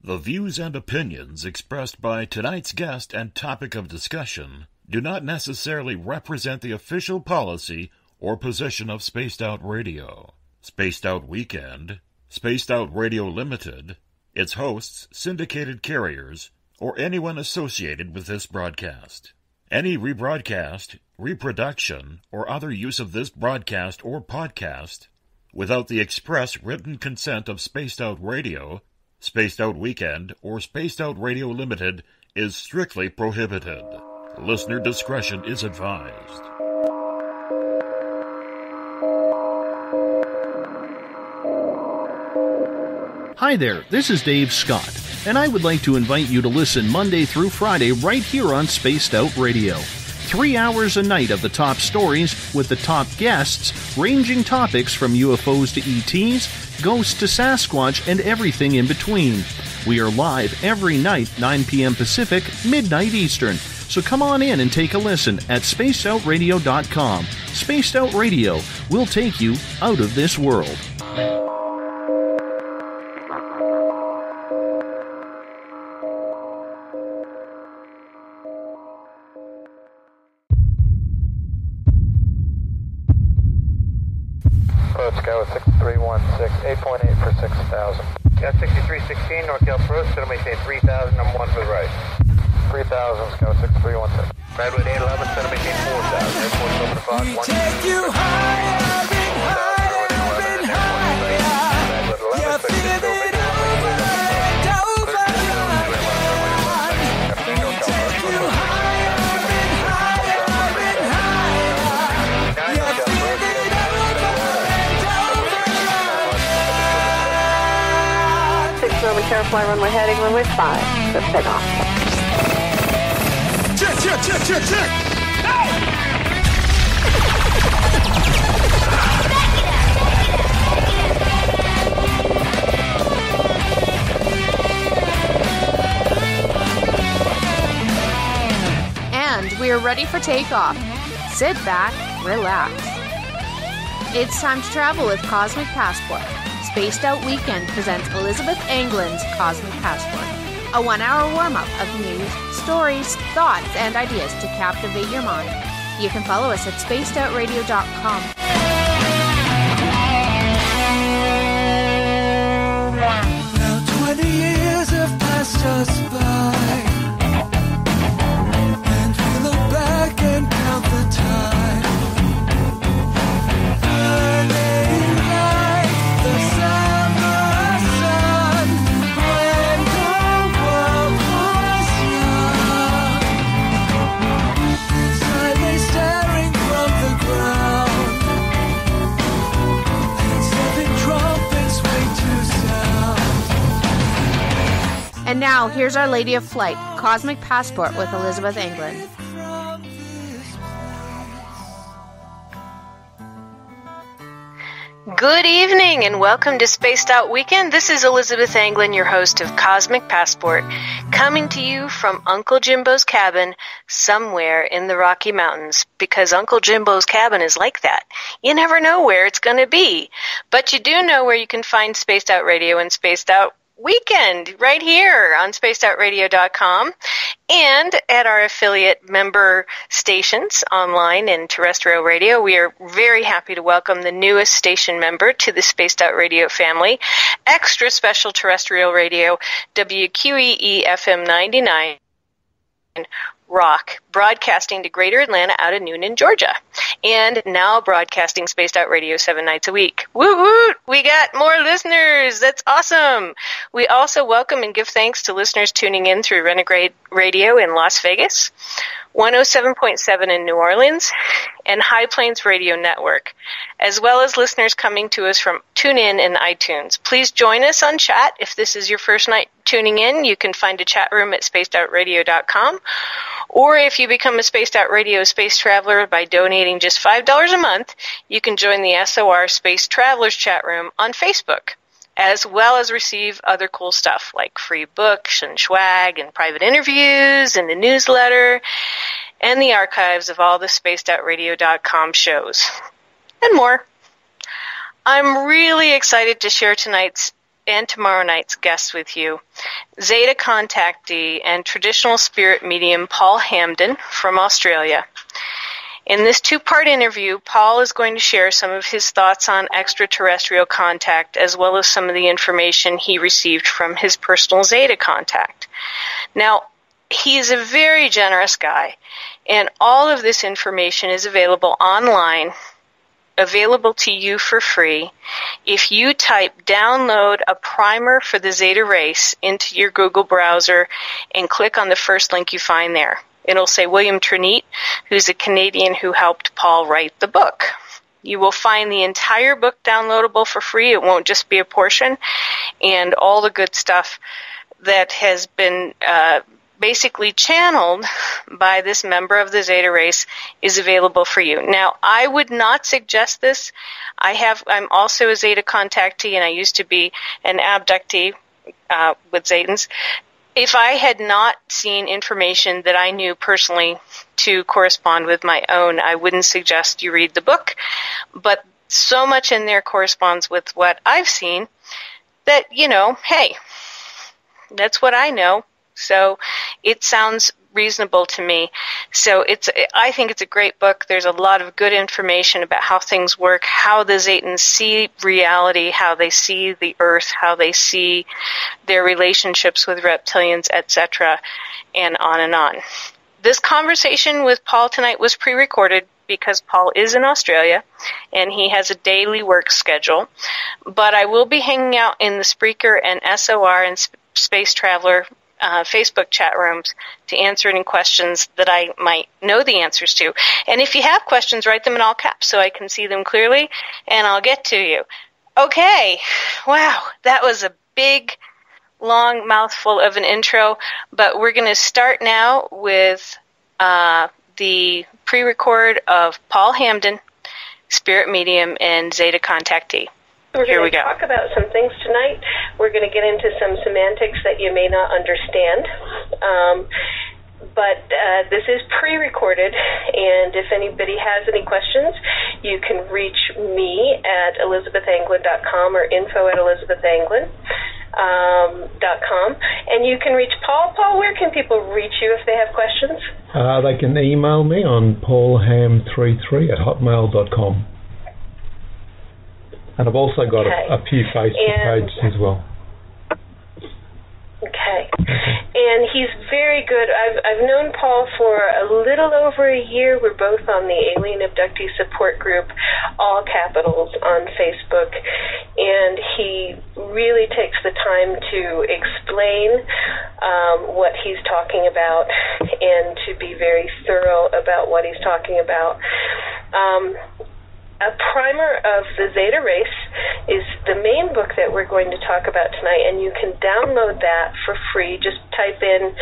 The views and opinions expressed by tonight's guest and topic of discussion do not necessarily represent the official policy or position of Spaced Out Radio, Spaced Out Weekend, Spaced Out Radio Limited, its hosts, syndicated carriers, or anyone associated with this broadcast. Any rebroadcast, reproduction, or other use of this broadcast or podcast without the express written consent of Spaced Out Radio, Spaced Out Weekend, or Spaced Out Radio Limited is strictly prohibited. Listener discretion is advised. Hi there, this is Dave Scott, and I would like to invite you to listen Monday through Friday right here on Spaced Out Radio. 3 hours a night of the top stories with the top guests, ranging topics from UFOs to ETs, ghosts to Sasquatch, and everything in between. We are live every night, 9 p.m. Pacific, midnight Eastern. So come on in and take a listen at spacedoutradio.com. Spaced Out Radio will take you out of this world. Scout 6316, 8.8 for 6,000. Got 6316, North Gulf Road, so may say 3,000, I'm 1 for the right. 3,000, Scout 6316. Redwood 811, so may say 4,000. Airport's open o'clock, 1. Take you higher and higher and higher. You feel it over and over again. Take you higher and higher and higher. You feel it over and over again. 6 Roman Carefly, runway heading, runway 5. Let's take off. Check. And we're ready for takeoff. Sit back, relax. It's time to travel with Cosmic Passport. Spaced Out Weekend presents Elizabeth Anglin's Cosmic Passport, a 1-hour warm-up of news, stories, thoughts, and ideas to captivate your mind. You can follow us at spacedoutradio.com. Now 20 years have passed us by, and we look back and count the time. Burning like the summer sun, when the world was young. Silently staring from the ground, and 7 trumpets wait to sound. And now, here's Our Lady of Flight, Cosmic Passport with Elizabeth Anglin. Good evening and welcome to Spaced Out Weekend. This is Elizabeth Anglin, your host of Cosmic Passport, coming to you from Uncle Jimbo's cabin somewhere in the Rocky Mountains, because Uncle Jimbo's cabin is like that. You never know where it's going to be, but you do know where you can find Spaced Out Radio and Spaced Out Weekend right here on spacedoutradio.com and at our affiliate member stations online and terrestrial radio. We are very happy to welcome the newest station member to the Spaced Out Radio family, extra special terrestrial radio, WQEE FM 99 Rock, broadcasting to Greater Atlanta out of Noonan, Georgia, and now broadcasting Spaced Out Radio 7 nights a week. Woot woot! We got more listeners! That's awesome! We also welcome and give thanks to listeners tuning in through Renegade Radio in Las Vegas, 107.7 in New Orleans, and High Plains Radio Network, as well as listeners coming to us from TuneIn and iTunes. Please join us on chat. If this is your first night tuning in, you can find a chat room at spacedoutradio.com, or if you become a Spaced Out Radio Space Traveler by donating just $5 a month, you can join the SOR Space Travelers chat room on Facebook, as well as receive other cool stuff like free books and swag and private interviews and the newsletter and the archives of all the spacedoutradio.com shows and more. I'm really excited to share tonight's and tomorrow night's guests with you, Zeta contactee and traditional spirit medium Paul Hamden from Australia. In this two-part interview, Paul is going to share some of his thoughts on extraterrestrial contact as well as some of the information he received from his personal Zeta contact. Now, he is a very generous guy, and all of this information is available online, available to you for free. If you type download a primer for the Zeta race into your Google browser and click on the first link you find there, it'll say William Treneat, who's a Canadian who helped Paul write the book. You will find the entire book downloadable for free. It won't just be a portion, and all the good stuff that has been basically channeled by this member of the Zeta race is available for you. Now, I would not suggest this. I'm also a Zeta contactee, and I used to be an abductee with Zetans. If I had not seen information that I knew personally to correspond with my own, I wouldn't suggest you read the book. But so much in there corresponds with what I've seen that, hey, that's what I know. So it sounds reasonable to me. So I think it's a great book. There's a lot of good information about how things work, how the Zetans see reality, how they see the Earth, how they see their relationships with reptilians, etc., and on and on. This conversation with Paul tonight was pre-recorded because Paul is in Australia and he has a daily work schedule. But I will be hanging out in the Spreaker and SOR and Space Traveler Facebook chat rooms to answer any questions that I might know the answers to. And if you have questions, write them in all caps so I can see them clearly, and I'll get to you. Okay. Wow, that was a big, long mouthful of an intro, but we're going to start now with the pre-record of Paul Hamden, Spirit Medium and Zeta Contactee. We're going to talk about some things tonight. We're going to get into some semantics that you may not understand. But this is pre-recorded, and if anybody has any questions, you can reach me at ElizabethAnglin.com or info@ElizabethAnglin.com. And you can reach Paul. Paul, where can people reach you if they have questions? They can email me on paulham33@hotmail.com. And I've also got a few Facebook pages as well. Okay. And he's very good. I've known Paul for a little over a year. We're both on the Alien Abductee Support Group, all capitals, on Facebook. And he really takes the time to explain what he's talking about and to be very thorough about what he's talking about. A primer of the Zeta race is the main book that we're going to talk about tonight, and you can download that for free. Just type in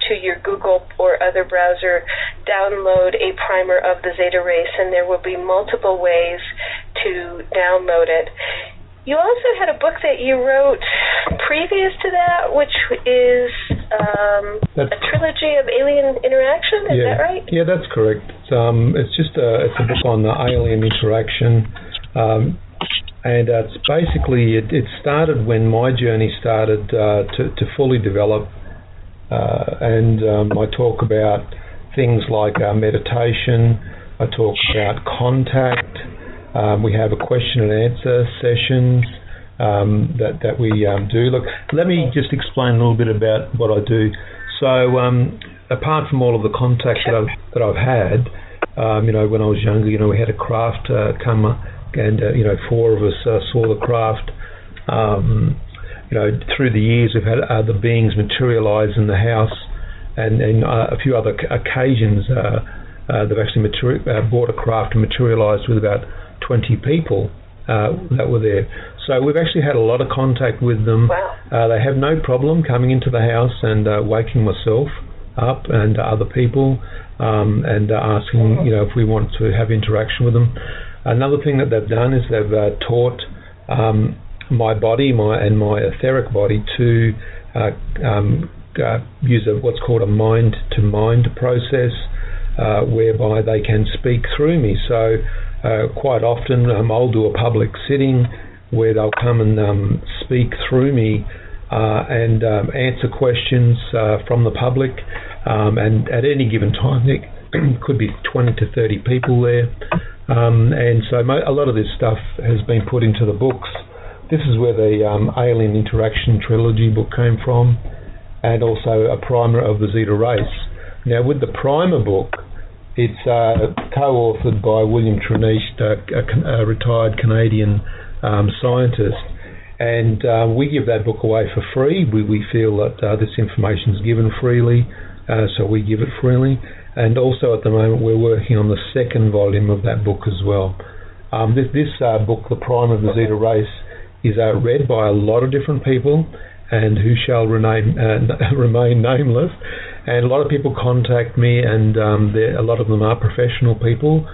to your Google or other browser, download a primer of the Zeta race, and there will be multiple ways to download it. You also had a book that you wrote previous to that, which is a trilogy of alien interaction. Is that right? Yeah, that's correct. It's just it's a book on the alien interaction, and it's basically it started when my journey started to fully develop, and I talk about things like meditation. I talk about contact. We have a question and answer sessions that we do. Look, let me just explain a little bit about what I do. So, apart from all of the contact that I've had, when I was younger, we had a craft come, and 4 of us saw the craft. Through the years, we've had other beings materialise in the house, and a few other occasions, they've actually bought a craft and materialised with about 20 people that were there. So we've actually had a lot of contact with them. Wow. They have no problem coming into the house and waking myself up and other people and asking, if we want to have interaction with them. Another thing that they've done is they've taught my body, my etheric body to use what's called a mind-to-mind process, whereby they can speak through me. So quite often I'll do a public sitting where they'll come and speak through me and answer questions from the public. And at any given time, there could be 20 to 30 people there. And so a lot of this stuff has been put into the books. This is where the Alien Interaction Trilogy book came from, and also a primer of the Zeta race. Now, with the primer book, it's co-authored by William Triniest, a retired Canadian scientist, and we give that book away for free. We feel that this information is given freely, so we give it freely. And also at the moment we're working on the second volume of that book as well. This book, The Primer of the Zeta Race, is read by a lot of different people, and who shall remain nameless. And a lot of people contact me, and a lot of them are professional people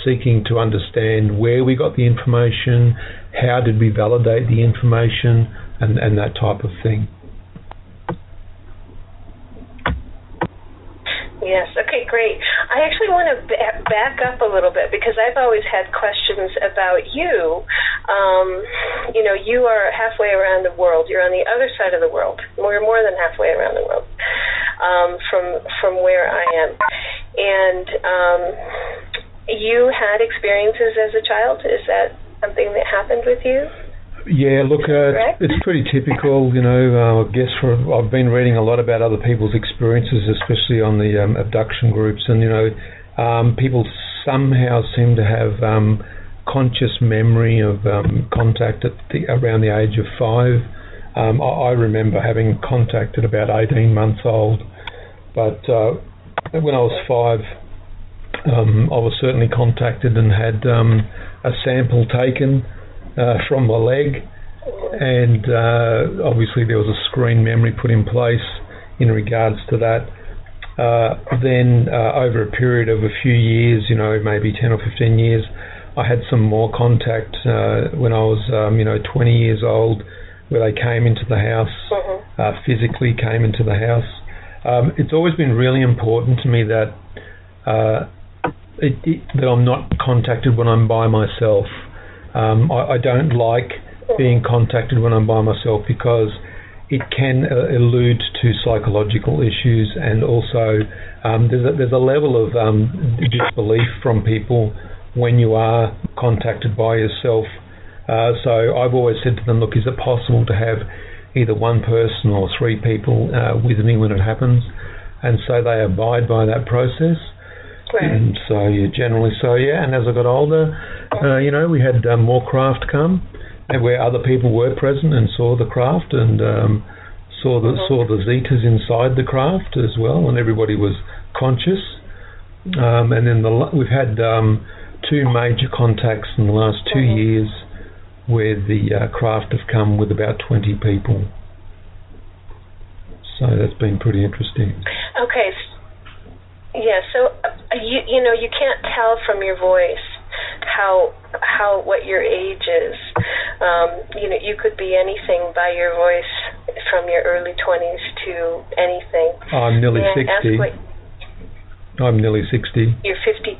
seeking to understand where we got the information, how did we validate the information, and that type of thing. Yes, okay, great. I actually want to back up a little bit, because I've always had questions about you. You are halfway around the world. You're on the other side of the world. We're more than halfway around the world from where I am. And you had experiences as a child. Is that something that happened with you? Yeah, look, it's pretty typical, I guess I've been reading a lot about other people's experiences, especially on the abduction groups, and, people somehow seem to have conscious memory of contact around the age of 5. I remember having contact at about 18 months old, but when I was 5, I was certainly contacted and had a sample taken from my leg, and obviously there was a screen memory put in place in regards to that. Then over a period of a few years, maybe 10 or 15 years, I had some more contact when I was 20 years old, where they came into the house, physically came into the house. It's always been really important to me that that I'm not contacted when I'm by myself. I don't like being contacted when I'm by myself, because it can allude to psychological issues, and also there's a level of disbelief from people when you are contacted by yourself. So I've always said to them, look, is it possible to have either one person or 3 people with me when it happens? And so they abide by that process. Right. And so, and as I got older, we had more craft come, where other people were present and saw the craft, and saw the Zetas inside the craft as well, and everybody was conscious. And then we've had 2 major contacts in the last 2 years, where the craft have come with about 20 people. So that's been pretty interesting. Okay. Yeah, so you can't tell from your voice how what your age is. You could be anything by your voice, from your early 20s to anything. I'm nearly 60. I'm nearly 60. You're 50.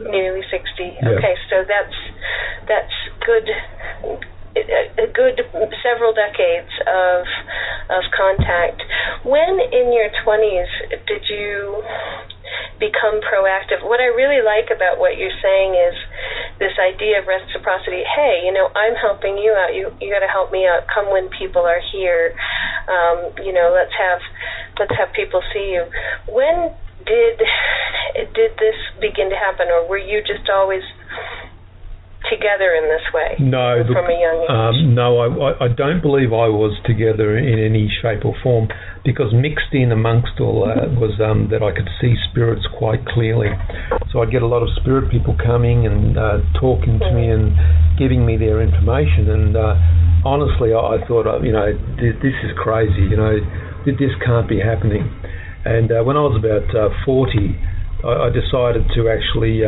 Nearly 60. Yeah. Okay, so that's good. A good several decades of contact. When in your 20s did you become proactive? What I really like about what you're saying is this idea of reciprocity. Hey, I'm helping you out. You got to help me out. Come when people are here. Let's have people see you. When did this begin to happen, or were you just always together in this way? No, from a young age? No, I don't believe I was together in any shape or form, because mixed in amongst all that was that I could see spirits quite clearly. So I'd get a lot of spirit people coming and talking to me and giving me their information, and honestly I thought, this is crazy, this can't be happening. And when I was about 40, I decided to actually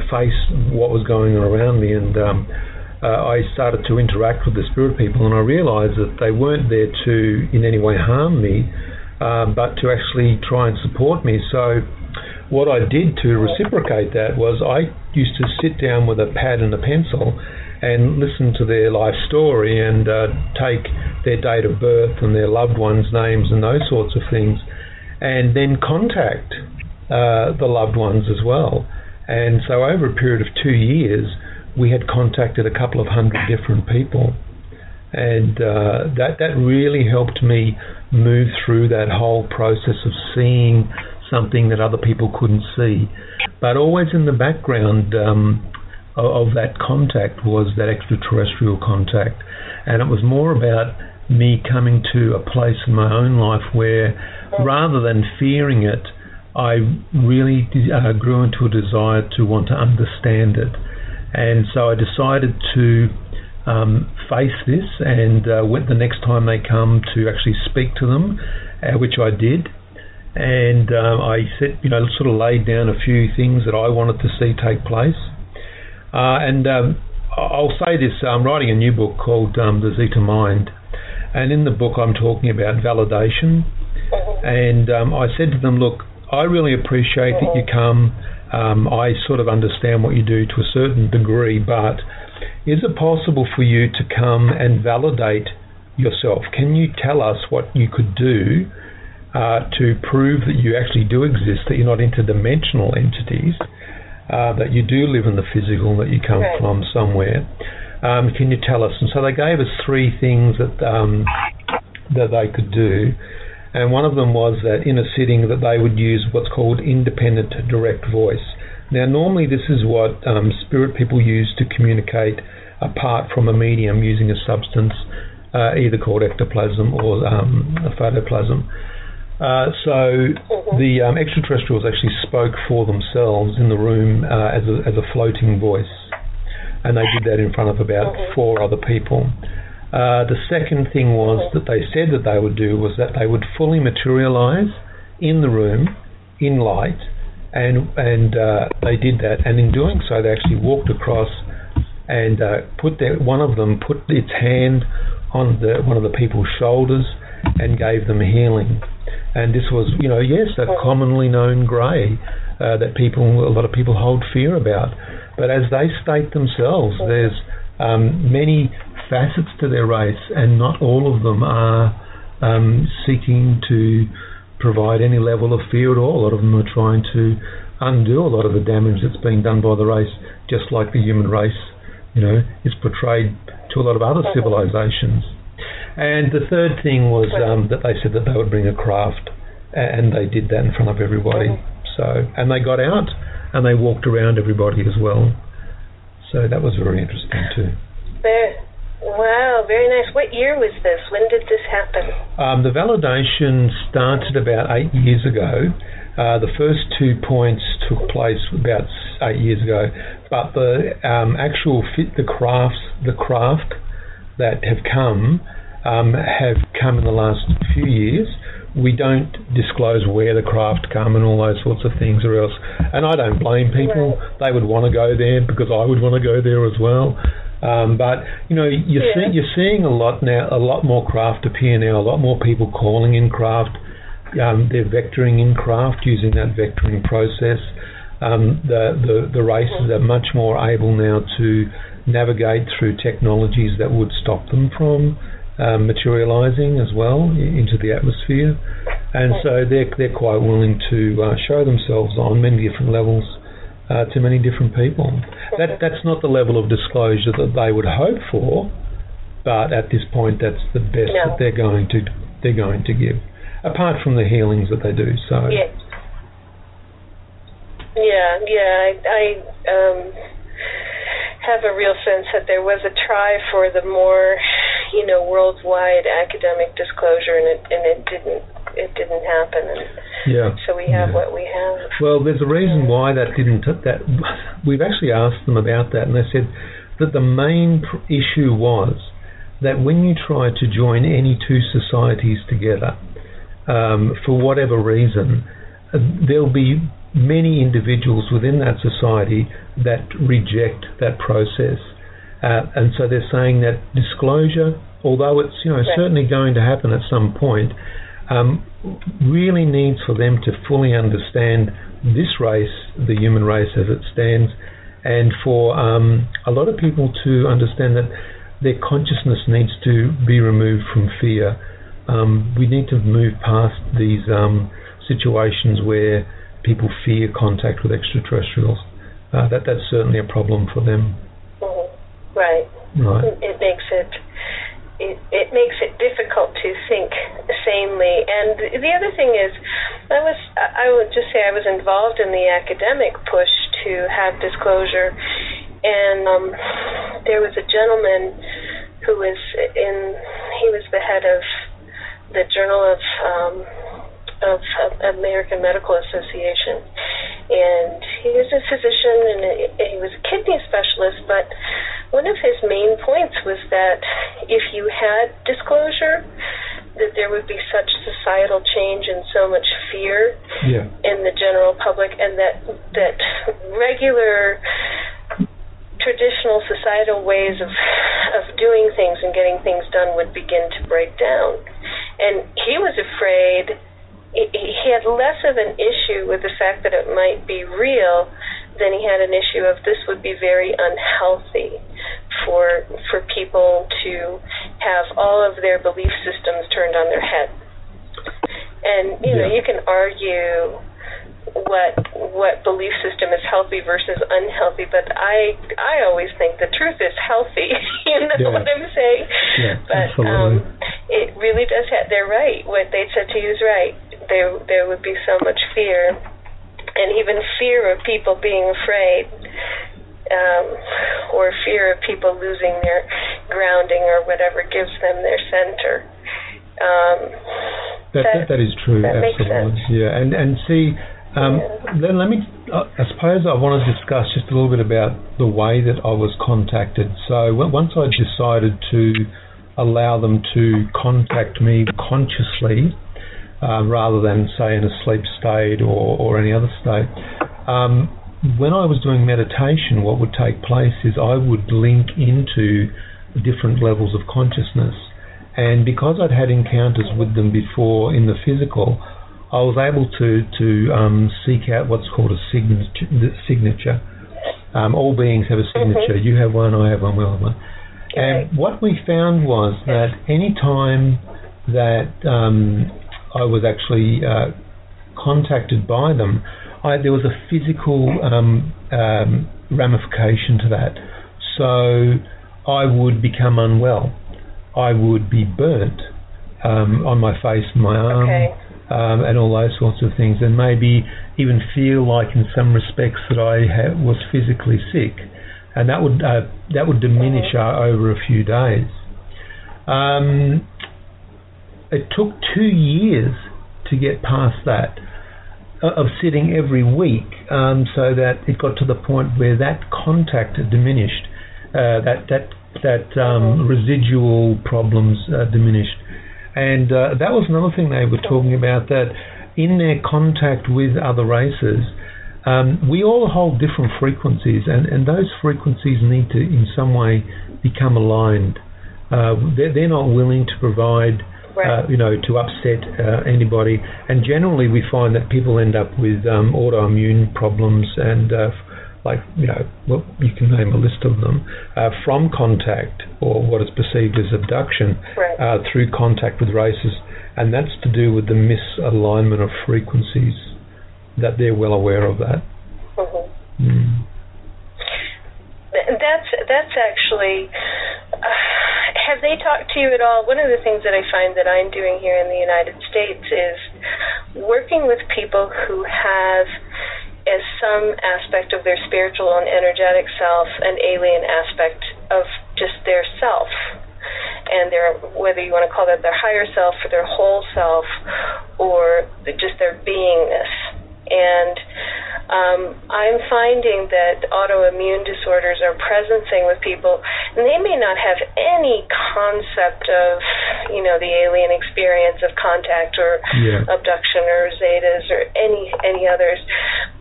face what was going on around me, and I started to interact with the spirit people, and I realised that they weren't there to in any way harm me, but to actually try and support me. So what I did to reciprocate that was I used to sit down with a pad and a pencil and listen to their life story and take their date of birth and their loved ones' names and those sorts of things, and then contact the loved ones as well. And so over a period of 2 years, we had contacted a couple of hundred different people. And that really helped me move through that whole process of seeing something that other people couldn't see. But always in the background of that contact was that extraterrestrial contact. And it was more about me coming to a place in my own life where, rather than fearing it, I really grew into a desire to want to understand it. And so I decided to face this, and the next time they come, to actually speak to them, which I did. And I said, sort of laid down a few things that I wanted to see take place. And I'll say this, I'm writing a new book called The Zeta Mind. And in the book I'm talking about validation. And I said to them, look, I really appreciate that you come. I sort of understand what you do to a certain degree, but is it possible for you to come and validate yourself? Can you tell us what you could do to prove that you actually do exist, that you're not interdimensional entities, that you do live in the physical, that you come from somewhere? Can you tell us? And so they gave us 3 things that they could do. And one of them was that in a sitting that they would use what's called independent direct voice. Now, normally this is what spirit people use to communicate apart from a medium using a substance either called ectoplasm or photoplasm. So the extraterrestrials actually spoke for themselves in the room as a floating voice. And they did that in front of about 4 other people. The second thing was that they said that they would do was that they would fully materialize in the room in light, and they did that. And in doing so, they actually walked across and one of them put its hand on one of the people's shoulders and gave them healing. And this was, a commonly known grey that a lot of people hold fear about. But as they state themselves, there's many facets to their race, and not all of them are seeking to provide any level of fear at all. A lot of them are trying to undo a lot of the damage that's being done by the race, just like the human race, is portrayed to a lot of other civilizations. And the third thing was that they said that they would bring a craft, and they did that in front of everybody. And they got out and they walked around everybody as well. So that was very interesting too. Wow, very nice. What year was this? When did this happen? The validation started about 8 years ago. The first 2 points took place about 8 years ago, but the actual the craft that have come in the last few years. We don't disclose where the craft come and all those sorts of things, or else. And I don't blame people. They would want to go there because I would want to go there as well. But you're seeing a lot now. A lot more craft appear now. A lot more people calling in craft. They're vectoring in craft using that vectoring process. The races are much more able now to navigate through technologies that would stop them from materializing as well into the atmosphere, and so they're quite willing to show themselves on many different levels to many different people. That's not the level of disclosure that they would hope for, but at this point, that's the best that they're going to give, apart from the healings that they do. So I have a real sense that there was a try for the more worldwide academic disclosure, and it didn't happen, and so we have what we have. Well, there's a reason why that didn't. That we've actually asked them about that, and they said that the main issue was that when you try to join any 2 societies together, for whatever reason, there'll be many individuals within that society that reject that process. And so they're saying that disclosure, although it's certainly going to happen at some point, really needs for them to fully understand this race, the human race as it stands, and for a lot of people to understand that their consciousness needs to be removed from fear. We need to move past these situations where people fear contact with extraterrestrials. That's certainly a problem for them. Right. It makes it difficult to think sanely. And the other thing is, I would just say I was involved in the academic push to have disclosure, and there was a gentleman who was he was the head of the Journal of American Medical Association, and he was a physician and he was a kidney specialist, but one of his main points was that if you had disclosure, that there would be such societal change and so much fear in the general public, and that regular traditional societal ways of doing things and getting things done would begin to break down. And he was afraid, he had less of an issue with the fact that it might be real than he had an issue of this would be very unhealthy for people to have all of their belief systems turned on their head. And you know, you can argue what belief system is healthy versus unhealthy, but I always think the truth is healthy. You know what I'm saying? But it really does they're right. What they said to you is right. There would be so much fear, and even fear of people being afraid, or fear of people losing their grounding or whatever gives them their center. That is true. That absolutely. Makes sense. Yeah, and see. Then let me, I suppose I want to discuss just a little bit about the way that I was contacted. So once I decided to allow them to contact me consciously, rather than, say, in a sleep state or any other state, when I was doing meditation, what would take place is I would link into different levels of consciousness. And because I'd had encounters with them before in the physical, I was able to seek out what's called a signature. All beings have a signature. You have one, I have one, we all have one. And what we found was that any time that I was actually contacted by them, there was a physical ramification to that. So I would become unwell. I would be burnt on my face and my arm. And all those sorts of things, and maybe even feel like in some respects that I was physically sick, and that would diminish over a few days. It took 2 years to get past that, of sitting every week, so that it got to the point where that contact diminished, that residual problems diminished. And that was another thing they were talking about, that in their contact with other races, we all hold different frequencies, and those frequencies need to, in some way, become aligned. They're not willing to provide, to upset anybody. And generally, we find that people end up with autoimmune problems and you can name a list of them, from contact or what is perceived as abduction through contact with races, and that's to do with the misalignment of frequencies, that they're well aware of that. That's actually, have they talked to you at all? One of the things that I find that I'm doing here in the United States is working with people who have, as some aspect of their spiritual and energetic self, an alien aspect of just their self, and their, whether you want to call that their higher self or their whole self, or just their beingness. And I'm finding that autoimmune disorders are presencing with people, and they may not have any concept of, the alien experience of contact or abduction or zetas or any others.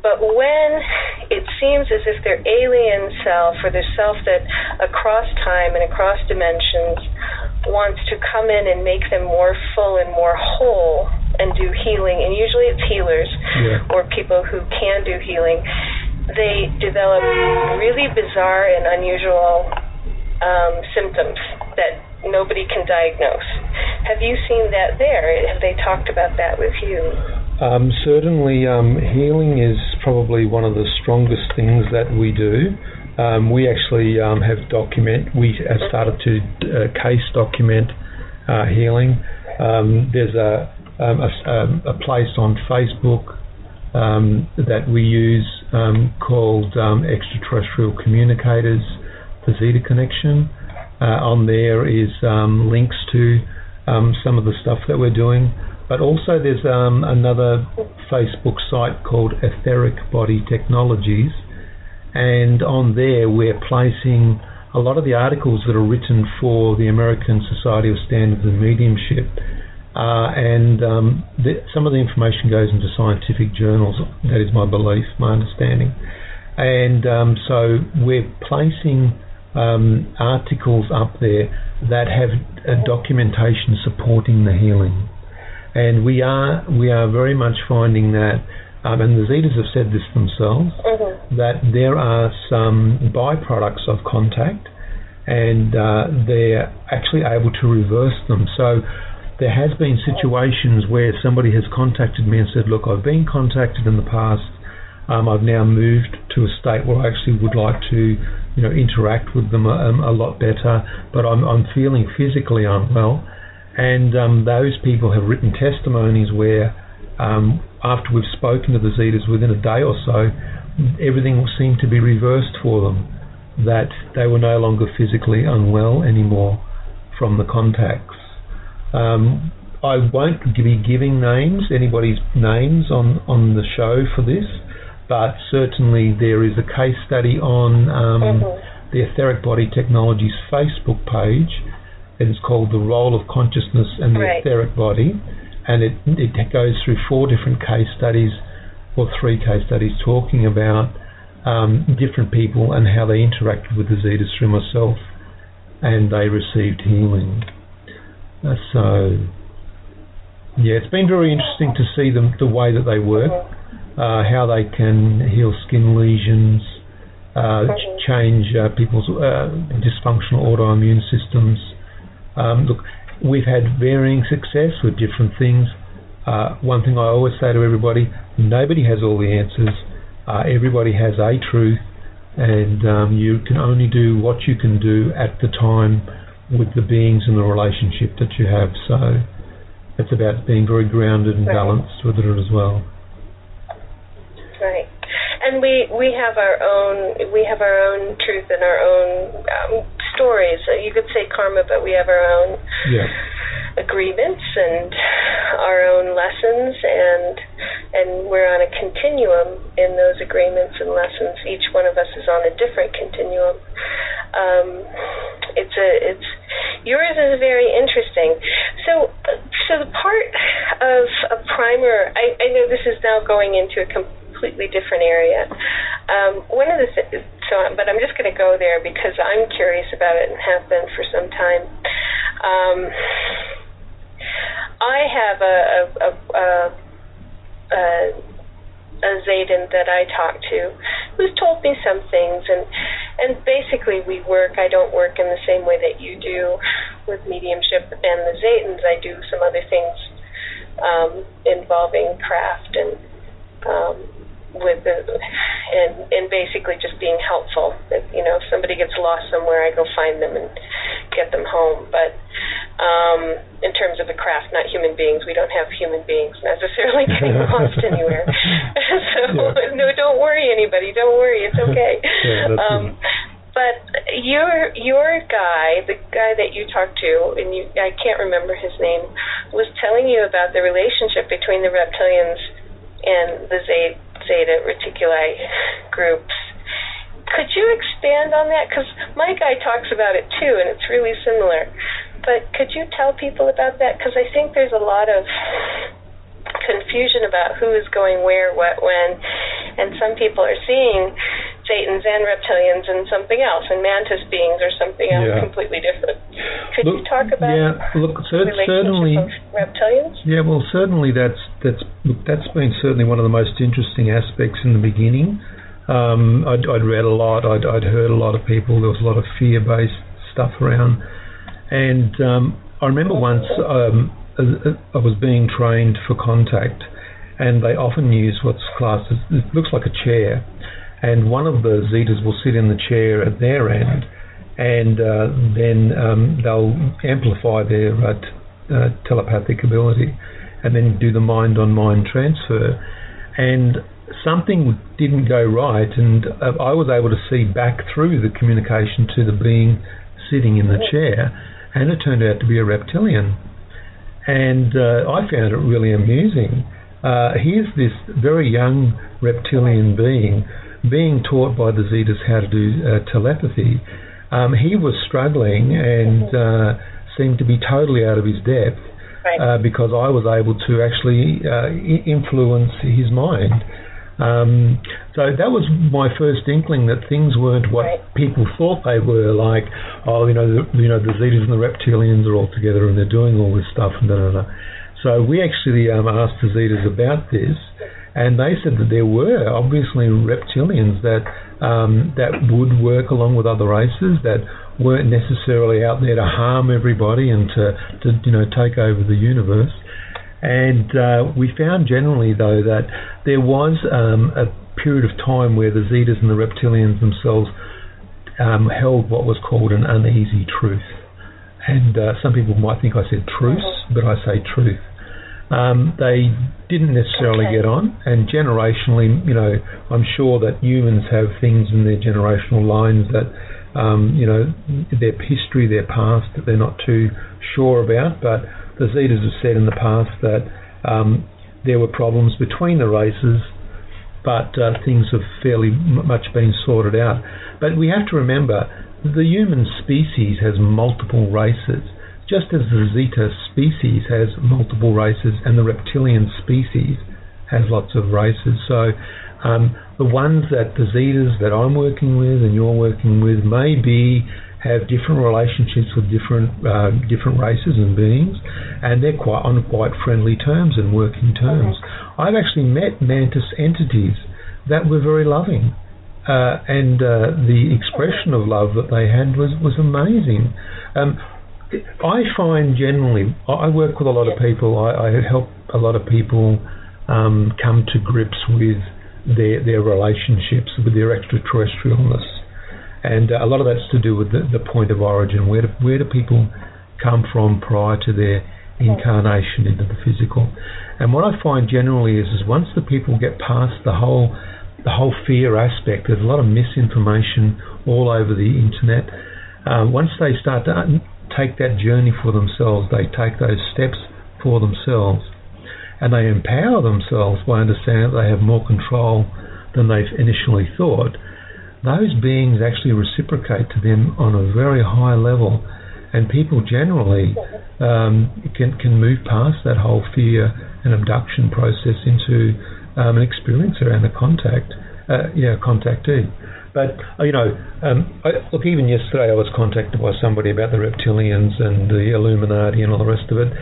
But when it seems as if their alien self, or their self that across time and across dimensions wants to come in and make them more full and more whole and do healing, and usually it's healers or people who can do healing, they develop really bizarre and unusual symptoms that nobody can diagnose. Have you seen that there? Have they talked about that with you? Certainly, healing is probably one of the strongest things that we do. We actually we have started to case document healing. There's a place on Facebook that we use called Extraterrestrial Communicators, the Zeta Connection. On there is links to some of the stuff that we're doing. But also there's another Facebook site called Etheric Body Technologies, and on there we're placing a lot of the articles that are written for the American Society of Standards and Mediumship, and some of the information goes into scientific journals. That is my belief, my understanding. And so we're placing articles up there that have documentation supporting the healing. And we are very much finding that, and the Zetas have said this themselves, that there are some byproducts of contact, and they're actually able to reverse them. So there has been situations where somebody has contacted me and said, look, I've been contacted in the past, I've now moved to a state where I actually would like to interact with them a lot better, but I'm feeling physically unwell. And those people have written testimonies where after we've spoken to the Zetas within a day or so, everything seemed to be reversed for them, that they were no longer physically unwell anymore from the contacts. I won't be giving anybody's names on the show for this, but certainly there is a case study on the Etheric Body Technologies Facebook page. It's called The Role of Consciousness and the Etheric Body, and it goes through 4 different case studies, or 3 case studies, talking about different people and how they interacted with the Zetas through myself, and they received healing. So, yeah, it's been very interesting to see the way that they work, how they can heal skin lesions, change people's dysfunctional autoimmune systems. Look, we've had varying success with different things. One thing I always say to everybody, nobody has all the answers. Everybody has a truth, and you can only do what you can do at the time with the beings and the relationship that you have. So it's about being very grounded and balanced with it as well. Right. And we have our own truth and our own stories. You could say karma, but we have our own agreements and our own lessons, and we're on a continuum in those agreements and lessons. Each one of us is on a different continuum. Yours is very interesting. So the part of a primer, I know this is now going into a completely different area. But I'm just going to go there because I'm curious about it and have been for some time. I have a Zetan that I talk to who's told me some things, and basically I don't work in the same way that you do with mediumship and the Zetans. I do some other things involving craft and basically just being helpful. If somebody gets lost somewhere, I go find them and get them home. But in terms of the craft, not human beings, we don't have human beings necessarily getting lost anywhere. No, don't worry, anybody. Don't worry, it's okay. But your guy, the guy that you talked to, and I can't remember his name, was telling you about the relationship between the reptilians and the Zeta Reticuli groups. Could you expand on that? Because my guy talks about it too, and it's really similar. But could you tell people about that? Because I think there's a lot of confusion about who is going where, what, when, and some people are seeing Zetans and reptilians and something else, and mantis beings or something else completely different. Could you talk about the relationship of reptilians? Yeah, well, certainly that's been certainly one of the most interesting aspects in the beginning. I'd read a lot. I'd heard a lot of people. There was a lot of fear-based stuff around. And I remember once I was being trained for contact, and they often use what's classed as, it looks like a chair, and one of the Zetas will sit in the chair at their end, and then they'll amplify their telepathic ability, and then do the mind-on-mind transfer. And something didn't go right, and I was able to see back through the communication to the being sitting in the chair, and it turned out to be a reptilian. And I found it really amusing. Here's this very young reptilian being taught by the Zetas how to do telepathy. He was struggling and seemed to be totally out of his depth, because I was able to actually influence his mind. So that was my first inkling that things weren't what people thought they were. Like, the Zetas and the reptilians are all together and they're doing all this stuff and da da da. So we actually asked the Zetas about this, and they said that there were obviously reptilians that would work along with other races, that weren't necessarily out there to harm everybody and to take over the universe. And we found generally, though, that there was a period of time where the Zetas and the reptilians themselves held what was called an uneasy truth. And some people might think I said truce, but I say truth. They didn't necessarily get on, and generationally, I'm sure that humans have things in their generational lines that, their history, their past, that they're not too sure about, but the Zetas have said in the past that there were problems between the races, but things have fairly much been sorted out. But we have to remember, the human species has multiple races, just as the Zeta species has multiple races and the reptilian species has lots of races. So the ones that the Zetas that I'm working with and you're working with maybe have different relationships with different races and beings, and they're on quite friendly terms and working terms. I've actually met mantis entities that were very loving, and the expression of love that they had was amazing. I find generally, I work with a lot of people, I help a lot of people come to grips with their relationships with their extraterrestrialness. And a lot of that's to do with the point of origin. Where do people come from prior to their incarnation into the physical? And what I find generally is once the people get past the whole fear aspect, there's a lot of misinformation all over the internet. Once they start to take that journey for themselves, they take those steps for themselves, and they empower themselves by understanding that they have more control than they've initially thought. Those beings actually reciprocate to them on a very high level, and people generally can move past that whole fear and abduction process into an experience around a contactee. But look, even yesterday I was contacted by somebody about the reptilians and the Illuminati and all the rest of it.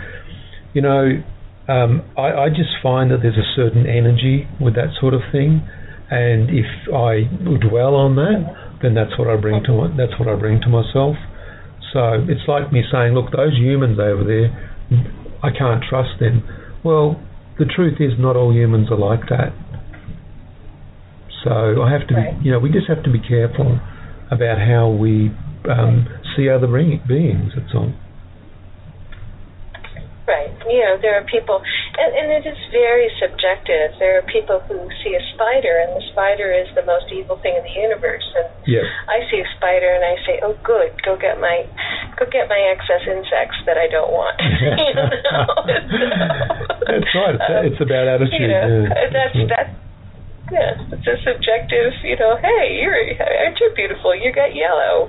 I just find that there's a certain energy with that sort of thing. And if I dwell on that, then that's what I bring to myself. So it's like me saying, look, those humans over there, I can't trust them. Well, the truth is, not all humans are like that. So I have to be, we just have to be careful about how we see other beings. That's all. Right. There are people, and it is very subjective. There are people who see a spider, and the spider is the most evil thing in the universe. And I see a spider, and I say, "Oh, good, go get my excess insects that I don't want." That's right. It's about attitude. It's a subjective. Hey, aren't you beautiful? You got yellow.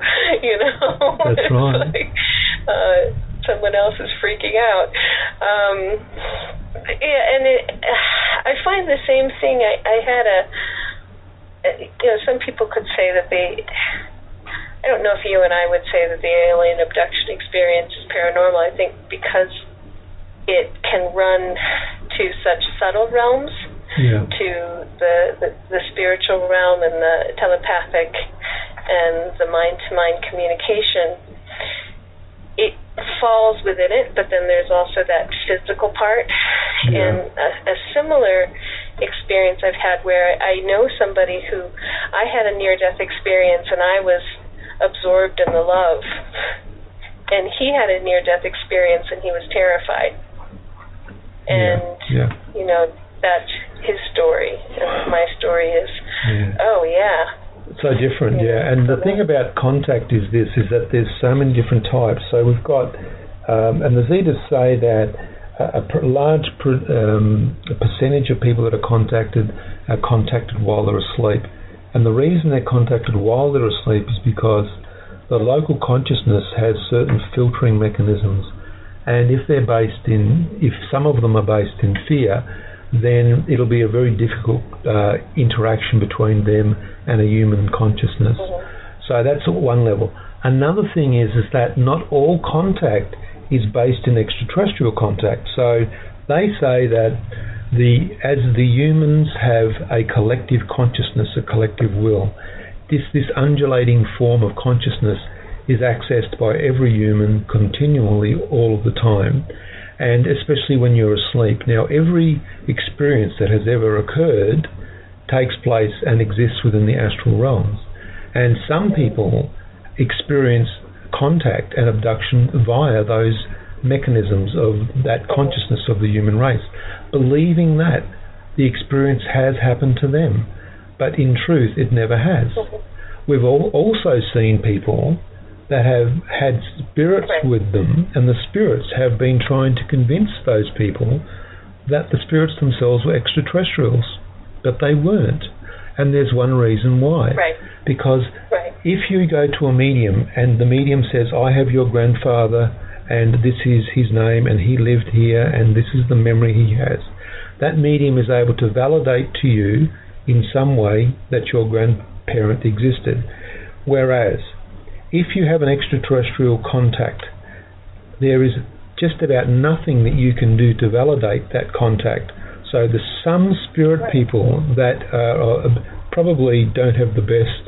That's right. Like, someone else is freaking out. I find the same thing. I had some people could say that I don't know if you and I would say that the alien abduction experience is paranormal. I think because it can run to such subtle realms to the spiritual realm and the telepathic and the mind-to-mind communication, it falls within it, but then there's also that physical part. And a similar experience I've had where I know somebody who, I had a near-death experience and I was absorbed in the love, and he had a near-death experience and he was terrified. And, you know, that's his story, and my story is, so different, and the thing about contact is this, is that there's so many different types. So we've got, and the Zetas say that a large percentage of people that are contacted while they're asleep. And the reason they're contacted while they're asleep is because the local consciousness has certain filtering mechanisms. And if some of them are based in fear, then it'll be a very difficult interaction between them and a human consciousness. So that's at one level. Another thing is that not all contact is based in extraterrestrial contact. So they say that as the humans have a collective consciousness, a collective will, this undulating form of consciousness is accessed by every human continually all of the time, and especially when you're asleep. Now, every experience that has ever occurred takes place and exists within the astral realms. And some people experience contact and abduction via those mechanisms of that consciousness of the human race, believing that the experience has happened to them. But in truth, it never has. We've also seen people that have had spirits with them, and the spirits have been trying to convince those people that the spirits themselves were extraterrestrials, but they weren't. And there's one reason why. Because if you go to a medium and the medium says, I have your grandfather and this is his name and he lived here and this is the memory he has, that medium is able to validate to you in some way that your grandparent existed. Whereas if you have an extraterrestrial contact, there is just about nothing that you can do to validate that contact. So there's some spirit people that probably don't have the best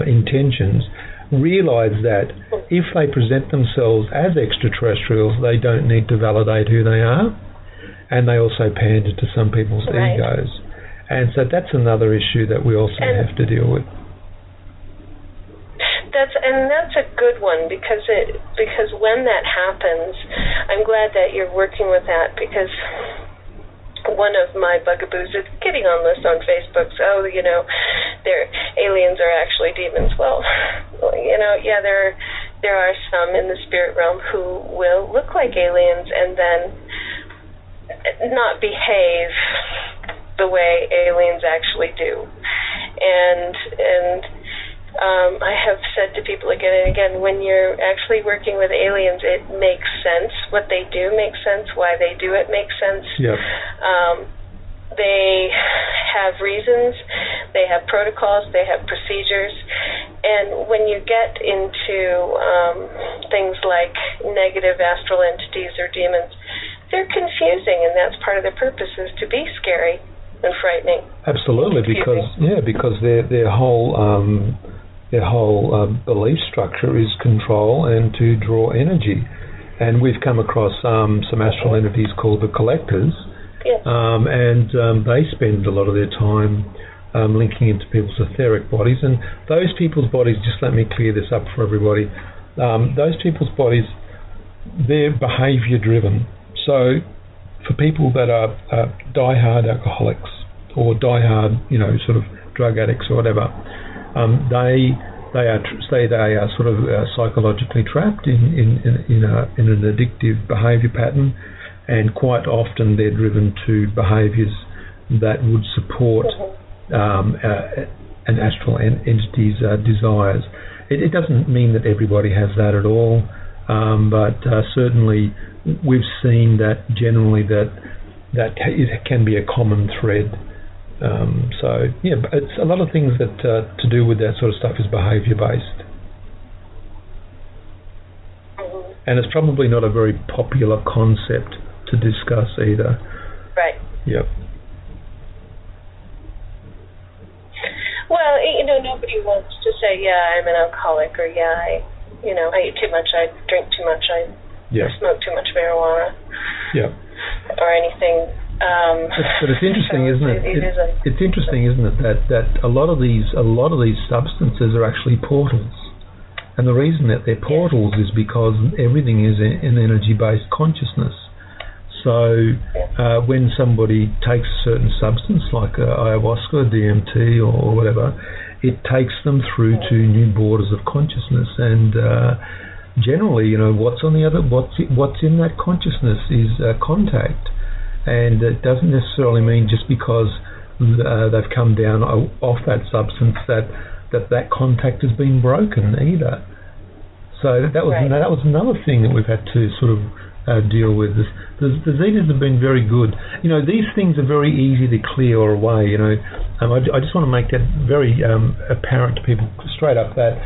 intentions, realize that if they present themselves as extraterrestrials, they don't need to validate who they are, and they also pander to some people's egos. And so that's another issue that we also have to deal with. That's a good one, because when that happens, I'm glad that you're working with that, because one of my bugaboos is getting on lists on Facebook. So, you know, aliens are actually demons. Well, you know, there are some in the spirit realm who will look like aliens and then not behave the way aliens actually do. And I have said to people again and again, when you're actually working with aliens, it makes sense. What they do makes sense. Why they do it makes sense. Yep. They have reasons. They have protocols. They have procedures. And when you get into things like negative astral entities or demons, they're confusing, and that's part of their purpose, is to be scary and frightening. Absolutely, because their whole belief structure is control and to draw energy. And we've come across some astral entities called the collectors, and they spend a lot of their time linking into people's etheric bodies. And those people's bodies, just let me clear this up for everybody, those people's bodies, they're behaviour driven. So for people that are die-hard alcoholics or die-hard, you know, sort of drug addicts or whatever, they are sort of psychologically trapped in an addictive behaviour pattern, and quite often they're driven to behaviours that would support an astral entity's desires. It doesn't mean that everybody has that at all, but certainly we've seen that generally that it can be a common thread. So yeah, but it's a lot of things that to do with that sort of stuff is behaviour based, and it's probably not a very popular concept to discuss either. Right. Yep. Well, nobody wants to say, yeah, I'm an alcoholic, or yeah, I eat too much, I drink too much, I smoke too much marijuana. Yeah. Or anything. But it's interesting, isn't it? It's interesting, isn't it, that a lot of these substances are actually portals, and the reason that they're portals is because everything is an energy-based consciousness. So when somebody takes a certain substance like ayahuasca, DMT, or whatever, it takes them through to new borders of consciousness, and generally, what's in that consciousness is contact. And it doesn't necessarily mean just because they've come down off that substance that contact has been broken either. So that was another thing that we've had to sort of deal with. The Zetas have been very good. These things are very easy to clear away. I just want to make that very apparent to people straight up, that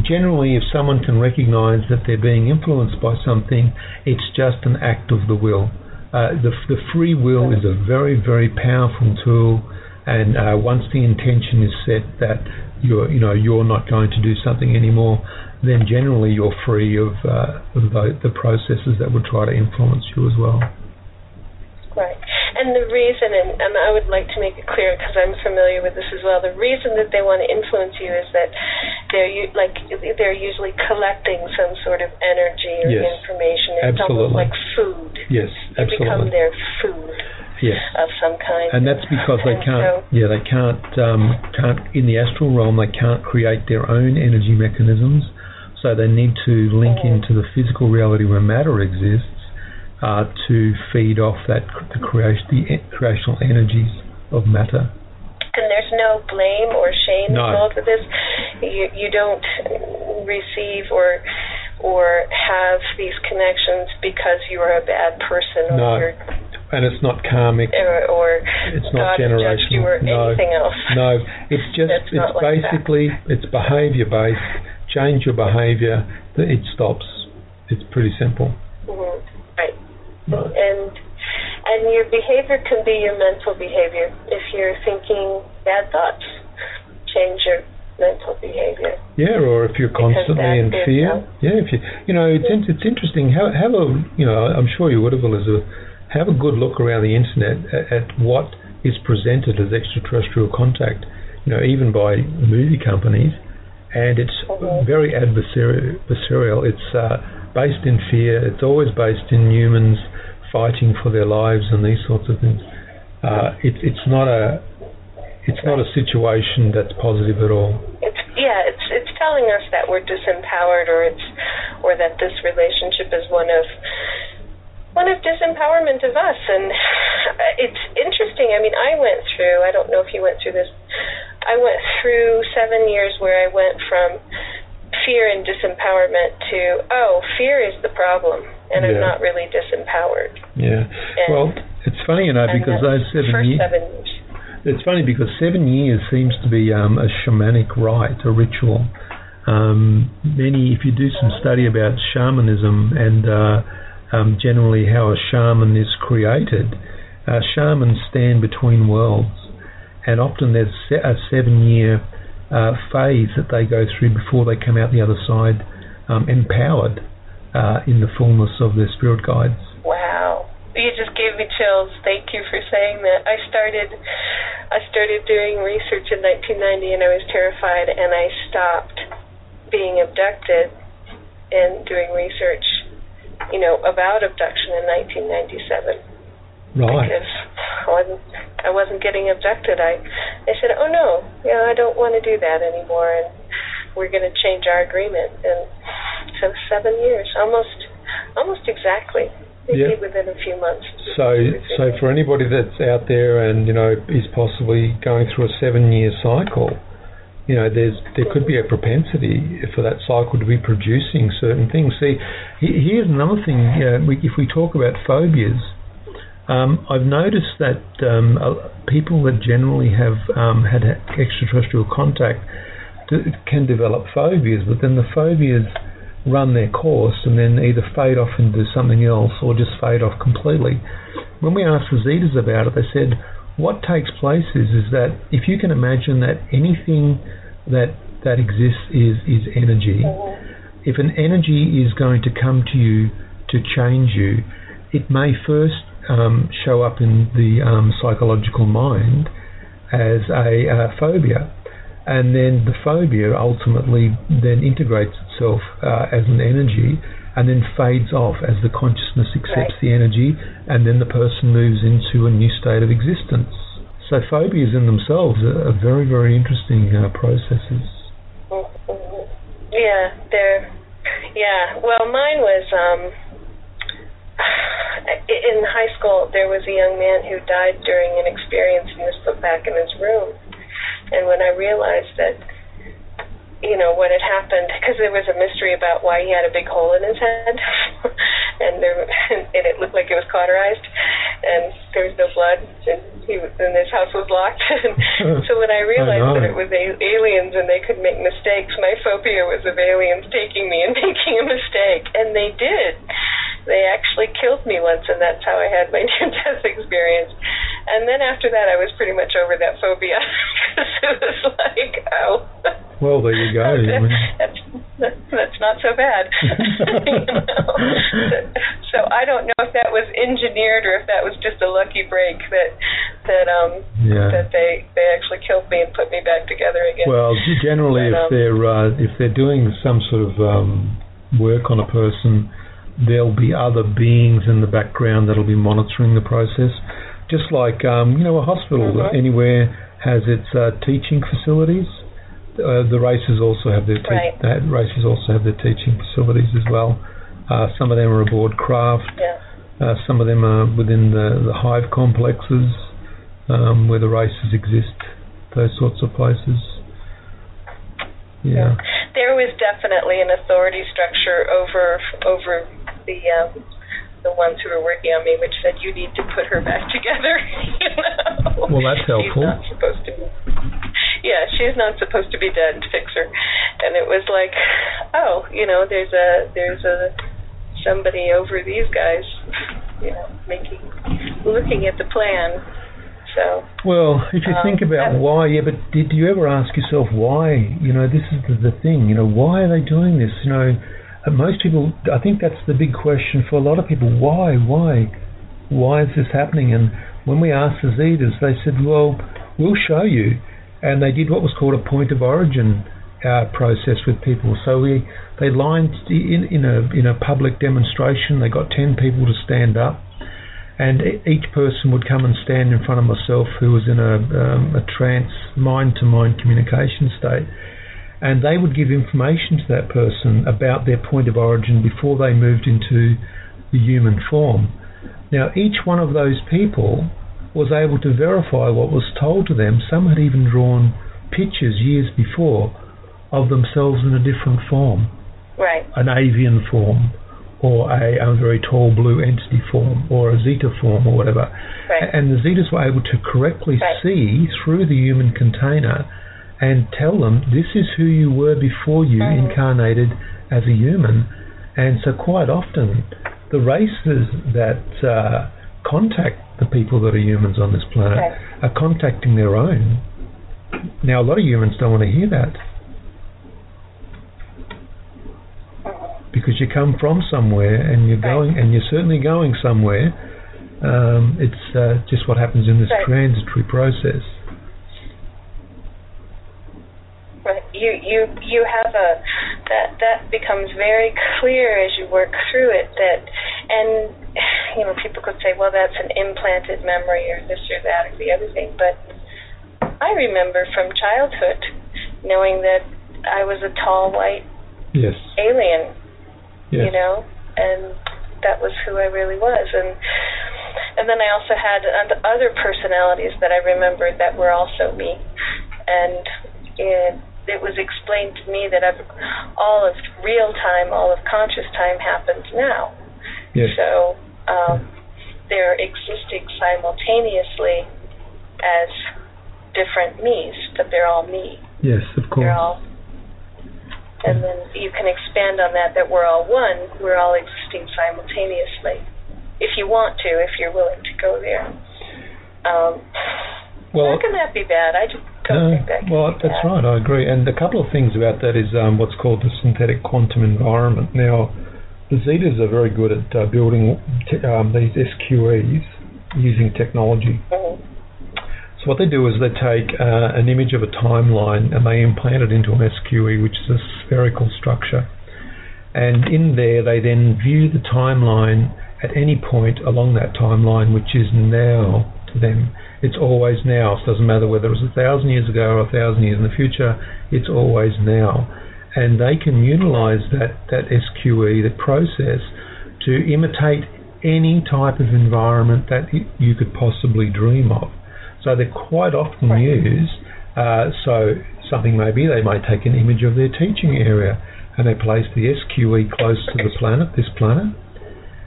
generally if someone can recognise that they're being influenced by something, it's just an act of the will. The free will is a very, very powerful tool, and once the intention is set that you're not going to do something anymore, then generally you're free of the processes that would try to influence you as well. Right. And the reason, and I would like to make it clear because I'm familiar with this as well, the reason that they want to influence you is that they're usually collecting some sort of energy or information. It's almost like food. Yes, absolutely. You become their food of some kind. And that's because they can't in the astral realm, they can't create their own energy mechanisms, so they need to link into the physical reality where matter exists, to feed off the creational energies of matter. And there's no blame or shame involved with this. You don't receive or have these connections because you are a bad person, or and it's not karmic, or it's not generational, or anything else. No, it's just it's basically it's behaviour based. Change your behaviour, it stops. It's pretty simple. Mm-hmm. Right. And your behavior can be your mental behavior. If you're thinking bad thoughts, change your mental behavior. Yeah, or if you're constantly in fear. Yeah, if it's interesting. Have a I'm sure you would have, Elizabeth. Have a good look around the internet at what is presented as extraterrestrial contact. Even by movie companies, and it's very adversarial. It's based in fear. It's always based in humans fighting for their lives and these sorts of things. It's not a situation that's positive at all. It's telling us that we're disempowered, or that this relationship is one of disempowerment of us. And it's interesting. I mean, I don't know if you went through this. I went through 7 years where I went from fear and disempowerment to, fear is the problem, and I'm not really disempowered. Yeah. Well, it's funny, because those 7 years. It's funny because 7 years seems to be a shamanic rite, a ritual. If you do some study about shamanism and generally how a shaman is created, shamans stand between worlds, and often there's a 7-year phase that they go through before they come out the other side empowered in the fullness of their spirit guides. Wow. You just gave me chills. Thank you for saying that. I started doing research in 1990, and I was terrified, and I stopped being abducted and doing research, about abduction in 1997. Right. Because I wasn't getting abducted. I said, oh no, I don't want to do that anymore, and we're going to change our agreement. And so 7 years, almost exactly, maybe within a few months. So for anybody that's out there and is possibly going through a 7-year cycle, there could be a propensity for that cycle to be producing certain things. See, here's another thing. If we talk about phobias. I've noticed that people that generally have had extraterrestrial contact can develop phobias, but then the phobias run their course and then either fade off into something else or just fade off completely. When we asked the Zetas about it, they said, what takes place is that if you can imagine that anything that exists is energy, if an energy is going to come to you to change you, it may first show up in the psychological mind as a phobia, and then the phobia ultimately then integrates itself as an energy and then fades off as the consciousness accepts the energy, and then the person moves into a new state of existence. So phobias in themselves are very, very interesting processes. Yeah, well, mine was in high school. There was a young man who died during an experience in this book back in his room, and when I realized that, you know, what had happened, because there was a mystery about why he had a big hole in his head, and it looked like it was cauterized, and there was no blood, and his house was locked. So when I realized that it was aliens and they could make mistakes, my phobia was of aliens taking me and making a mistake, and they did. They actually killed me once, and that's how I had my near-death experience. And then after that, I was pretty much over that phobia, because it was like, oh. Well, there you go. That's not so bad. You know? So I don't know if that was engineered or if that was just a lucky break that they actually killed me and put me back together again. Well, generally, if they're doing some sort of work on a person, there'll be other beings in the background that'll be monitoring the process. Just like a hospital anywhere has its teaching facilities. The races also have their teaching facilities as well. Some of them are aboard craft. Some of them are within the hive complexes where the races exist. Those sorts of places. Yeah. There was definitely an authority structure over the ones who were working on me, which said you need to put her back together. You know? Well, that's helpful. She's not supposed to be. Yeah, she's not supposed to be dead. Fix her. And it was like, oh, there's a somebody over these guys, looking at the plan. So. Well, if you think about why, but did you ever ask yourself why? This is the thing. Why are they doing this? Most people, I think that's the big question for a lot of people. Why is this happening? And when we asked the Zetas, they said, well, we'll show you. And they did what was called a point of origin process with people. So they lined in a public demonstration. They got 10 people to stand up, and each person would come and stand in front of myself, who was in a trance, mind-to-mind communication state. And they would give information to that person about their point of origin before they moved into the human form. Now, each one of those people was able to verify what was told to them. Some had even drawn pictures years before of themselves in a different form. Right. An avian form, or a very tall blue entity form, or a Zeta form, or whatever. Right. And the Zetas were able to correctly see through the human container and tell them, this is who you were before you incarnated as a human. And so quite often, the races that contact the people that are humans on this planet are contacting their own. Now, a lot of humans don't want to hear that, because you come from somewhere and you're going, and you're certainly going somewhere. It's just what happens in this transitory process. Right. You have that becomes very clear as you work through it, and people could say, well, that's an implanted memory or this or that or the other thing, but I remember from childhood knowing that I was a tall white alien, and that was who I really was, and then I also had other personalities that I remembered that were also me, and it was explained to me that all of real time, all of conscious time happens now. Yes. So they're existing simultaneously as different me's, but they're all me. Yes, of course. They're all, and then you can expand on that we're all one, we're all existing simultaneously. If you want to, if you're willing to go there. Well, how can that be bad? I just don't think that can be that's bad. right, I agree. And a couple of things about that is what's called the synthetic quantum environment. Now, the Zetas are very good at building these SQEs using technology. Mm-hmm. So what they do is they take an image of a timeline and they implant it into an SQE, which is a spherical structure. And in there they then view the timeline at any point along that timeline, which is now to them. It's always now. So it doesn't matter whether it was 1,000 years ago or 1,000 years in the future, it's always now. And they can utilize that SQE, the process, to imitate any type of environment that you could possibly dream of. So they're quite often used. So something maybe they might take an image of their teaching area and they place the SQE close to the planet, this planet,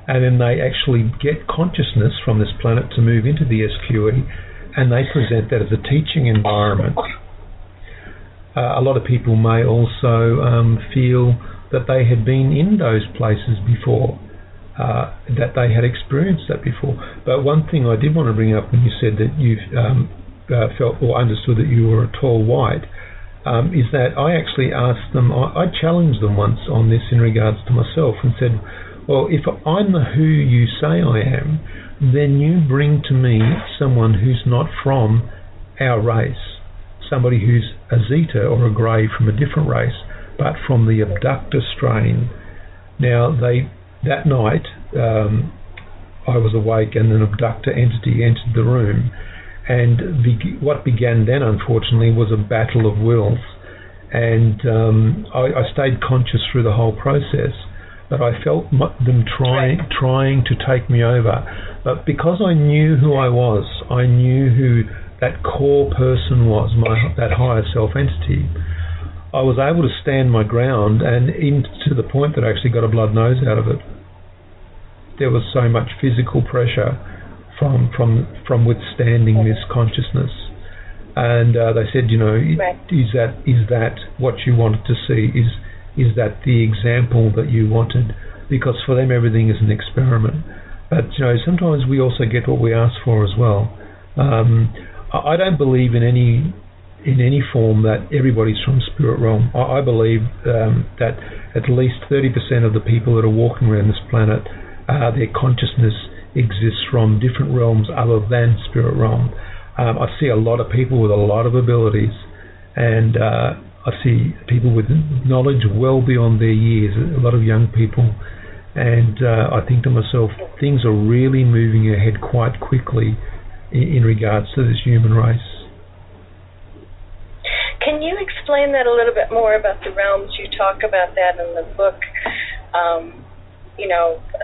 and then they actually get consciousness from this planet to move into the SQE, and they present that as a teaching environment. A lot of people may also feel that they had been in those places before, that they had experienced that before. But one thing I did want to bring up when you said that you felt or understood that you were a tall white, is that I actually asked them, I challenged them once on this in regards to myself and said, well, if I'm the who you say I am, then you bring to me someone who's not from our race, somebody who's a Zeta or a Grey from a different race, but from the abductor strain. Now, that night, I was awake and an abductor entity entered the room, and what began then, unfortunately, was a battle of wills. And I stayed conscious through the whole process, but I felt them trying to take me over. But because I knew who I was, I knew who that core person was, that higher self entity, I was able to stand my ground, and to the point that I actually got a blood nose out of it. There was so much physical pressure from withstanding this consciousness. And they said, is that what you wanted to see? Is that the example that you wanted? Because for them everything is an experiment. But sometimes we also get what we ask for as well. I don't believe in any form that everybody's from spirit realm. I believe that at least 30% of the people that are walking around this planet, their consciousness exists from different realms other than spirit realm. I see a lot of people with a lot of abilities, and I see people with knowledge well beyond their years, a lot of young people, and I think to myself, things are really moving ahead quite quickly in regards to this human race. Can you explain that a little bit more about the realms? You talk about that in the book,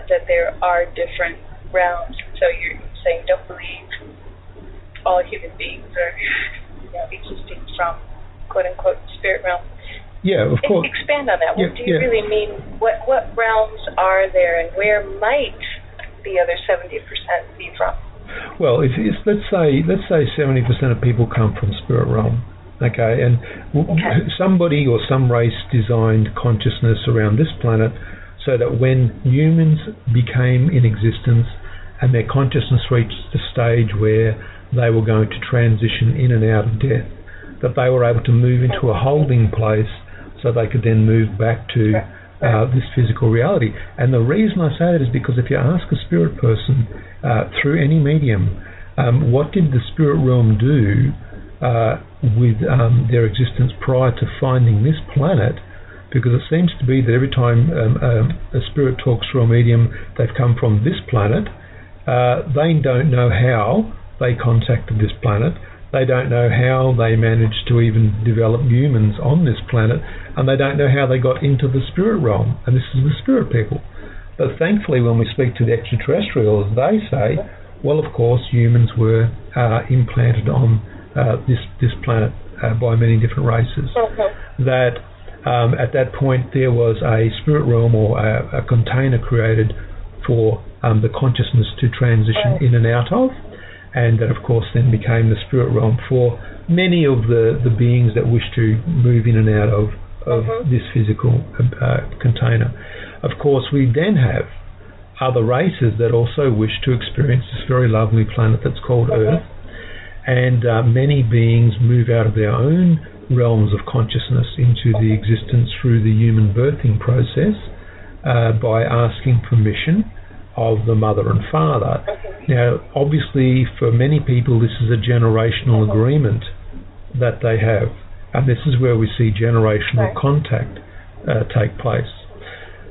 that there are different realms. So you're saying don't believe all human beings are existing from quote-unquote spirit realm. Yeah, of course. Expand on that. What do you really mean? What realms are there, and where might the other 70% be from? Well, let's say 70% of people come from spirit realm. Okay, and somebody or some race designed consciousness around this planet so that when humans became in existence and their consciousness reached the stage where they were going to transition in and out of death, that they were able to move into a holding place so they could then move back to this physical reality. And the reason I say that is because if you ask a spirit person through any medium, what did the spirit realm do with their existence prior to finding this planet? Because it seems to be that every time a spirit talks through a medium, they've come from this planet. They don't know how they contacted this planet. They don't know how they managed to even develop humans on this planet, and they don't know how they got into the spirit realm. And this is the spirit people. But thankfully, when we speak to the extraterrestrials, they say, well, of course, humans were implanted on this planet by many different races. That at that point there was a spirit realm or a container created for the consciousness to transition in and out of, and that of course then became the spirit realm for many of the beings that wish to move in and out of this physical container. Of course, we then have other races that also wish to experience this very lovely planet that's called Earth, And many beings move out of their own realms of consciousness into the existence through the human birthing process by asking permission of the mother and father. Now, obviously, for many people, this is a generational agreement that they have, and this is where we see generational contact take place.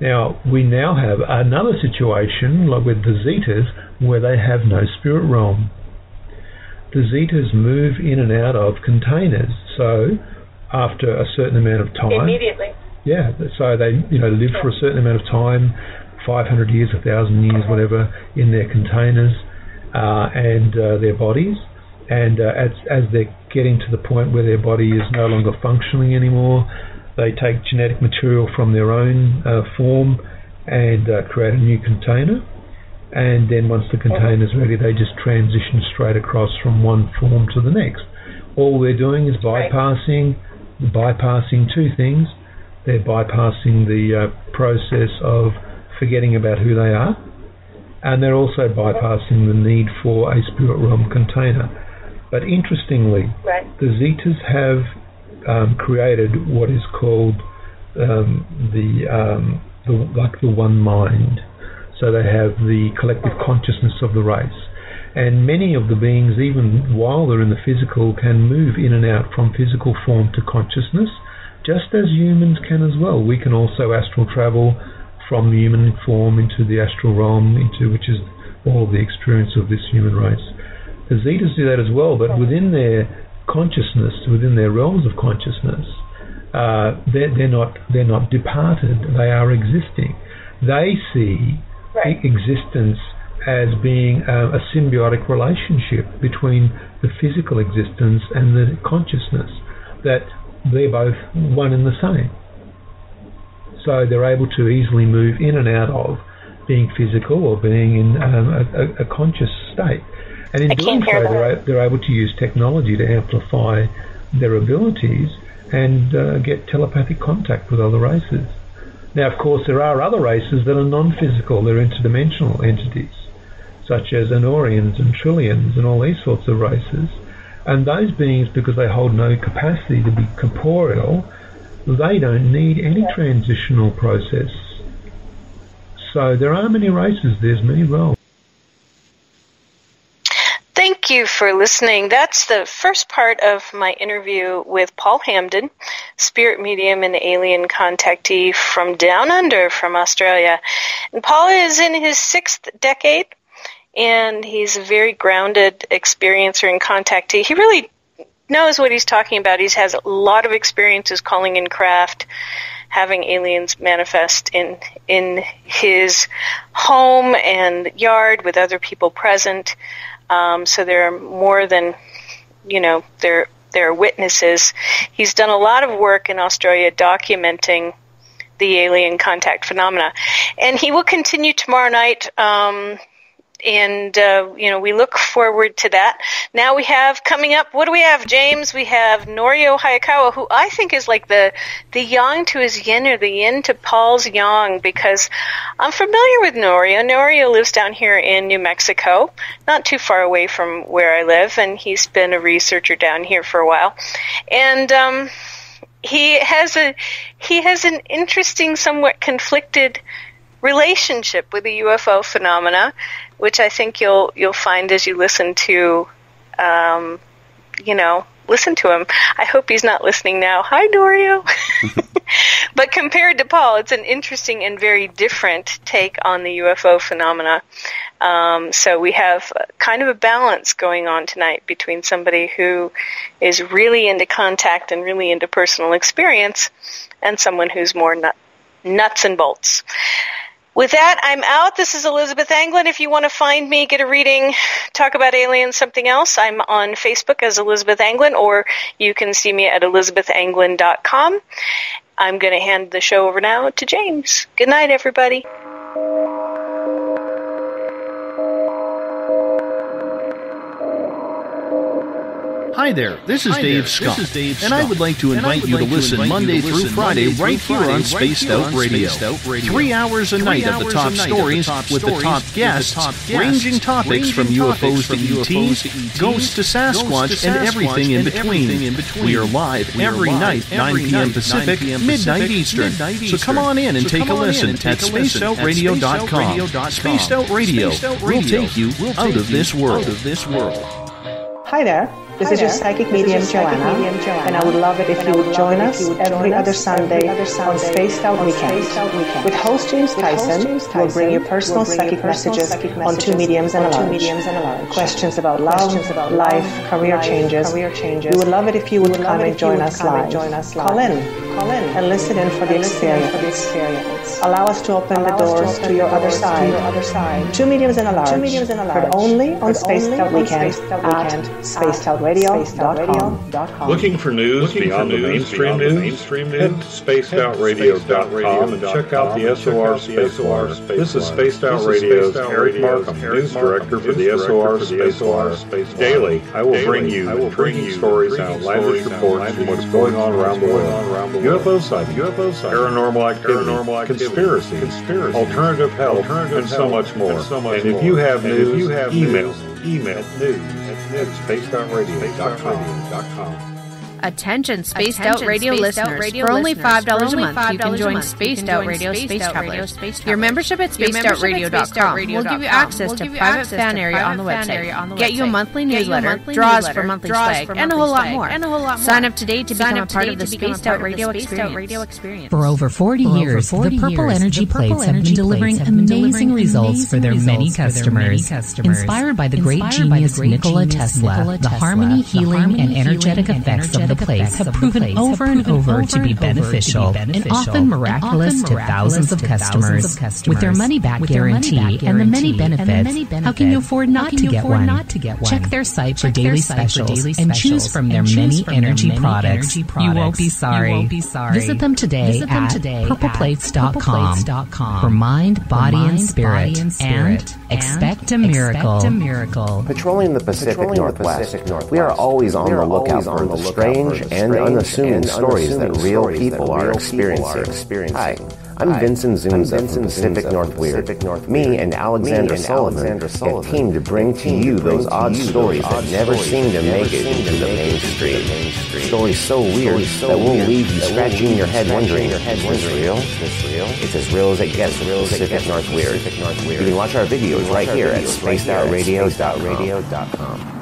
Now, we now have another situation, like with the Zetas, where they have no spirit realm. The Zetas move in and out of containers, so after a certain amount of time... Immediately. Yeah, so they live for a certain amount of time, 500 years, 1,000 years, whatever, in their containers and their bodies. And as they're getting to the point where their body is no longer functioning anymore, they take genetic material from their own form and create a new container. And then once the container's ready, they just transition straight across from one form to the next. All they're doing is bypassing two things. They're bypassing the process of forgetting about who they are, and they're also bypassing the need for a spirit realm container. But interestingly, the Zetas have created what is called the one mind. So they have the collective consciousness of the race. And many of the beings, even while they're in the physical, can move in and out from physical form to consciousness, just as humans can as well. We can also astral travel from the human form into the astral realm, which is all the experience of this human race. The Zetas do that as well, but within their consciousness, within their realms of consciousness, they're not departed. They are existing. They see existence as being a symbiotic relationship between the physical existence and the consciousness, that they're both one and the same. So they're able to easily move in and out of being physical or being in a conscious state. And in doing so, they're able to use technology to amplify their abilities and get telepathic contact with other races. Now, of course, there are other races that are non-physical. They're interdimensional entities, such as Anorians and Trillians and all these sorts of races. And those beings, because they hold no capacity to be corporeal, they don't need any transitional process. So there are many races, there's many realms. Thank you for listening. That's the first part of my interview with Paul Hamden, spirit medium and alien contactee from down under, from Australia. And Paul is in his 6th decade, and he's a very grounded experiencer and contactee. He really knows what he's talking about. He has a lot of experiences calling in craft, having aliens manifest in his home and yard with other people present. So there are more than, there are witnesses. He's done a lot of work in Australia documenting the alien contact phenomena. And he will continue tomorrow night, we look forward to that. Now we have coming up, what do we have, James? We have Norio Hayakawa, who I think is like the yang to his yin, or the yin to Paul's yang, because I'm familiar with Norio. Norio lives down here in New Mexico, not too far away from where I live, and he's been a researcher down here for a while. And he has an interesting, somewhat conflicted relationship with the UFO phenomena, which I think you'll find as you listen to listen to him. I hope he's not listening now. Hi, Norio. But compared to Paul, it's an interesting and very different take on the UFO phenomena. So we have kind of a balance going on tonight between somebody who is really into contact and really into personal experience, and someone who's more nuts and bolts. With that, I'm out. This is Elizabeth Anglin. If you want to find me, get a reading, talk about aliens, something else, I'm on Facebook as Elizabeth Anglin, or you can see me at elizabethanglin.com. I'm going to hand the show over now to James. Good night, everybody. Hi there, this is Dave Scott, and I would like to invite you to listen Monday through Friday right here on Spaced Out Radio. 3 hours a night of the top stories with the top guests, ranging topics from UFOs to ETs, ghosts to Sasquatch, and everything in between. We are live every night, 9 p.m. Pacific, midnight Eastern. So come on in and take a listen at spacedoutradio.com. Spaced Out Radio will take you out of this world. Hi there. This is your psychic medium, Joanna, and I would love it if you would join us every other Sunday on Spaced Out Weekend. With host James Tyson, who will bring you personal psychic messages on two mediums and a lounge. Questions about love, life, career changes. We would love it if you would come and join us live. Call in and listen in for the experience. Allow us to open the doors to your other side. Two mediums and a lounge, heard only on Spaced Out Weekend at spacedoutradio.com. Looking for news beyond the mainstream news? Head to spacedoutradio.com and check out the SOR Space Wars. This is Spaced Out Radio's Eric Markham, news director for the SOR Space Wars. Daily, I will bring you intriguing stories and outlandish reports from what's going on around the world. UFO sightings, paranormal activity, conspiracy, alternative health, and so much more. And if you have news, email news@spacedoutradio.com. Attention Spaced Out Radio listeners. For only $5 a month, you can join Spaced Out Radio Space Travelers. Your membership at spacedoutradio.com will give you access to private fan area on the website, get you a monthly newsletter, draws for monthly swag, and a whole lot more. Sign up today to become a part of the Spaced Out Radio experience. For over 40 years, the Purple Energy Plates have been delivering amazing results for their many customers. Inspired by the great genius Nikola Tesla, the harmony, healing, and energetic effects of the plates have proven over and over to be beneficial and often miraculous to thousands of customers. With their money-back guarantee and the many benefits, how can you afford not to get one? Check their site for daily specials and choose from their many energy products. You won't be sorry. Visit them today at purpleplates.com for mind, body, and spirit, and expect a miracle. Patrolling the Pacific Northwest, we are always on the lookout for the strange and unassuming stories that real people are experiencing. Hi, I'm Vincent Zunza from Pacific North Weird. Me and Alexander Sullivan have teamed to bring to you those odd stories that never seem to make it into the mainstream. Stories so weird that will leave you scratching your head wondering, is this real? It's as real as it gets with Pacific North Weird. You can watch our videos right here at spacedoutradio.com.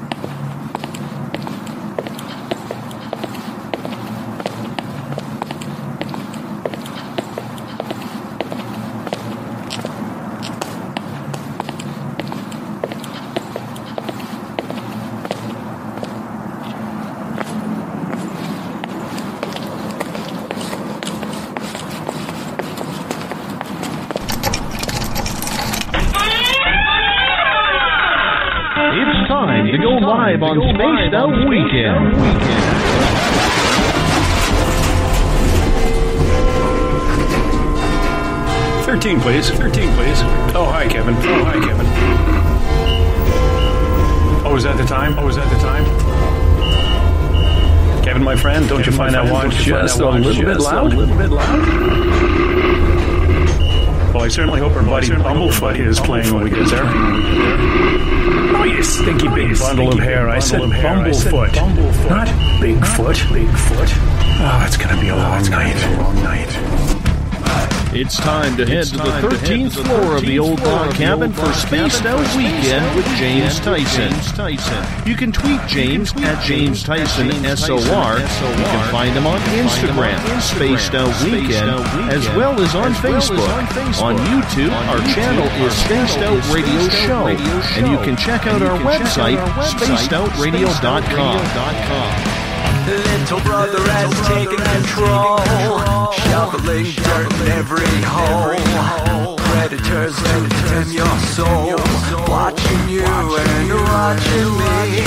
Live on Spaced Out Weekend. 13, please. Oh, hi, Kevin. Oh, is that the time? Kevin, my friend, don't you find that watch just a little bit loud? Well, I certainly hope our buddy Bumblefoot is playing when we get there. Oh, you stinky big bundle of hair. I said Bumblefoot, not Bigfoot. Oh, it's going to be a long night. It's time to head to the 13th floor of the old log cabin for Spaced Out Weekend with James Tyson. You can tweet James at James Tyson SOR. You can find him on Instagram, Spaced Out Weekend, as well as on Facebook. On YouTube, our channel is Spaced Out Radio Show, and you can check out our website, spacedoutradio.com. Little brother has taken control, shoveling dirt in every hole. Predators enter your soul, watching you and watching me.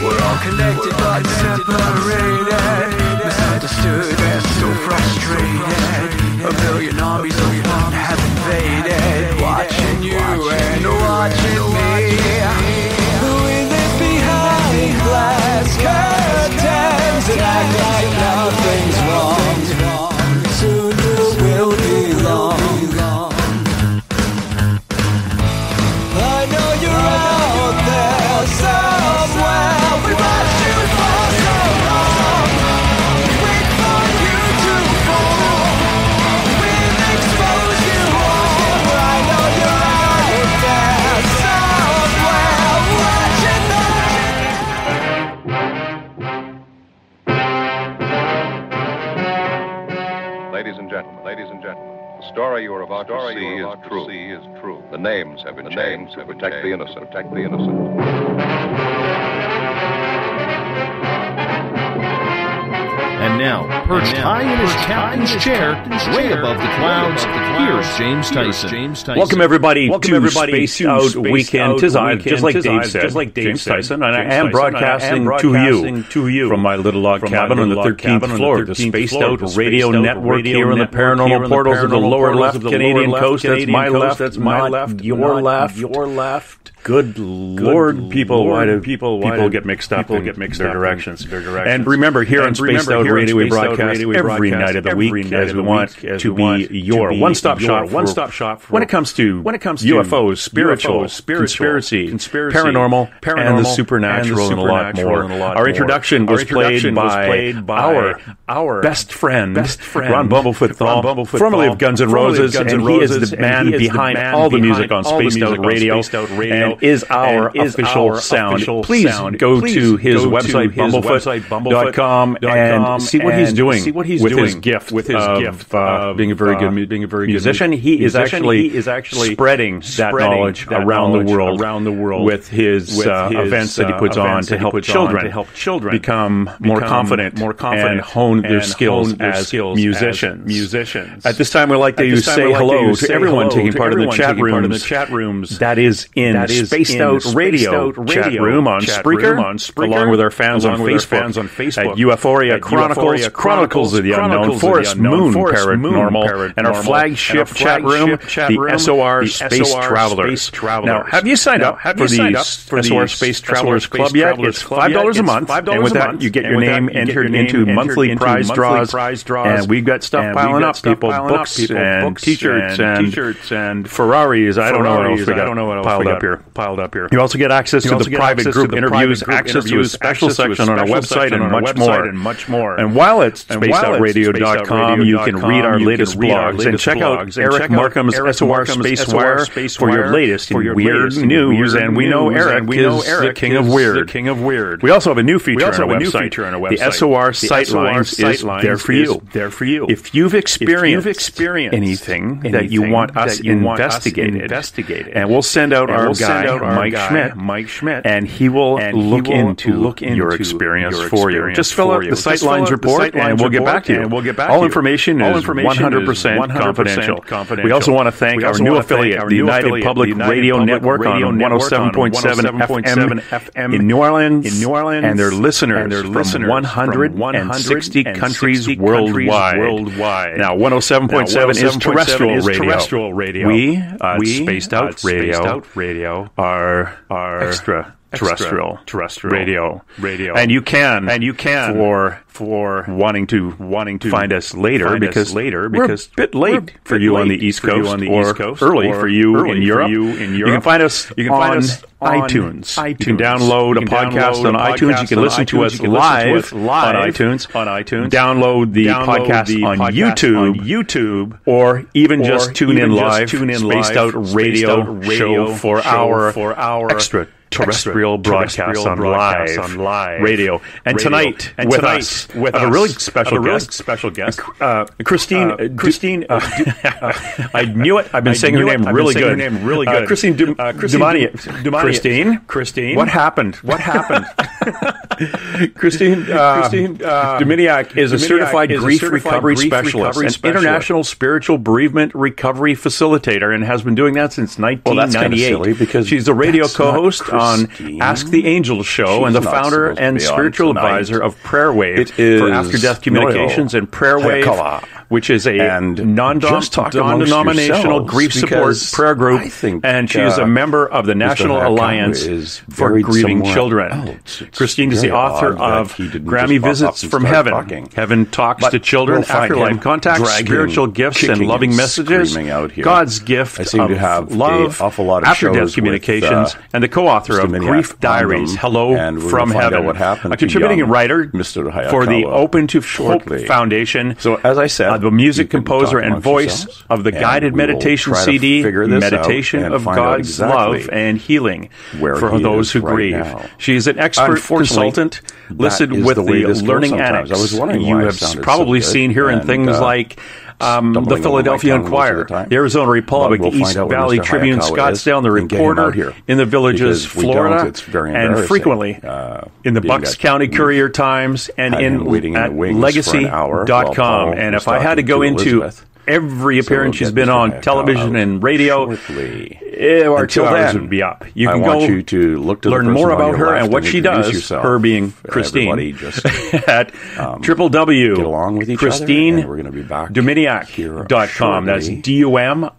We're all connected but separated, misunderstood and so frustrated. A million armies of one have invaded, watching you and watching me. We live behind glass curtains. Ladies and gentlemen, the story you are about to see is true. The names have been changed to protect the innocent. And now, perched high in his captain's chair, way above the clouds, here's James Tyson. Welcome everybody to Space Out Weekend. Just like Dave said, James Tyson, and I am broadcasting to you from my little log cabin on the 13th floor of the Spaced Out Radio Network here in the paranormal portals of the lower left Canadian coast. That's my left. That's my left. Your left. Good Lord, people! Why do people get mixed up in their directions? And remember, here on Spaced Out Radio, we broadcast every night of the week as we want to be your one-stop shop when it comes to UFOs, spiritual, conspiracy, paranormal, and the supernatural, and a lot more. Our introduction was played by our best friend, Ron Bumblefoot Thal, formerly of Guns N' Roses, and he is the man behind all the music on Spaced Out Radio. And is our official sound. Please go to his website, bumblefoot.com, and see what he's doing with his gift of being a very good musician. He is actually spreading that knowledge around the world with his events that he puts on to help children become more confident and hone their skills as musicians. At this time, we'd like to say hello to everyone taking part in the chat rooms. That is in Spaced Out Radio chat room on Spreaker, along with our fans on Facebook, at Euphoria Chronicles of the Unknown, Forest Moon Paranormal, and our flagship chat room, the SOR Space Travelers. Now, have you signed up for the SOR Space Travelers Club yet? It's $5 a month, and with that, you get your name entered into monthly prize draws, and we've got stuff piling up, people, books and T-shirts and Ferraris. I don't know what else we got piled up here. You also get access to the private group interviews, access to a special section on our website, and much more. And while it's spacedoutradio.com, you can read our latest blogs and check out Eric Markham's SOR Spacewire for your latest in weird news. And we know Eric is the king of weird. We also have a new feature on our website. The SOR Sightlines is there for you. If you've experienced anything that you want us investigated, and we'll send out our guy, Mike Schmidt, and he will look into your experience for you. Just fill out the Sightlines report, and we'll get back to you. All information is 100% confidential. We also want to thank our new affiliate, the United Public Radio Network on 107.7 FM in New Orleans, and their listeners from 160 countries worldwide. Now, 107.7 is terrestrial radio. We at Spaced Out Radio are extraterrestrial radio. And you can for wanting to find us later because we're a bit late for you on the East Coast or early for you in Europe. You can find us on iTunes. You can download a podcast on iTunes. You can listen to us live on iTunes. Download the podcast on YouTube, or even just tune in live. Spaced Out Radio show for our extraterrestrial broadcast on live radio. And tonight with us, we have a really special guest, Christine. I knew it. I've been saying her name really good. Christine Dumaniuk. Christine, what happened? Christine Duminiuk is a certified grief recovery specialist, an international spiritual bereavement recovery facilitator, and has been doing that since 1998. Well, because she's a radio co-host on Ask the Angels show and the founder and spiritual advisor of Prayer Wave for after-death communications and Prayer Wave, which is a non-denominational grief support prayer group, and she is a member of the National Alliance for Grieving Children. Christine is the author of Grammy Visits from Heaven, Heaven Talks to Children, Afterlife Contacts, Spiritual Gifts and Loving Messages, God's Gift of Love, After-Death Communications, and the co-author of Grief Diaries, Hello from Heaven, a contributing writer for the Open to Hope Foundation. So, as I said, the music composer and voice of the guided meditation CD, Meditation of God's Love and Healing for those who grieve. She is an expert consultant listed with the Learning Annex. You have probably seen her in things like the Philadelphia Inquirer, the Arizona Republic, the East Valley Tribune, Scottsdale, the Reporter, in the Villages, Florida, and frequently in the Bucks County Courier Times and at legacy.com. And if I had to go into every appearance she's been on television and radio, our 2 hours would be up. You can learn more about her and what she does, her being Christine, at www.ChristineDuminiuk.com. That's DUMINIAK.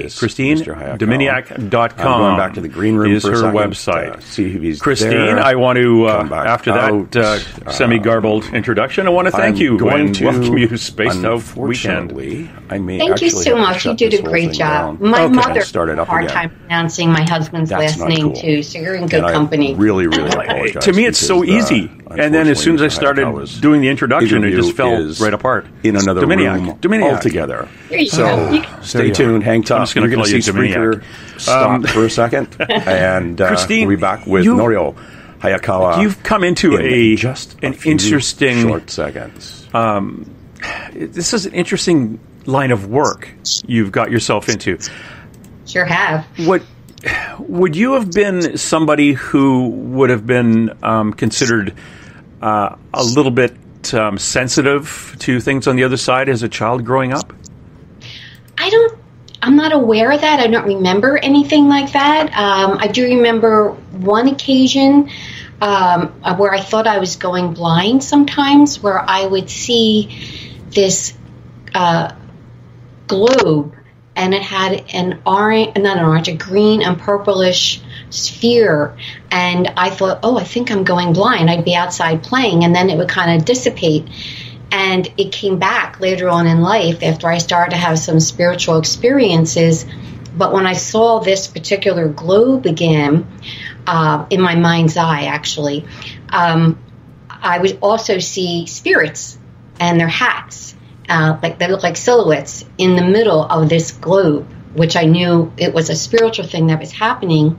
ChristineDuminiuk.com. Going back to the green room is her website. Christine, I want to, after that semi-garbled introduction, I want to thank you and welcome you to Space Out Weekend. Thank you so much. You did a great job. My mother had a hard time pronouncing my husband's last name, too, so you're in good company. Really apologize. To me, it's so easy. And then as soon as I started doing the introduction, it just fell right apart. In another room altogether. So stay tuned, hang tough. I'm just going to call you Dumaniuk. Stop for a second, and Christine, we'll be back with Norio Hayakawa. You've come into an interesting short seconds. This is an interesting line of work you've got yourself into. Sure have. Would you have been somebody who would have been considered a little bit sensitive to things on the other side as a child growing up? I'm not aware of that. I don't remember anything like that. I do remember one occasion where I thought I was going blind sometimes, where I would see this globe, and it had a green and purplish sphere, and I thought, I think I'm going blind. I'd be outside playing, and then it would kind of dissipate, and it came back later on in life after I started to have some spiritual experiences. But when I saw this particular globe again, in my mind's eye, actually, I would also see spirits and their hats. They look like silhouettes in the middle of this globe, which I knew it was a spiritual thing that was happening,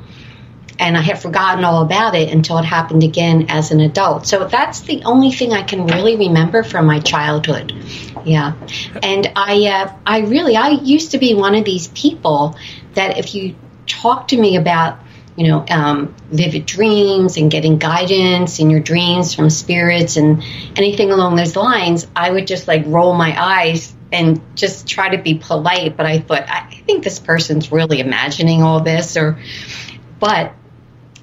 and I had forgotten all about it until it happened again as an adult. So that's the only thing I can really remember from my childhood. Yeah, and I used to be one of these people that if you talk to me about vivid dreams and getting guidance in your dreams from spirits and anything along those lines, I would just roll my eyes and just try to be polite. But I thought, I think this person's really imagining all this. But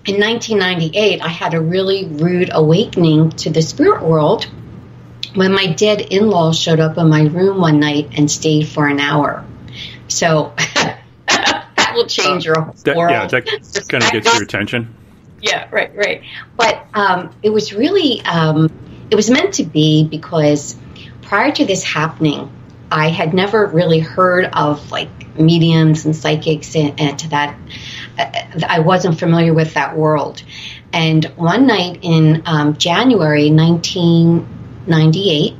in 1998, I had a really rude awakening to the spirit world when my dead in-laws showed up in my room one night and stayed for an hour. So will change your whole world. Yeah, that kind of gets your attention. Yeah, right. But it was really, it was meant to be, because prior to this happening, I had never really heard of mediums and psychics, and to that, I wasn't familiar with that world. And one night in January 1998,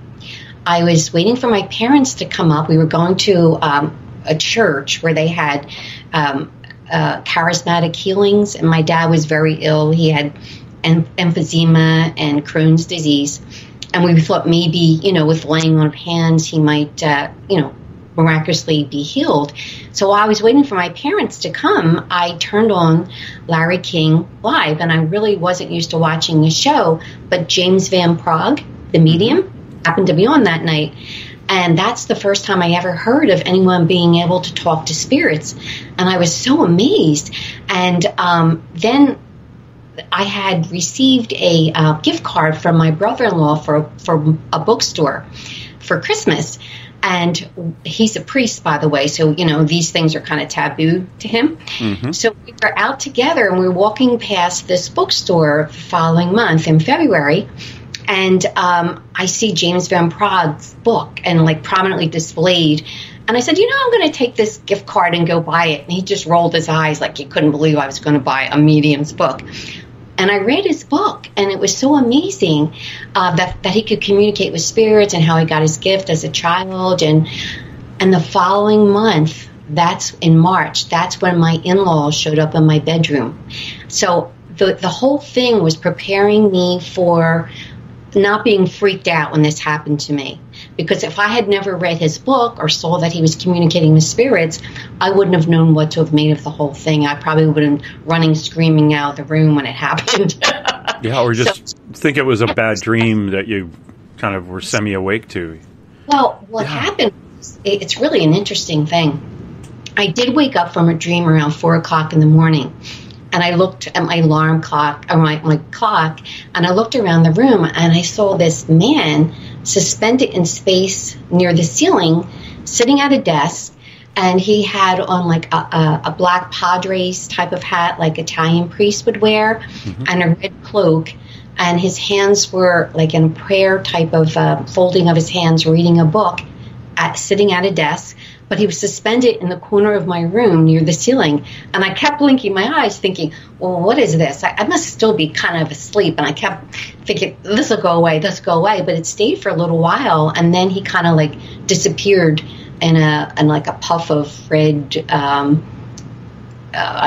I was waiting for my parents to come up. We were going to a church where they had charismatic healings, and my dad was very ill. He had emphysema and Crohn's disease, and we thought maybe, with laying on of hands, he might, miraculously be healed. So while I was waiting for my parents to come, I turned on Larry King Live, and I really wasn't used to watching the show, but James Van Praagh, the medium, happened to be on that night. And that's the first time I ever heard of anyone being able to talk to spirits. And I was so amazed. And then I had received a gift card from my brother-in-law for a bookstore for Christmas. And he's a priest, by the way, so, these things are kind of taboo to him. Mm-hmm. So we were out together, and we were walking past this bookstore the following month in February. And I see James Van Praagh's book and prominently displayed. And I said, I'm going to take this gift card and go buy it. And he just rolled his eyes like he couldn't believe I was going to buy a medium's book. And I read his book, and it was so amazing that he could communicate with spirits and how he got his gift as a child. And the following month, that's in March, that's when my in-laws showed up in my bedroom. So the whole thing was preparing me for not being freaked out when this happened to me. Because if I had never read his book or saw that he was communicating with spirits, I wouldn't have known what to have made of the whole thing. I probably would have been running, screaming out of the room when it happened. Yeah, or just think it was a bad dream that you kind of were semi-awake to. Well, what happened was, it's really an interesting thing. I did wake up from a dream around 4 o'clock in the morning. And I looked at my alarm clock, or my clock, and I looked around the room, and I saw this man suspended in space near the ceiling, sitting at a desk, and he had on like a black Padres type of hat, like Italian priests would wear, and a red cloak, and his hands were like in a prayer type of folding of his hands, reading a book, sitting at a desk. But he was suspended in the corner of my room near the ceiling. And I kept blinking my eyes thinking, well, what is this? I must still be kind of asleep. And I kept thinking, this will go away, this will go away. But it stayed for a little while. And then he kind of like disappeared in like a puff of red, I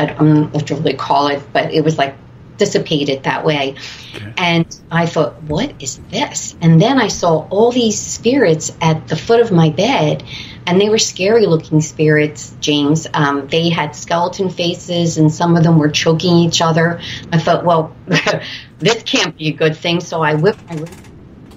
don't know what to really call it, but it was like dissipated that way. Okay. And I thought, what is this? And then I saw all these spirits at the foot of my bed. And they were scary-looking spirits, James. They had skeleton faces, and some of them were choking each other. I thought, well, this can't be a good thing. So I whipped my room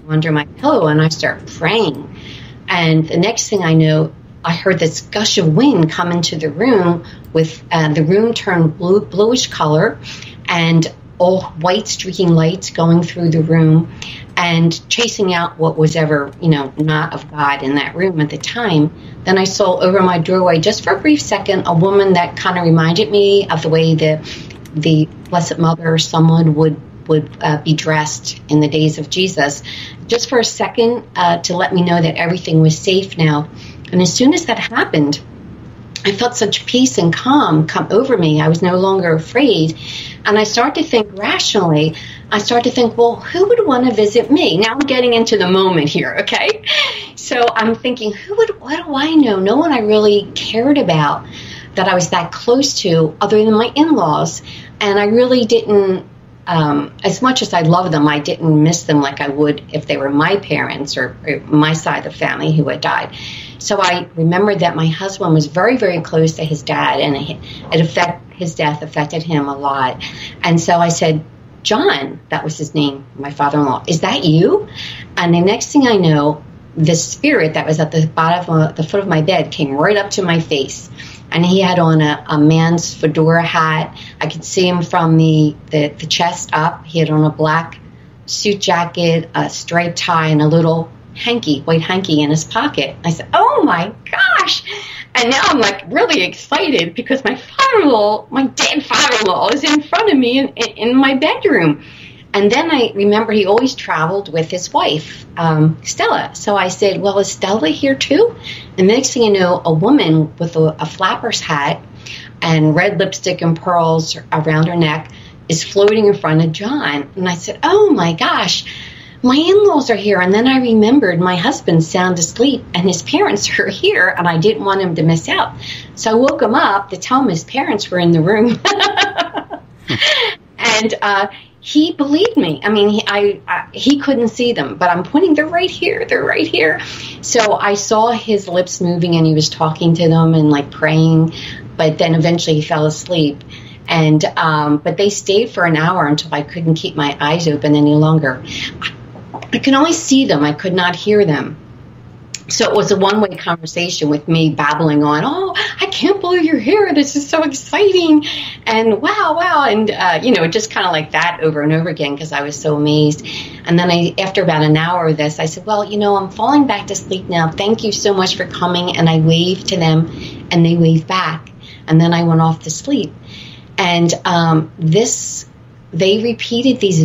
under my pillow, and I started praying. And the next thing I know, I heard this gush of wind come into the room. With the room turned bluish color, and all white streaking lights going through the room, and chasing out what was ever, not of God in that room at the time. Then I saw over my doorway, just for a brief second, a woman that kind of reminded me of the way the Blessed Mother or someone would be dressed in the days of Jesus, just for a second to let me know that everything was safe now. And as soon as that happened, I felt such peace and calm come over me. I was no longer afraid. And I started to think rationally. I started to think, well, who would want to visit me? Now I'm getting into the moment here, okay? So I'm thinking, what do I know? No one I really cared about that I was that close to other than my in-laws. And I really didn't, as much as I love them, I didn't miss them like I would if they were my parents or my side of the family who had died. So I remembered that my husband was very, very close to his dad, and his death affected him a lot. And so I said, John, that was his name, my father-in-law, is that you? And the next thing I know, this spirit that was at the bottom of the foot of my bed came right up to my face. And he had on a man's fedora hat. I could see him from the chest up. He had on a black suit jacket, a striped tie, and a little white hanky in his pocket. I said, oh my gosh. And now I'm like really excited because my father-in-law, my dead father-in-law, is in front of me in my bedroom. And then I remember he always traveled with his wife, Stella. So I said, well, is Stella here too? And the next thing you know, a woman with a flapper's hat and red lipstick and pearls around her neck is floating in front of John. And I said, oh my gosh, my in-laws are here. And then I remembered my husband's sound asleep and his parents are here, and I didn't want him to miss out. So I woke him up to tell him his parents were in the room. And he believed me. I mean, he couldn't see them, but I'm pointing, they're right here, they're right here. So I saw his lips moving, and he was talking to them and like praying, but then eventually he fell asleep. And but they stayed for an hour until I couldn't keep my eyes open any longer. I could only see them. I could not hear them. So it was a one-way conversation with me babbling on, oh, I can't believe you're here. This is so exciting. And wow. And, just kind of like that over and over again because I was so amazed. And then after about an hour of this, I said, well, I'm falling back to sleep now. Thank you so much for coming. And I waved to them, and they waved back. And then I went off to sleep. And they repeated these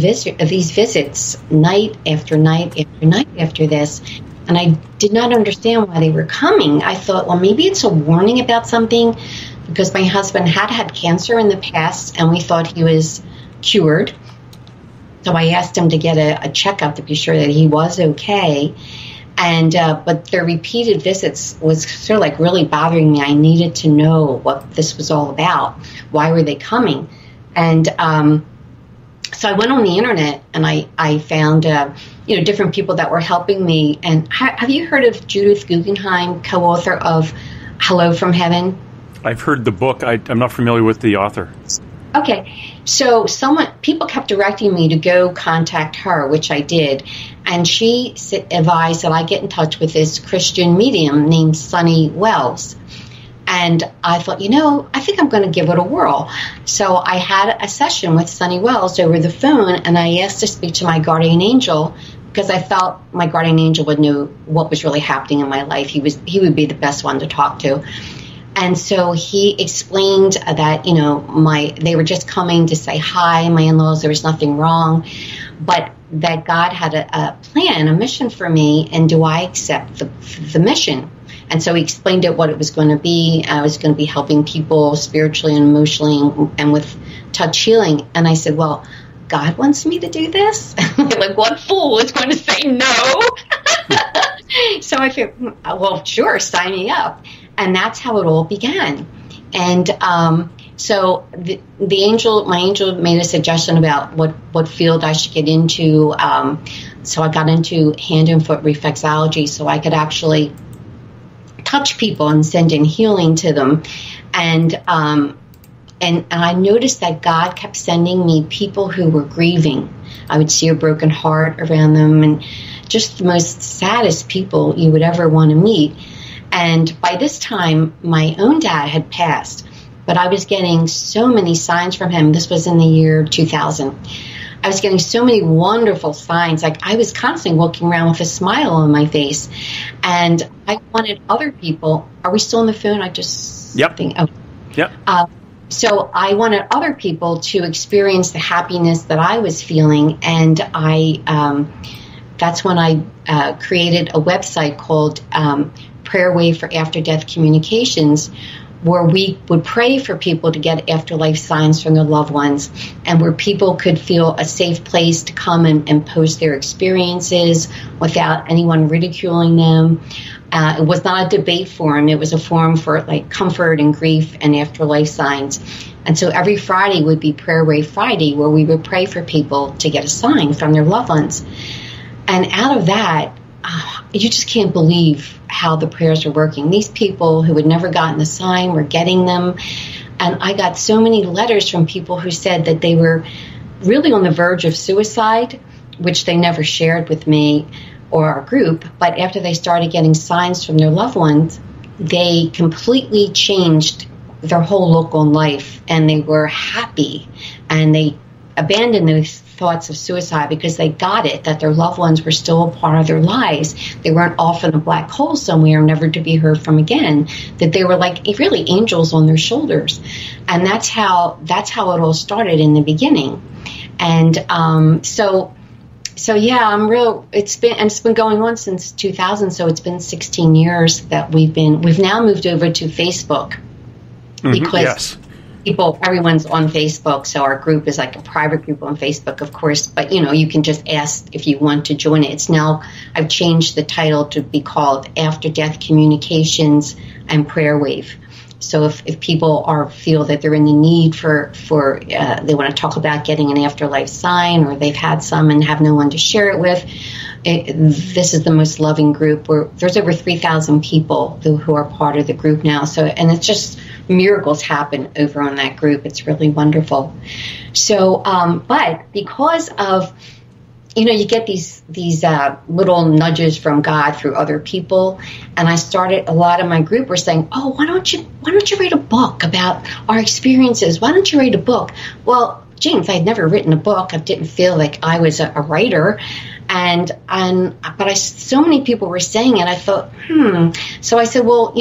visits night after night after night after this. And I did not understand why they were coming. I thought, well, maybe it's a warning about something, because my husband had cancer in the past, and we thought he was cured. So I asked him to get a checkup to be sure that he was okay. And but their repeated visits was sort of like really bothering me. I needed to know what this was all about. Why were they coming? And so I went on the internet and I found different people that were helping me. And have you heard of Judith Guggenheim, co-author of Hello from Heaven? I've heard the book. I'm not familiar with the author. Okay, so people kept directing me to go contact her, which I did, and she advised that I get in touch with this Christian medium named Sunny Wells. And I thought, I think I'm going to give it a whirl. So I had a session with Sunny Wells over the phone, and I asked to speak to my guardian angel because I felt my guardian angel would know what was really happening in my life. He would be the best one to talk to. And so he explained that, they were just coming to say hi, my in-laws, there was nothing wrong, but that God had a plan, a mission for me, and do I accept the mission? And so he explained what it was going to be. I was going to be helping people spiritually and emotionally and with touch healing. And I said, well, God wants me to do this? Like, what fool is going to say no? So I figured, well, sure, sign me up. And that's how it all began. And so my angel made a suggestion about what field I should get into. So I got into hand and foot reflexology so I could actually touch people and send in healing to them. And I noticed that God kept sending me people who were grieving. I would see a broken heart around them and just the most saddest people you would ever want to meet. And by this time, my own dad had passed, but I was getting so many signs from him. This was in the year 2000. I was getting so many wonderful signs. Like I was constantly walking around with a smile on my face. And I wanted other people. Are we still on the phone? Yep. Yep. So I wanted other people to experience the happiness that I was feeling. And that's when I created a website called Prayer Wave for After Death Communications, where we would pray for people to get afterlife signs from their loved ones, and where people could feel a safe place to come and post their experiences without anyone ridiculing them. It was not a debate forum. It was a forum for like comfort and grief and afterlife signs. And so every Friday would be Prayer Wave Friday, where we would pray for people to get a sign from their loved ones. And out of that, you just can't believe how the prayers are working. These people who had never gotten the sign were getting them. And I got so many letters from people who said that they were really on the verge of suicide, which they never shared with me or our group. But after they started getting signs from their loved ones, they completely changed their whole look on life, and they were happy, and they abandoned those thoughts of suicide because they got it, that their loved ones were still a part of their lives. They weren't off in a black hole somewhere, never to be heard from again, that they were like really angels on their shoulders. And that's how it all started in the beginning. And so yeah, it's been going on since 2000, so it's been 16 years that we've now moved over to Facebook because everyone's on Facebook, so our group is like a private group on Facebook, of course, but you can just ask if you want to join it. It's now, I've changed the title to be called After Death Communications and Prayer Wave. So if people feel that they're in the need for they want to talk about getting an afterlife sign, or they've had some and have no one to share it with, this is the most loving group. There's over 3,000 people who are part of the group now. So, and it's just miracles happen over on that group. It's really wonderful. So, but because of, you get these little nudges from God through other people, and I started, a lot of my group were saying, oh, why don't you write a book about our experiences? Why don't you write a book? Well, James, I had never written a book. I didn't feel like I was a writer. But so many people were saying it, I thought, So I said, well,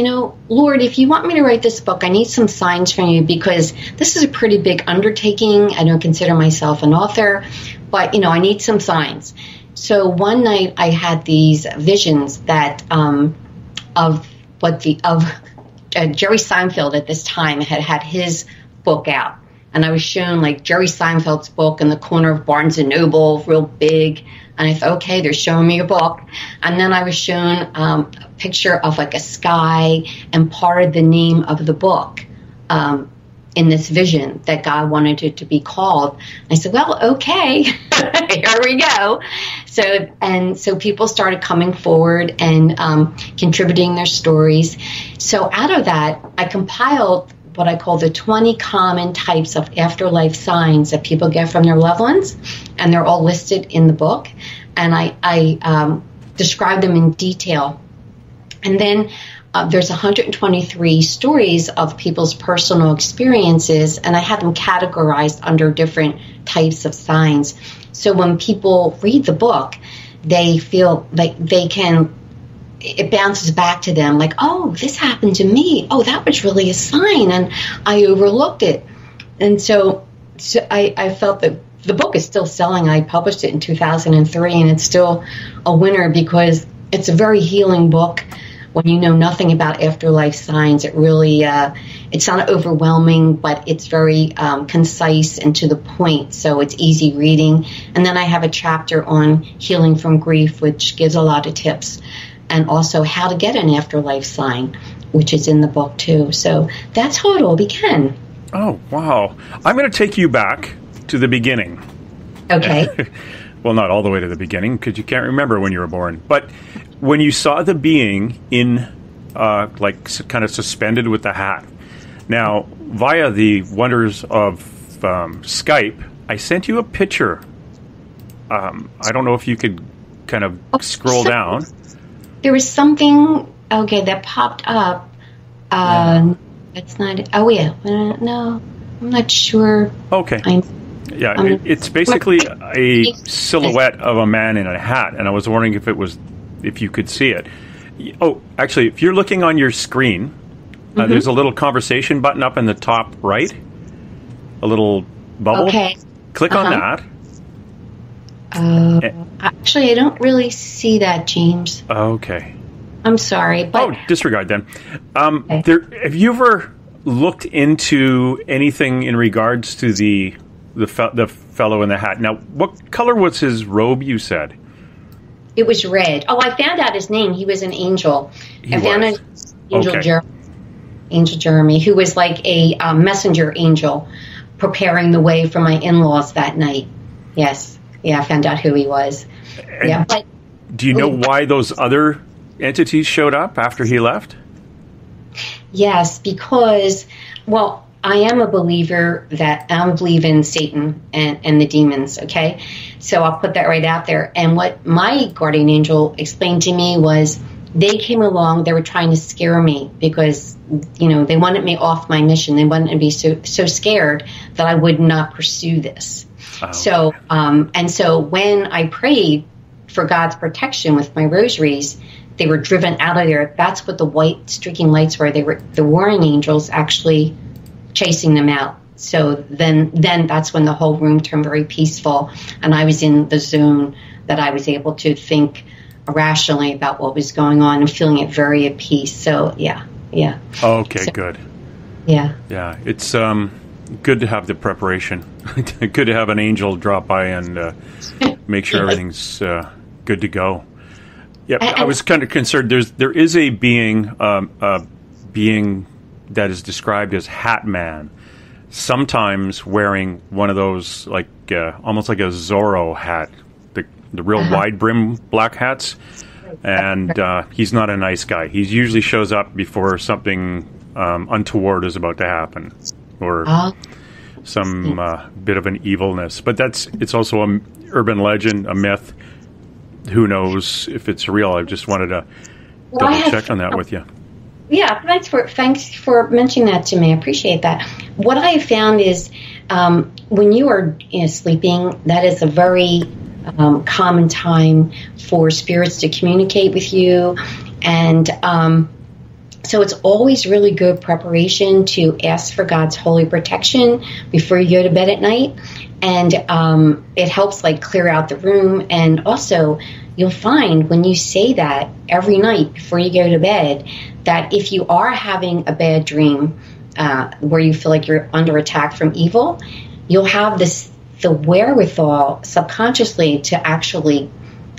Lord, if you want me to write this book, I need some signs from you, because this is a pretty big undertaking. I don't consider myself an author, but, I need some signs. So one night I had these visions that, of Jerry Seinfeld at this time had his book out. And I was shown like Jerry Seinfeld's book in the corner of Barnes & Noble, real big. And I thought, okay, they're showing me a book. And then I was shown a picture of like a sky and part of the name of the book in this vision that God wanted it to be called. I said, well, okay, here we go. So people started coming forward and contributing their stories. So out of that, I compiled what I call the 20 common types of afterlife signs that people get from their loved ones, and they're all listed in the book. And I describe them in detail. And then there's 123 stories of people's personal experiences, and I have them categorized under different types of signs. So when people read the book, they feel like it bounces back to them like, oh, this happened to me. Oh, that was really a sign, and I overlooked it. And so I felt that the book is still selling. I published it in 2003, and it's still a winner because it's a very healing book. When you know nothing about afterlife signs, it really, it's not overwhelming, but it's very concise and to the point, so it's easy reading. And then I have a chapter on healing from grief, which gives a lot of tips, and also how to get an afterlife sign, which is in the book too. So that's how it all began. Oh, wow. I'm going to take you back to the beginning. Okay. Well, not all the way to the beginning, because you can't remember when you were born. But when you saw the being in, kind of suspended with the hat. Now, via the wonders of Skype, I sent you a picture. I don't know if you could kind of scroll down. There was something, that popped up. It's not, no, I'm not sure. Okay. It's basically a silhouette of a man in a hat, and I was wondering if you could see it. Oh, actually, if you're looking on your screen, there's a little conversation button up in the top right, a little bubble. Okay. Click on that. Actually, I don't really see that, James. Okay. I'm sorry, but disregard then. Have you ever looked into anything in regards to the fellow in the hat? Now, what color was his robe, you said? It was red. Oh, I found out his name. He was an angel. I found out Angel Jeremy, who was like a messenger angel preparing the way for my in-laws that night. Yes. Yeah, I found out who he was. But do you know why those other entities showed up after he left? Yes, because, I am a believer that I believe in Satan and the demons, okay? So I'll put that right out there. And what my guardian angel explained to me was they came along, they were trying to scare me because, they wanted me off my mission. They wanted me to be so scared that I would not pursue this. Oh. So when I prayed for God's protection with my rosaries, they were driven out of there. That's what the white streaking lights were. They were the warring angels actually chasing them out. So then that's when the whole room turned very peaceful, and I was in the zone that I was able to think rationally about what was going on and feeling it very at peace. So yeah. Okay, good. Yeah. Yeah, it's good to have the preparation. Good to have an angel drop by and make sure everything's good to go. Yeah, I was kind of concerned. There is a being that is described as Hat Man, sometimes wearing one of those almost like a Zorro hat, the real wide brim black hats, and he's not a nice guy. He usually shows up before something untoward is about to happen, or some bit of an evilness. But it's also an urban legend, a myth. Who knows if it's real? I just wanted to double check on that with you. Yeah, thanks for mentioning that to me. I appreciate that. What I have found is when you are sleeping, that is a very common time for spirits to communicate with you. And so it's always really good preparation to ask for God's holy protection before you go to bed at night. And it helps clear out the room. And also, you'll find when you say that every night before you go to bed, that if you are having a bad dream, where you feel like you're under attack from evil, you'll have the wherewithal subconsciously to actually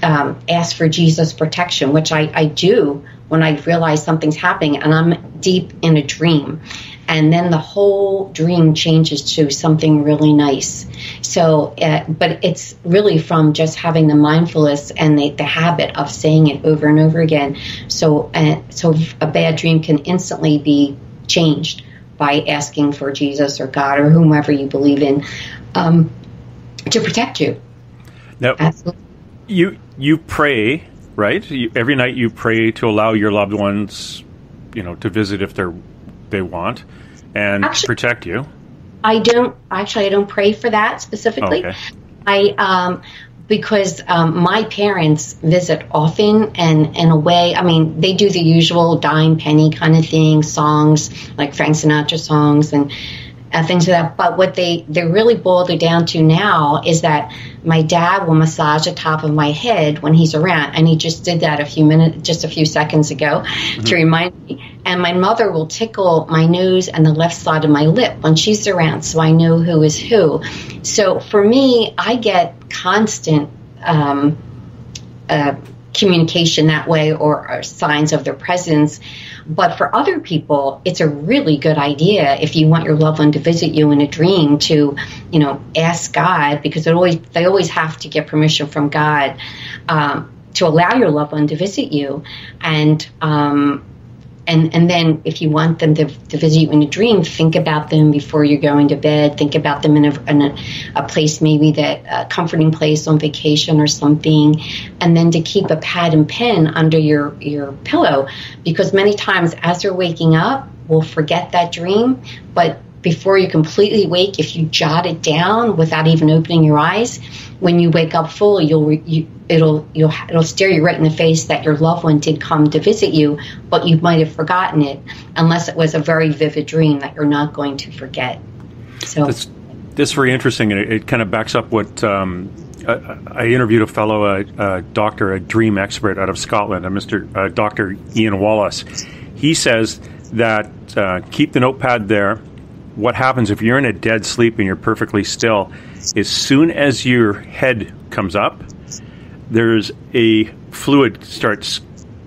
ask for Jesus' protection, which I do when I realize something's happening and I'm deep in a dream. And then the whole dream changes to something really nice. So, but it's really from just having the mindfulness and the habit of saying it over and over again. So a bad dream can instantly be changed by asking for Jesus or God or whomever you believe in to protect you. Now, absolutely. You pray, right? Every night you pray to allow your loved ones, to visit if they want and protect you. I don't pray for that specifically. Oh, okay. Because my parents visit often, and in a way, they do the usual dime penny kind of thing, songs like Frank Sinatra songs and things like that. But what they really boiled it down to now is that my dad will massage the top of my head when he's around, and he just did that just a few seconds ago to remind me. And my mother will tickle my nose and the left side of my lip when she's around, so I know who is who. So for me, I get constant communication that way, or signs of their presence. But for other people, it's a really good idea if you want your loved one to visit you in a dream to, ask God, because they always have to get permission from God to allow your loved one to visit you. And then if you want them to visit you in a dream, think about them before you're going to bed. Think about them in a place, maybe a comforting place on vacation or something. And then to keep a pad and pen under your pillow, because many times as they're waking up, we'll forget that dream. But before you're completely awake, if you jot it down without even opening your eyes, when you wake up full, it'll stare you right in the face that your loved one did come to visit you, but you might have forgotten it, unless it was a very vivid dream that you're not going to forget. So that's very interesting, and it kind of backs up what I interviewed a fellow doctor, a dream expert out of Scotland, Mr. Dr. Ian Wallace. He says that keep the notepad there. What happens if you're in a dead sleep and you're perfectly still, as soon as your head comes up, there's a fluid starts,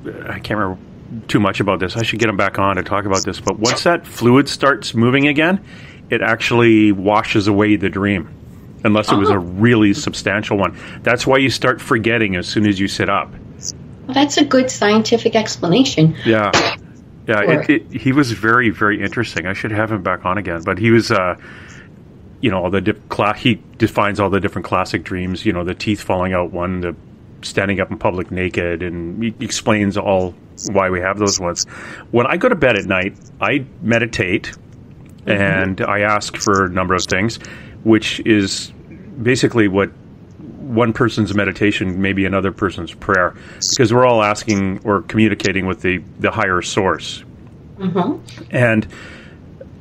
I can't remember too much about this. I should get him back on to talk about this. But once that fluid starts moving again, it actually washes away the dream, unless it was a really substantial one. That's why you start forgetting as soon as you sit up. Well, that's a good scientific explanation. Yeah. Yeah, he was very, very interesting. I should have him back on again. But he was, all he defines all the different classic dreams, the teeth falling out one, the standing up in public naked, and he explains all why we have those ones. When I go to bed at night, I meditate, and I ask for a number of things, which is basically what one person's meditation may be another person's prayer, because we're all asking or communicating with the higher source. And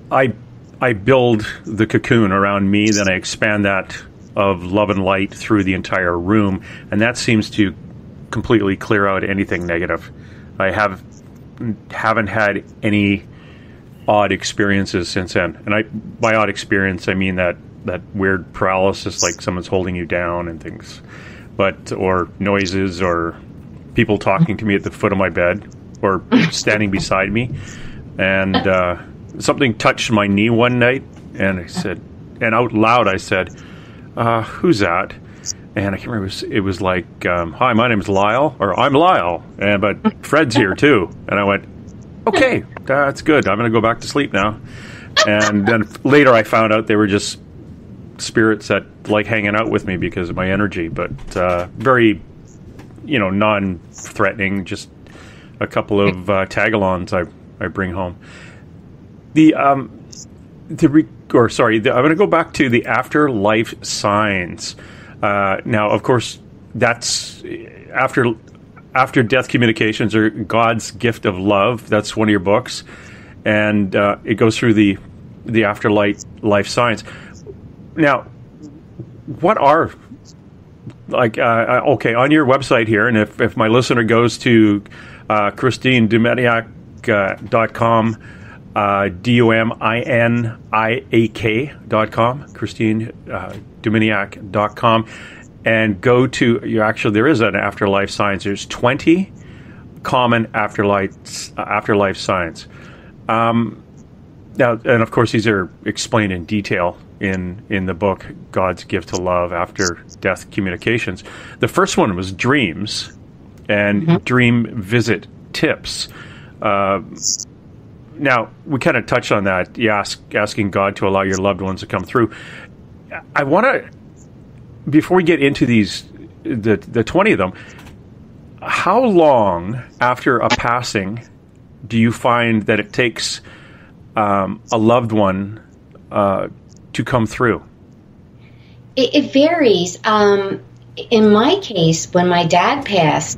I build the cocoon around me, then I expand that of love and light through the entire room, and that seems to completely clear out anything negative. I haven't had any odd experiences since then, and by odd experience I mean that weird paralysis, like someone's holding you down and things, or noises, or people talking to me at the foot of my bed, or standing beside me. And something touched my knee one night, and I said, and out loud I said, "Who's that?" And I can't remember. It was like, "Hi, my name's Lyle," or "I'm Lyle," but Fred's here too. And I went, "Okay, that's good. I'm going to go back to sleep now." And then later I found out they were just spirits that like hanging out with me because of my energy, but very, non-threatening, just a couple of tag-alongs I bring home. I'm going to go back to the afterlife signs. Now, of course, that's after death communications, or God's gift of love. That's one of your books, and it goes through the afterlife signs. Now, what are, on your website here, and if my listener goes to Christine Duminiuk.com, DUMINIAK.com, Christine Duminiuk.com, and go to there is an afterlife science. There's 20 common afterlife signs. Now, and of course, these are explained in detail in the book God's Gift to Love After Death Communications. The first one was dreams and dream visit tips. Now, we kind of touched on that, asking God to allow your loved ones to come through. I want to, before we get into these, the 20 of them, how long after a passing do you find that it takes a loved one to come through? It varies. In my case, when my dad passed,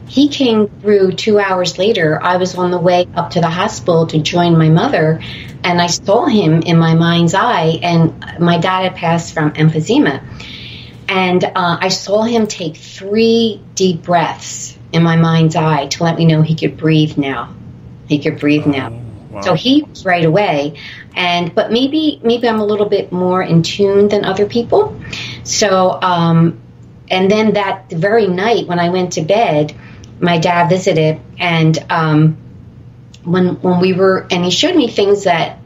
he came through 2 hours later. I was on the way up to the hospital to join my mother, and I saw him in my mind's eye, and my dad had passed from emphysema. And I saw him take 3 deep breaths in my mind's eye to let me know he could breathe now. He could breathe now. Wow. So he was right away. But maybe I'm a little bit more in tune than other people. So, and then that very night when I went to bed, my dad visited, and when we were, and he showed me things that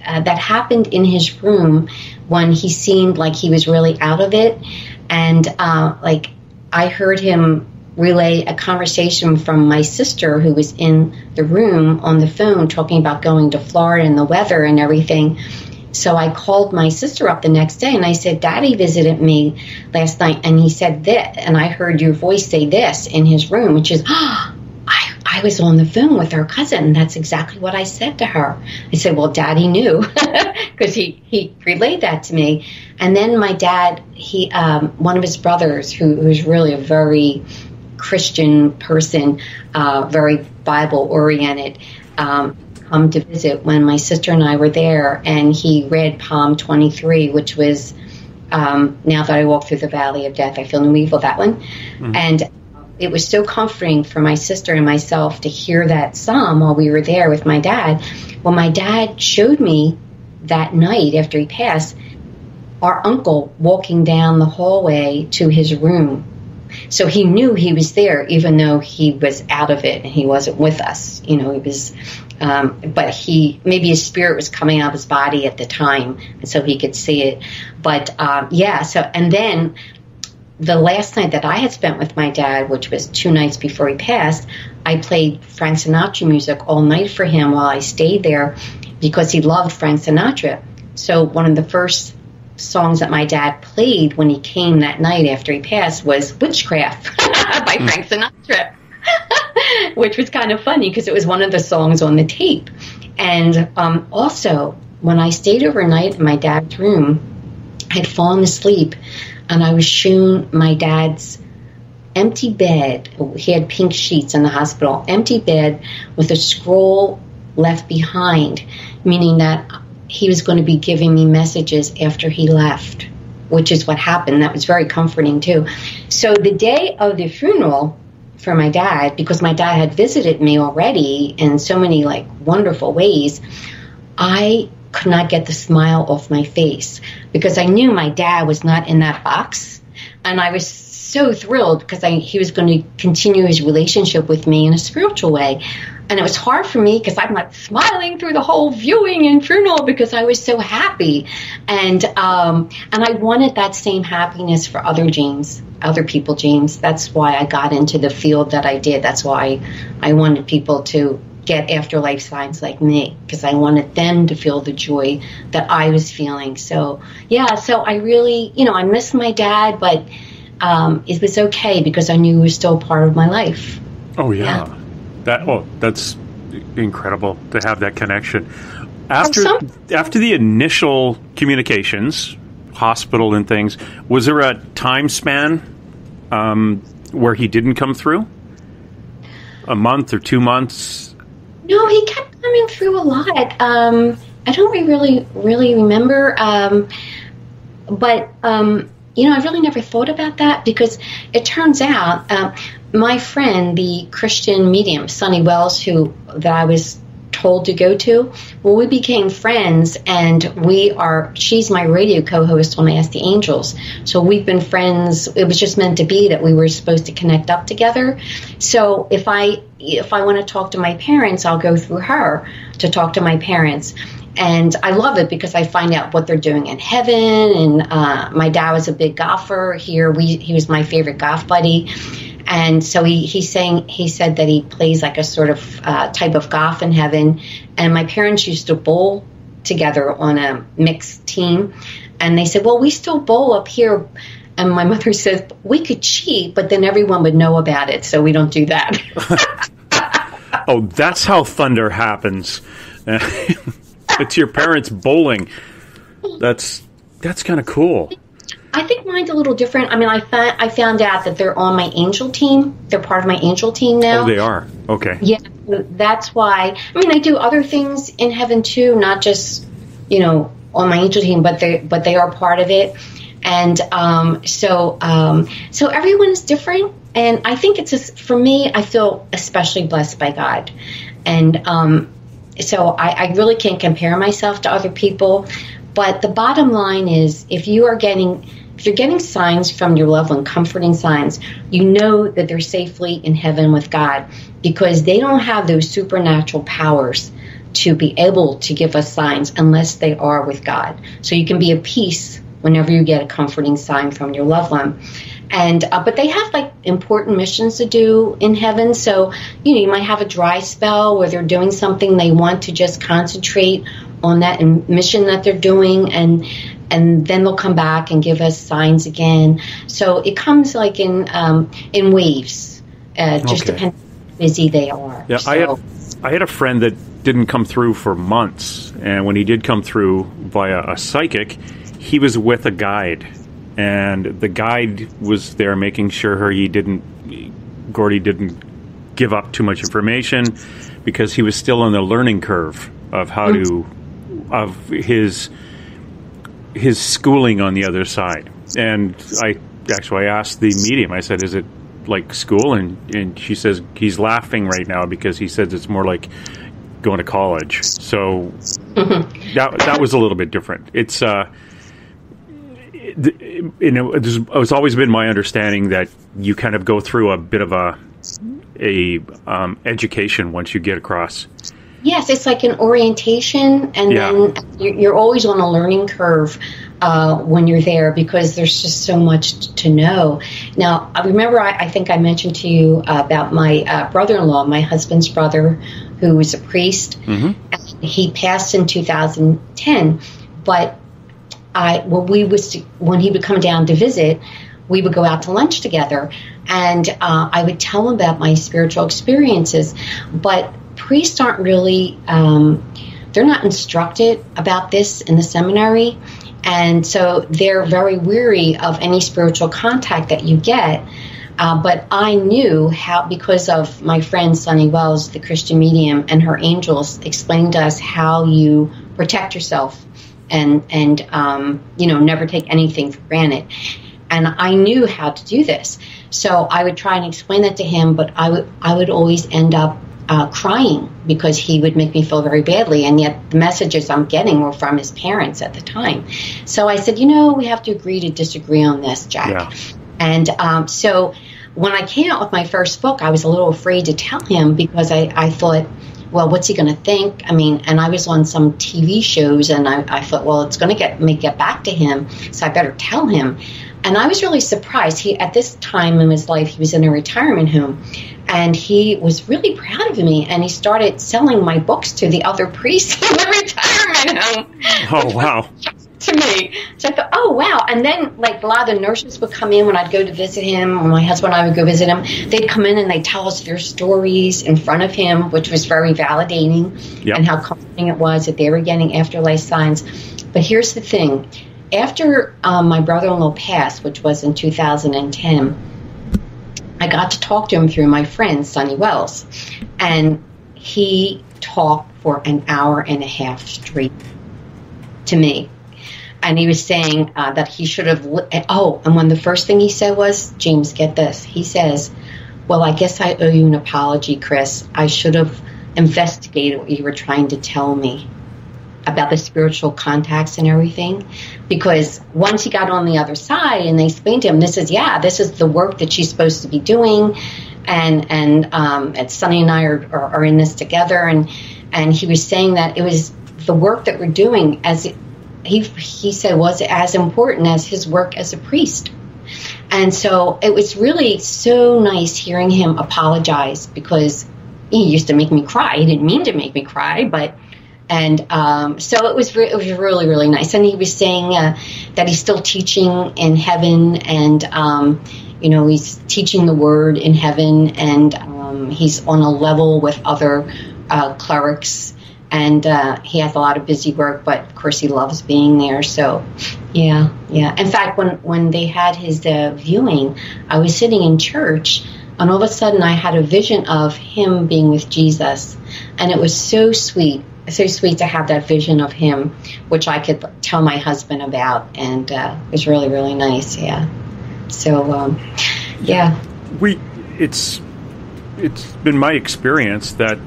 happened in his room when he seemed like he was really out of it, and like I heard him relay a conversation from my sister who was in the room on the phone talking about going to Florida and the weather and everything. So I called my sister up the next day and I said, Daddy visited me last night and he said this, and I heard your voice say this in his room, which is, I was on the phone with our cousin. And that's exactly what I said to her. I said, well, Daddy knew because he relayed that to me. And then my dad, one of his brothers, who's really a very Christian person, very Bible oriented, come to visit when my sister and I were there, and he read Psalm 23, which was now that I walk through the valley of death, I feel no evil, that one. Mm-hmm. And it was so comforting for my sister and myself to hear that psalm while we were there with my dad. Well, my dad showed me that night after he passed our uncle walking down the hallway to his room. So he knew he was there, even though he was out of it and he wasn't with us. He was, but maybe his spirit was coming out of his body at the time, and so he could see it. But so, and then the last night that I had spent with my dad, which was 2 nights before he passed, I played Frank Sinatra music all night for him while I stayed there because he loved Frank Sinatra. So one of the first songs that my dad played when he came that night after he passed was Witchcraft by Frank Sinatra, which was kind of funny because it was one of the songs on the tape. And also, when I stayed overnight in my dad's room, I had fallen asleep and I was shown my dad's empty bed. He had pink sheets in the hospital, empty bed with a scroll left behind, meaning that he was going to be giving me messages after he left, which is what happened. That was very comforting, too. So the day of the funeral for my dad, because my dad had visited me already in so many, wonderful ways, I could not get the smile off my face because I knew my dad was not in that box. And I was so thrilled because he was going to continue his relationship with me in a spiritual way. And it was hard for me because I'm smiling through the whole viewing and funeral because I was so happy. And I wanted that same happiness for other people, James. That's why I got into the field that I did. That's why I wanted people to get afterlife signs like me, because I wanted them to feel the joy that I was feeling. So I really, I miss my dad, but it was okay because I knew he was still part of my life. Oh, yeah. That's incredible to have that connection. After the initial communications, hospital and things, was there a time span where he didn't come through? A month or 2 months? No, he kept coming through a lot. I don't really remember. But I really never thought about that because it turns out my friend, the Christian medium, Sonny Wells, that I was told to go to. Well, we became friends, and she's my radio co-host on Ask the Angels. So we've been friends. It was just meant to be that we were supposed to connect up together. So if I want to talk to my parents, I'll go through her to talk to my parents. And I love it because I find out what they're doing in heaven. And my dad was a big golfer. He was my favorite golf buddy. And so he said that he plays like a sort of type of golf in heaven. And my parents used to bowl together on a mixed team. And they said, well, we still bowl up here. And my mother said, we could cheat, but then everyone would know about it. So we don't do that. Oh, that's how thunder happens. It's your parents bowling. That's kind of cool. I think mine's a little different. I mean, I found out that they're on my angel team. They're part of my angel team now. Oh, they are? Okay. Yeah, that's why. I mean, I do other things in heaven too, not just, on my angel team, but they are part of it. And so everyone's different. And I think for me, I feel especially blessed by God. And so I really can't compare myself to other people. But the bottom line is, if you're getting signs from your loved one, comforting signs, you know that they're safely in heaven with God, because they don't have those supernatural powers to be able to give us signs unless they are with God. So you can be at peace whenever you get a comforting sign from your loved one. And but they have like important missions to do in heaven. So you might have a dry spell where they're doing something, they want to just concentrate on that mission that they're doing, and then they'll come back and give us signs again. So it comes like in waves, just depending on how busy they are. Yeah, so, I had a friend that didn't come through for months, and when he did come through via a psychic, he was with a guide, and the guide was there making sure Gordy didn't give up too much information, because he was still on the learning curve of how to of his schooling on the other side. And I asked the medium, I said, is it like school? And she says he's laughing right now because he says it's more like going to college. So that was a little bit different. It's it's always been my understanding that you kind of go through a bit of a education once you get across. Yes, it's like an orientation, and then you're always on a learning curve when you're there, because there's just so much to know. Now, I remember I think I mentioned to you about my brother-in-law, my husband's brother, who was a priest. Mm-hmm. And he passed in 2010, but when he would come down to visit, we would go out to lunch together, and I would tell him about my spiritual experiences, but priests aren't really, they're not instructed about this in the seminary, and so they're very weary of any spiritual contact that you get. But I knew how, because of my friend Sunny Wells, the Christian medium, and her angels explained to us how you protect yourself and never take anything for granted. And I knew how to do this. So I would try and explain that to him, but I would always end up crying, because he would make me feel very badly, and yet the messages I'm getting were from his parents at the time. So I said, we have to agree to disagree on this, Jack. Yeah. And so when I came out with my first book, I was a little afraid to tell him, because I thought, well, what's he going to think? I mean, and I was on some TV shows, and I thought, well, it's going to get back to him, so I better tell him. And I was really surprised. At this time in his life, he was in a retirement home, and he was really proud of me, and he started selling my books to the other priests in the retirement home. Oh, wow. To me. So I thought, oh, wow. And then, like, a lot of the nurses would come in when I'd go to visit him, or my husband and I would go visit him. They'd come in and they'd tell us their stories in front of him, which was very validating, and how comforting it was that they were getting afterlife signs. But here's the thing. After my brother-in-law passed, which was in 2010, I got to talk to him through my friend, Sunny Wells. And he talked for an hour and a half straight to me. And he was saying that he should have... and when the first thing he said was, James, get this. He says, well, I guess I owe you an apology, Chris. I should have investigated what you were trying to tell me about the spiritual contacts and everything, because once he got on the other side and they explained to him, this is the work that she's supposed to be doing, and Sonny and I are in this together, and he was saying that it was the work that we're doing, as he said, was as important as his work as a priest. And so it was really so nice hearing him apologize, because he used to make me cry. He didn't mean to make me cry, so it was really, really nice. And he was saying that he's still teaching in heaven, and he's teaching the word in heaven, and he's on a level with other clerics, and he has a lot of busy work, but of course he loves being there. So yeah. In fact, when they had his viewing, I was sitting in church, and all of a sudden I had a vision of him being with Jesus, and it was so sweet to have that vision of him, which I could tell my husband about, and it was really, really nice. Yeah. So it's been my experience that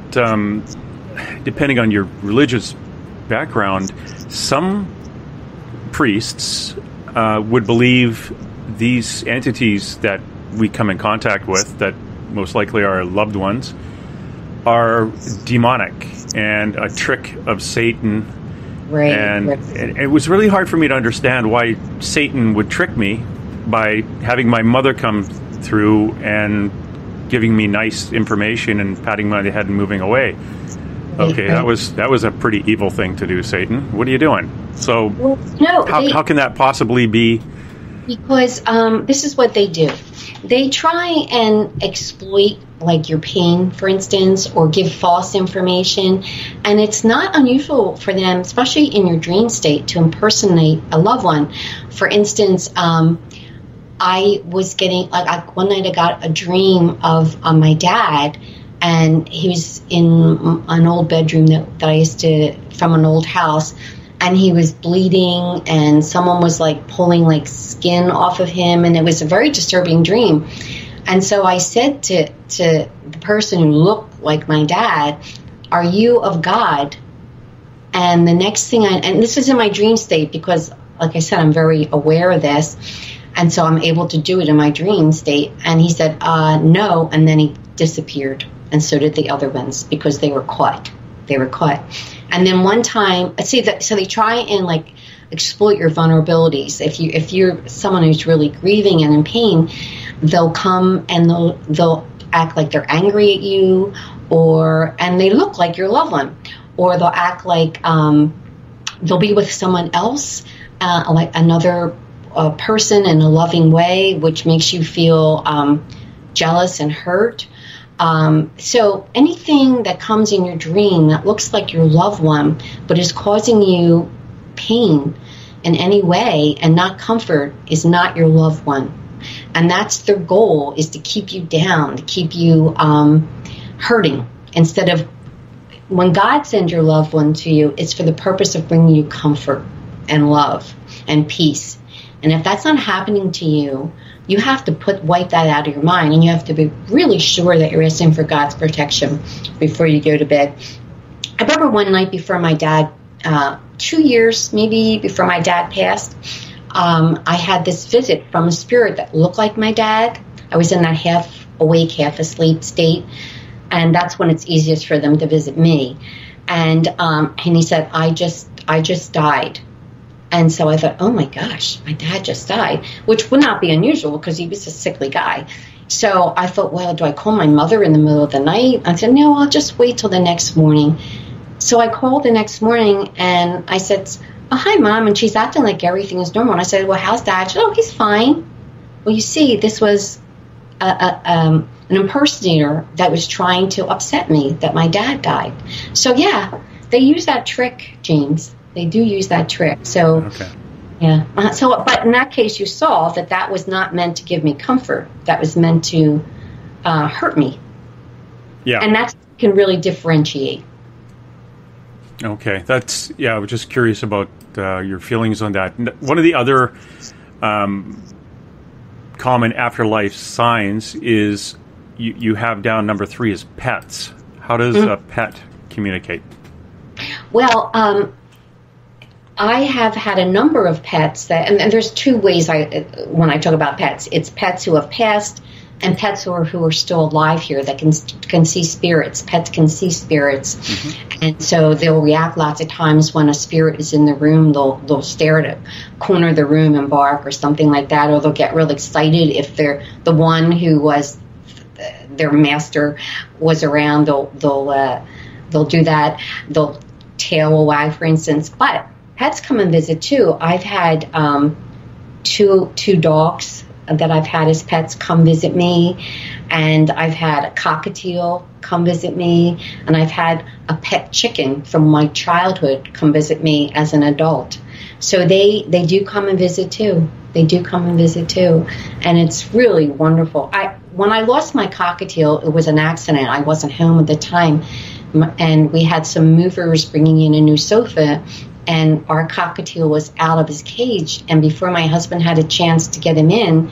depending on your religious background, some priests would believe these entities that we come in contact with, that most likely are our loved ones, are demonic and a trick of Satan. Right. And it was really hard for me to understand why Satan would trick me by having my mother come through and giving me nice information and patting my head and moving away. Okay, that was a pretty evil thing to do, Satan. What are you doing? So how can that possibly be? Because this is what they do. They try and exploit, like, your pain, for instance, or give false information. And it's not unusual for them, especially in your dream state, to impersonate a loved one. For instance, I was getting, one night I got a dream of my dad, and he was in an old bedroom that I used to, from an old house, and he was bleeding, and someone was pulling skin off of him, and it was a very disturbing dream. And so I said to the person who looked like my dad, "Are you of God?" And the next thing and this was in my dream state, because, like I said, I'm very aware of this, and so I'm able to do it in my dream state. And he said, "No," and then he disappeared, and so did the other ones, because they were caught. And then one time, so they try and exploit your vulnerabilities. If you're someone who's really grieving and in pain, they'll come and they'll act like they're angry at you, and they look like your loved one, or they'll act like they'll be with someone else, like another person, in a loving way, which makes you feel jealous and hurt. So anything that comes in your dream that looks like your loved one, but is causing you pain in any way and not comfort, is not your loved one. And that's their goal, is to keep you down, to keep you hurting. Instead of, when God sends your loved one to you, it's for the purpose of bringing you comfort and love and peace. And if that's not happening to you, you have to wipe that out of your mind, and you have to be really sure that you're asking for God's protection before you go to bed. I remember one night before my dad, 2 years maybe before my dad passed, I had this visit from a spirit that looked like my dad. I was in that half awake, half asleep state, and that's when it's easiest for them to visit me. And he said, I just died. And so I thought, oh my gosh, my dad just died, which would not be unusual because he was a sickly guy. So I thought, well, do I call my mother in the middle of the night? I said, no, I'll just wait till the next morning. So I called the next morning and I said, oh, hi, Mom. And she's acting like everything is normal. And I said, well, how's Dad? She said, oh, he's fine. Well, you see, this was an impersonator that was trying to upset me that my dad died. So, yeah, they use that trick, James. They do use that trick. So, okay. Yeah. But in that case, you saw that was not meant to give me comfort. That was meant to hurt me. Yeah. And that can really differentiate. Okay. I was just curious about your feelings on that. One of the other common afterlife signs is you have down number 3 is pets. How does a pet communicate? Well, I have had a number of pets that, and there's two ways when I talk about pets. It's pets who have passed and pets who are still alive here that can see spirits. Pets can see spirits, and so they'll react lots of times when a spirit is in the room. They'll stare at a corner of the room and bark or something like that, or they'll get real excited if they're the one who was their master was around. They'll do that. They'll tail a wag, for instance. But pets come and visit too. I've had two dogs that I've had as pets come visit me, and I've had a cockatiel come visit me, and I've had a pet chicken from my childhood come visit me as an adult. So they do come and visit too. And it's really wonderful. When I lost my cockatiel, it was an accident. I wasn't home at the time, and we had some movers bringing in a new sofa, and our cockatiel was out of his cage. And before my husband had a chance to get him in,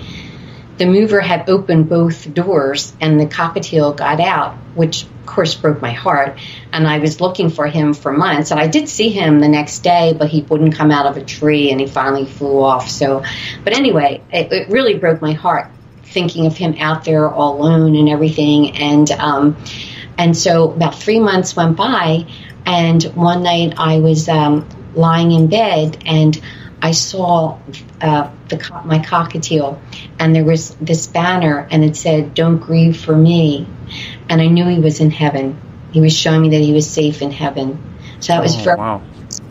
the mover had opened both doors, and the cockatiel got out, which, of course, broke my heart. And I was looking for him for months. And I did see him the next day, but he wouldn't come out of a tree, and he finally flew off. But anyway, it really broke my heart, thinking of him out there all alone and everything. And so about 3 months went by, and one night I was lying in bed, and I saw my cockatiel, and there was this banner, and it said, "Don't grieve for me." And I knew he was in heaven. He was showing me that he was safe in heaven. So that was very, wow.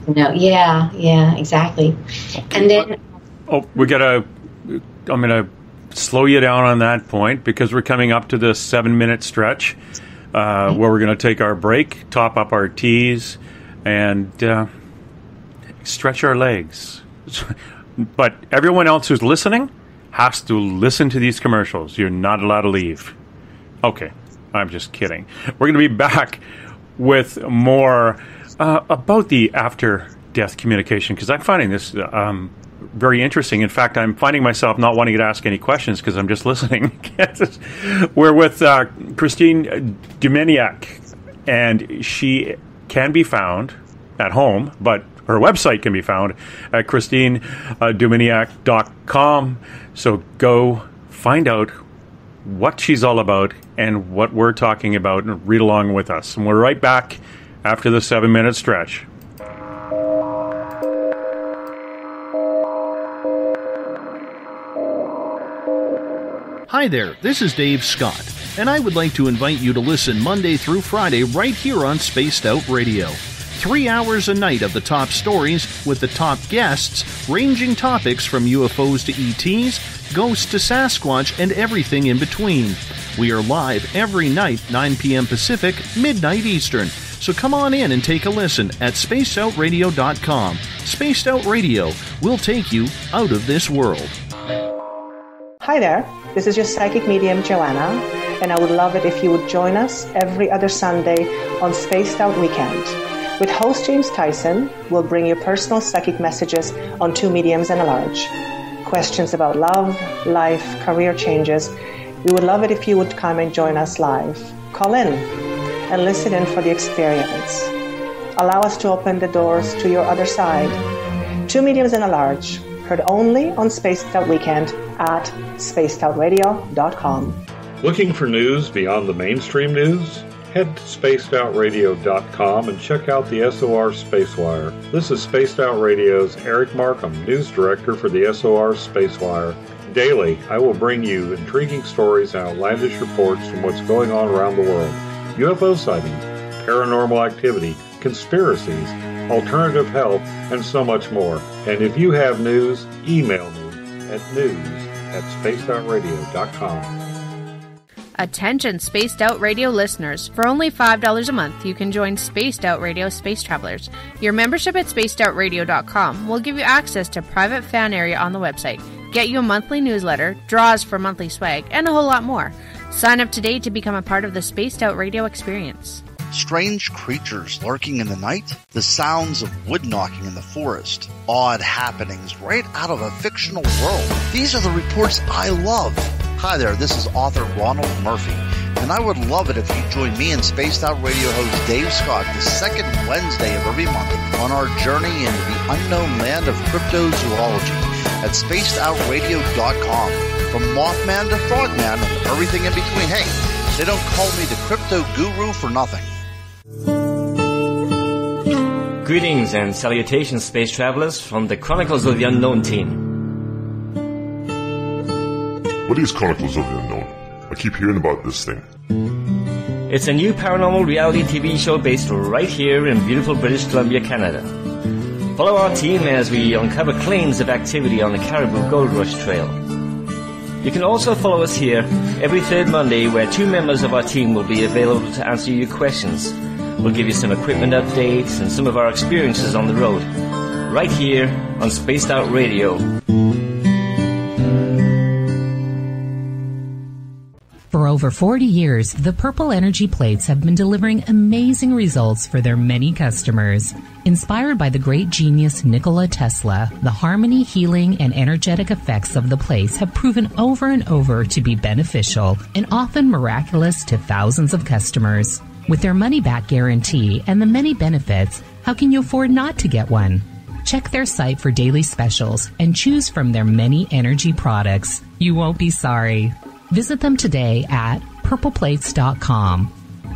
Yeah, exactly. Okay. And then, I'm going to slow you down on that point, because we're coming up to the 7-minute stretch where we're going to take our break, top up our teas, and stretch our legs. But everyone else who's listening has to listen to these commercials. You're not allowed to leave. Okay, I'm just kidding. We're going to be back with more about the after-death communication, because I'm finding this very interesting. In fact, I'm finding myself not wanting to ask any questions because I'm just listening. We're with Christine Duminiuk, and she can be found at home, but her website can be found at ChristineDumaniuk.com. So go find out what she's all about and what we're talking about, and read along with us. And we're right back after the 7-minute stretch. Hi there, this is Dave Scott, and I would like to invite you to listen Monday through Friday right here on Spaced Out Radio. 3 hours a night of the top stories with the top guests, ranging topics from UFOs to ETs, ghosts to Sasquatch, and everything in between. We are live every night, 9 p.m. Pacific, midnight Eastern. So come on in and take a listen at spacedoutradio.com. Spaced Out Radio will take you out of this world. Hi there, this is your psychic medium Joanna, and I would love it if you would join us every other Sunday on Spaced Out Weekend. With host James Tyson, we'll bring you personal psychic messages on 2 mediums and a large. Questions about love, life, career changes. We would love it if you would come and join us live. Call in and listen in for the experience. Allow us to open the doors to your other side. 2 mediums and a large. Heard only on Spaced Out Weekend at spacedoutradio.com. Looking for news beyond the mainstream news? Head to spacedoutradio.com and check out the SOR Spacewire. This is Spaced Out Radio's Eric Markham, News Director for the SOR Spacewire. Daily, I will bring you intriguing stories and outlandish reports from what's going on around the world. UFO sightings, paranormal activity, conspiracies, alternative health, and so much more. And if you have news, email me at news@spacedoutradio.com. Attention Spaced Out Radio listeners. For only $5 a month, you can join Spaced Out Radio Space Travelers. Your membership at spacedoutradio.com will give you access to private fan area on the website, get you a monthly newsletter, draws for monthly swag, and a whole lot more. Sign up today to become a part of the Spaced Out Radio experience. Strange creatures lurking in the night, the sounds of wood knocking in the forest, odd happenings right out of a fictional world. These are the reports I love. Hi there, this is author Ronald Murphy, And I would love it if you join me and Spaced Out Radio host Dave Scott the second Wednesday of every month on our journey into the unknown land of cryptozoology at spacedoutradio.com. From Mothman to Frogman and everything in between. Hey, they don't call me the crypto guru for nothing. Greetings and salutations, space travelers, from the Chronicles of the Unknown team. What is Chronicles of the Unknown? I keep hearing about this thing. It's a new paranormal reality TV show based right here in beautiful British Columbia, Canada. Follow our team as we uncover claims of activity on the Caribou Gold Rush Trail. You can also follow us here every third Monday, where 2 members of our team will be available to answer your questions. We'll give you some equipment updates and some of our experiences on the road, right here on Spaced Out Radio. For over 40 years, the Purple Energy Plates have been delivering amazing results for their many customers. Inspired by the great genius Nikola Tesla, the harmony, healing, and energetic effects of the plates have proven over and over to be beneficial and often miraculous to thousands of customers. With their money-back guarantee and the many benefits, how can you afford not to get one? Check their site for daily specials and choose from their many energy products. You won't be sorry. Visit them today at purpleplates.com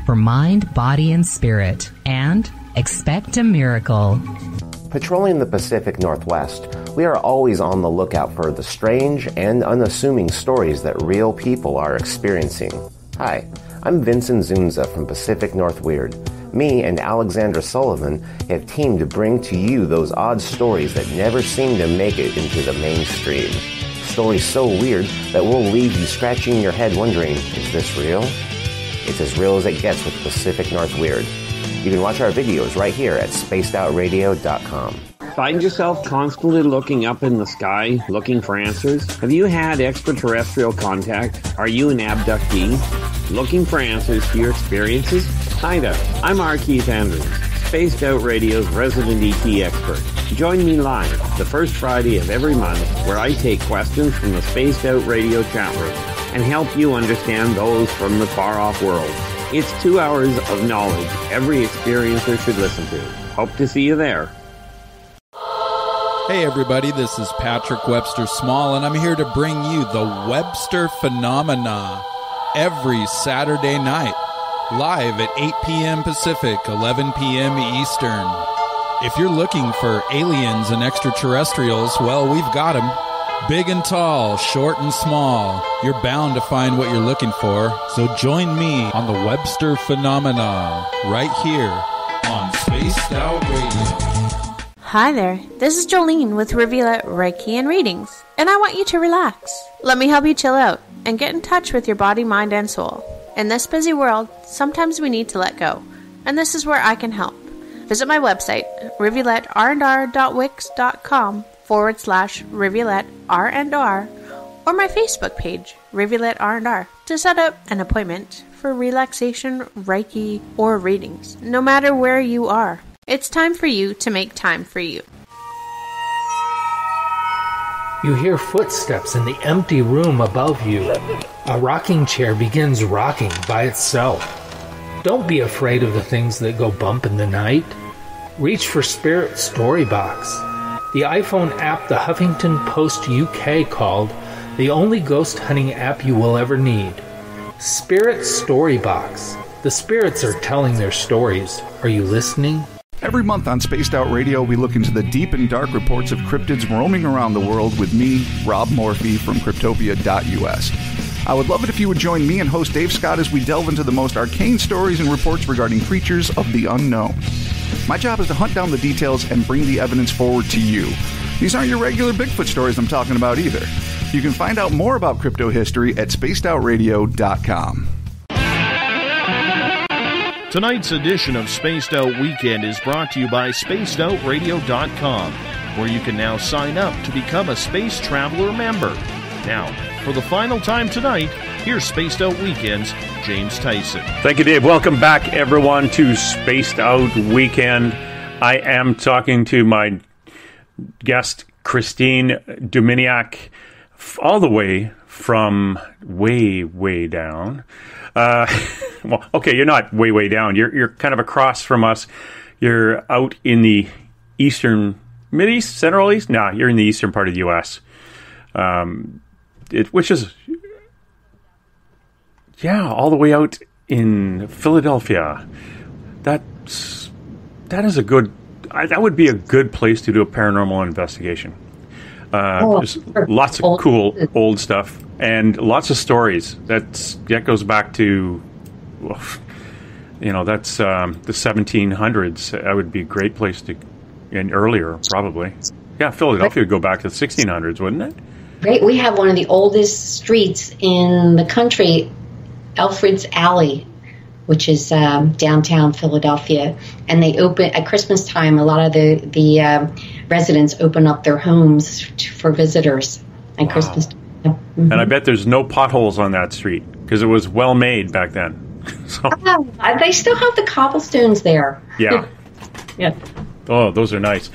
for mind, body, and spirit, and expect a miracle. Patrolling the Pacific Northwest, we are always on the lookout for the strange and unassuming stories that real people are experiencing. Hi, I'm Vincent Zunza from Pacific North Weird. Me and Alexandra Sullivan have teamed to bring to you those odd stories that never seem to make it into the mainstream. Stories so weird that will leave you scratching your head wondering, is this real? It's as real as it gets with Pacific North Weird. You can watch our videos right here at spacedoutradio.com. Find yourself constantly looking up in the sky, looking for answers? Have you had extraterrestrial contact? Are you an abductee? Looking for answers to your experiences? Hi there, I'm R. Keith Andrews, Spaced Out Radio's resident ET expert. Join me live the first Friday of every month, where I take questions from the Spaced Out Radio chat room and help you understand those from the far-off world. It's 2 hours of knowledge every experiencer should listen to. Hope to see you there. Hey everybody, this is Patrick Webster Small, and I'm here to bring you the Webster Phenomena every Saturday night, live at 8 p.m. Pacific, 11 p.m. Eastern. If you're looking for aliens and extraterrestrials, well, we've got them. Big and tall, short and small. You're bound to find what you're looking for. So join me on the Webster Phenomena right here on Spaced Out Radio. Hi there, this is Jolene with Rivulet Reiki and Readings, and I want you to relax. Let me help you chill out and get in touch with your body, mind, and soul. In this busy world, sometimes we need to let go, and this is where I can help. Visit my website, rivuletrndr.wix.com/rivuletrndr, or my Facebook page, Rivulet R&R, to set up an appointment for relaxation, Reiki, or readings, no matter where you are. It's time for you to make time for you. You hear footsteps in the empty room above you. A rocking chair begins rocking by itself. Don't be afraid of the things that go bump in the night. Reach for Spirit Storybox, the iPhone app the Huffington Post UK called the only ghost hunting app you will ever need. Spirit Storybox. The spirits are telling their stories. Are you listening? Every month on Spaced Out Radio, we look into the deep and dark reports of cryptids roaming around the world with me, Rob Morphy, from Cryptopia.us. I would love it if you would join me and host Dave Scott as we delve into the most arcane stories and reports regarding creatures of the unknown. My job is to hunt down the details and bring the evidence forward to you. These aren't your regular Bigfoot stories I'm talking about either. You can find out more about crypto history at spacedoutradio.com. Tonight's edition of Spaced Out Weekend is brought to you by spacedoutradio.com, where you can now sign up to become a Space Traveler member. Now, for the final time tonight, here's Spaced Out Weekend's James Tyson. Thank you, Dave. Welcome back, everyone, to Spaced Out Weekend. I am talking to my guest, Christine Duminiuk, all the way from way, way down. Well, okay, you're not way, way down. You're kind of across from us. You're out in the eastern, Mid-East, Central East? No, you're in the eastern part of the U.S., which is, all the way out in Philadelphia. That would be a good place to do a paranormal investigation. There's lots of cool old stuff and lots of stories. That goes back to, that's the 1700s. That would be a great place to, and earlier probably. Yeah, Philadelphia would go back to the 1600s, wouldn't it? Great. We have one of the oldest streets in the country, Alfred's Alley, which is downtown Philadelphia, and they open at Christmas time. A lot of the residents open up their homes for visitors at Christmas time. Mm-hmm. And I bet there's no potholes on that street because it was well made back then. So. They still have the cobblestones there. Yeah. Yeah. Oh, those are nice.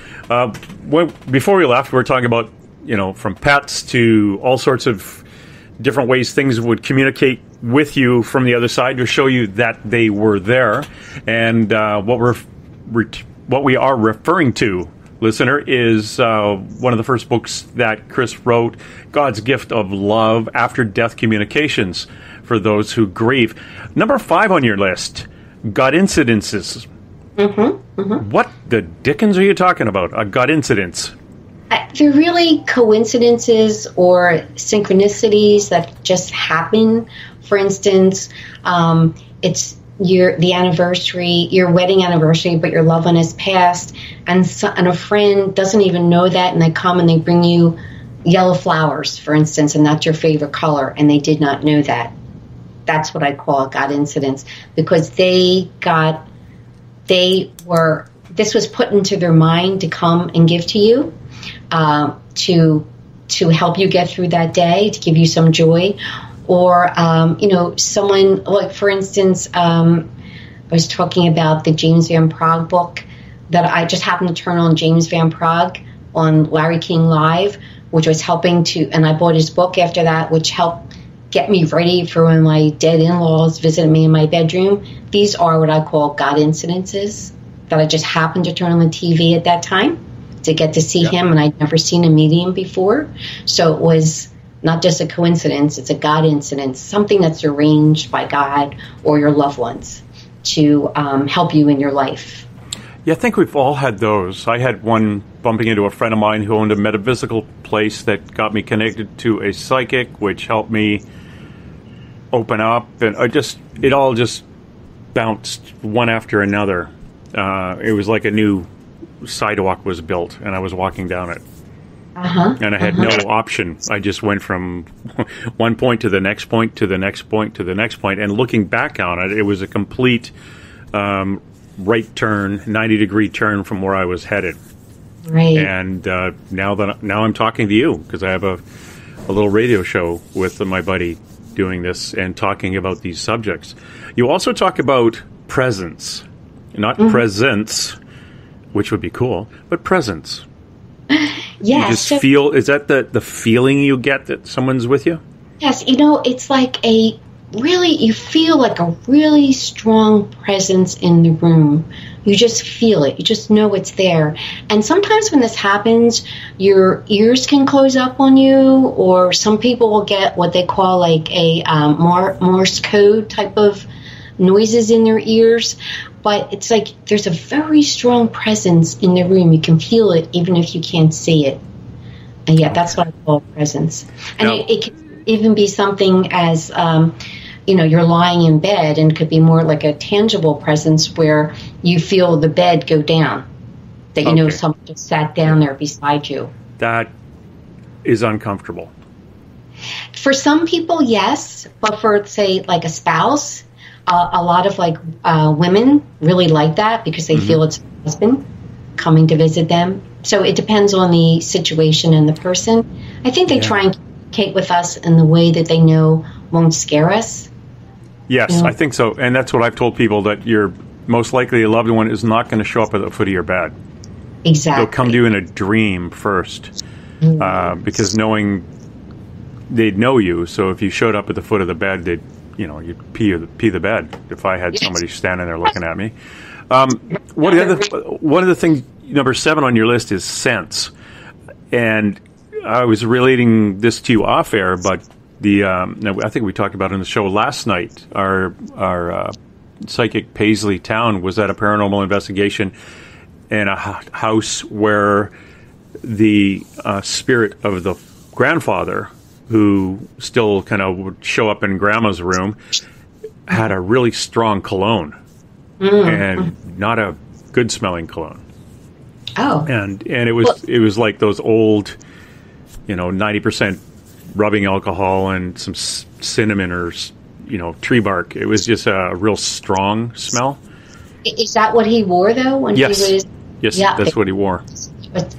Before we left, we were talking about, from pets to all sorts of different ways things would communicate with you from the other side to show you that they were there. And what we are referring to, listener, is one of the first books that Chris wrote, God's Gift of Love, After Death Communications for Those Who Grieve. Number 5 on your list, God Incidences. Mm-hmm, mm-hmm. What the dickens are you talking about? A God incidence? They're really coincidences or synchronicities that just happen. For instance, it's the anniversary, your wedding anniversary, but your loved one has passed, and a friend doesn't even know that, and they come and they bring you yellow flowers, for instance, and that's your favorite color, and they did not know that. That's what I call a God incidence, because this was put into their mind to come and give to you, to help you get through that day, to give you some joy. Or, someone, like, for instance, I was talking about the James Van Praagh book that I just happened to turn on James Van Praagh on Larry King Live, which was helping and I bought his book after that, which helped get me ready for when my dead in-laws visited me in my bedroom. These are what I call God incidences that I just happened to turn on the TV at that time to get to see him, and I'd never seen a medium before. So it was not just a coincidence, it's a God incident, something that's arranged by God or your loved ones to help you in your life. Yeah, I think we've all had those. I had one bumping into a friend of mine who owned a metaphysical place that got me connected to a psychic, which helped me open up, and it all just bounced one after another. It was like a new sidewalk was built, and I was walking down it. And I had no option. I just went from one point to the next point, to the next point, to the next point. And looking back on it, it was a complete right turn, 90-degree turn from where I was headed. Right. And now I'm talking to you because I have a little radio show with my buddy doing this and talking about these subjects. You also talk about presence, not presence, which would be cool, but presence. Yeah, you just feel, is that the feeling you get that someone's with you? Yes, it's like you feel like a really strong presence in the room. You just feel it. You just know it's there. And sometimes when this happens, your ears can close up on you, or some people will get what they call like a Morse code type of noises in their ears. But it's like there's a very strong presence in the room. You can feel it even if you can't see it. And that's what I call presence. And it can even be something as, you're lying in bed, and it could be more like a tangible presence where you feel the bed go down, that you know someone just sat down there beside you. That is uncomfortable. For some people, yes. But for, say, like a spouse, a lot of women really like that because they feel it's their husband coming to visit them. So it depends on the situation and the person. I think they try and communicate with us in the way that they know won't scare us. Yes, I think so. And that's what I've told people, that you're most likely a loved one is not going to show up at the foot of your bed. Exactly. They'll come to you in a dream first, because knowing they'd know you. So if you showed up at the foot of the bed, you'd pee the bed. If I had somebody standing there looking at me. One of the things, number 7 on your list is sense, and I was relating this to you off air, but I think we talked about it in the show last night. Our psychic Paisley Town was at a paranormal investigation in a house where the spirit of the grandfather, who still kind of would show up in Grandma's room, had a really strong cologne, and not a good smelling cologne. Oh, and it was like those old, 90% rubbing alcohol and some cinnamon or tree bark. It was just a real strong smell. Is that what he wore though? When yes. He was, yes, that's what he wore.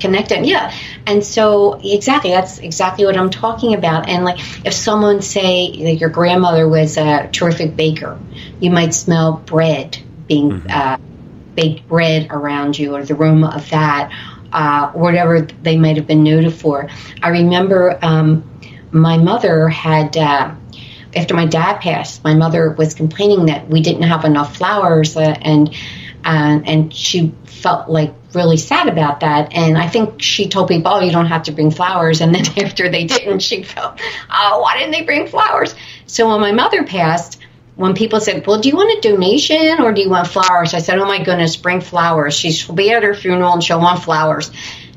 Connected, yeah. And so that's exactly what I'm talking about. And like, if someone say that your grandmother was a terrific baker, you might smell bread being baked bread around you, or the aroma of that, whatever they might have been noted for. I remember my mother had, after my dad passed, my mother was complaining that we didn't have enough flowers, and she felt like really sad about that. And I think she told people, oh, you don't have to bring flowers. And then after they didn't, she felt, oh, why didn't they bring flowers? So when my mother passed, when people said, well, do you want a donation or do you want flowers? I said, oh my goodness, bring flowers. She'll be at her funeral and she'll want flowers.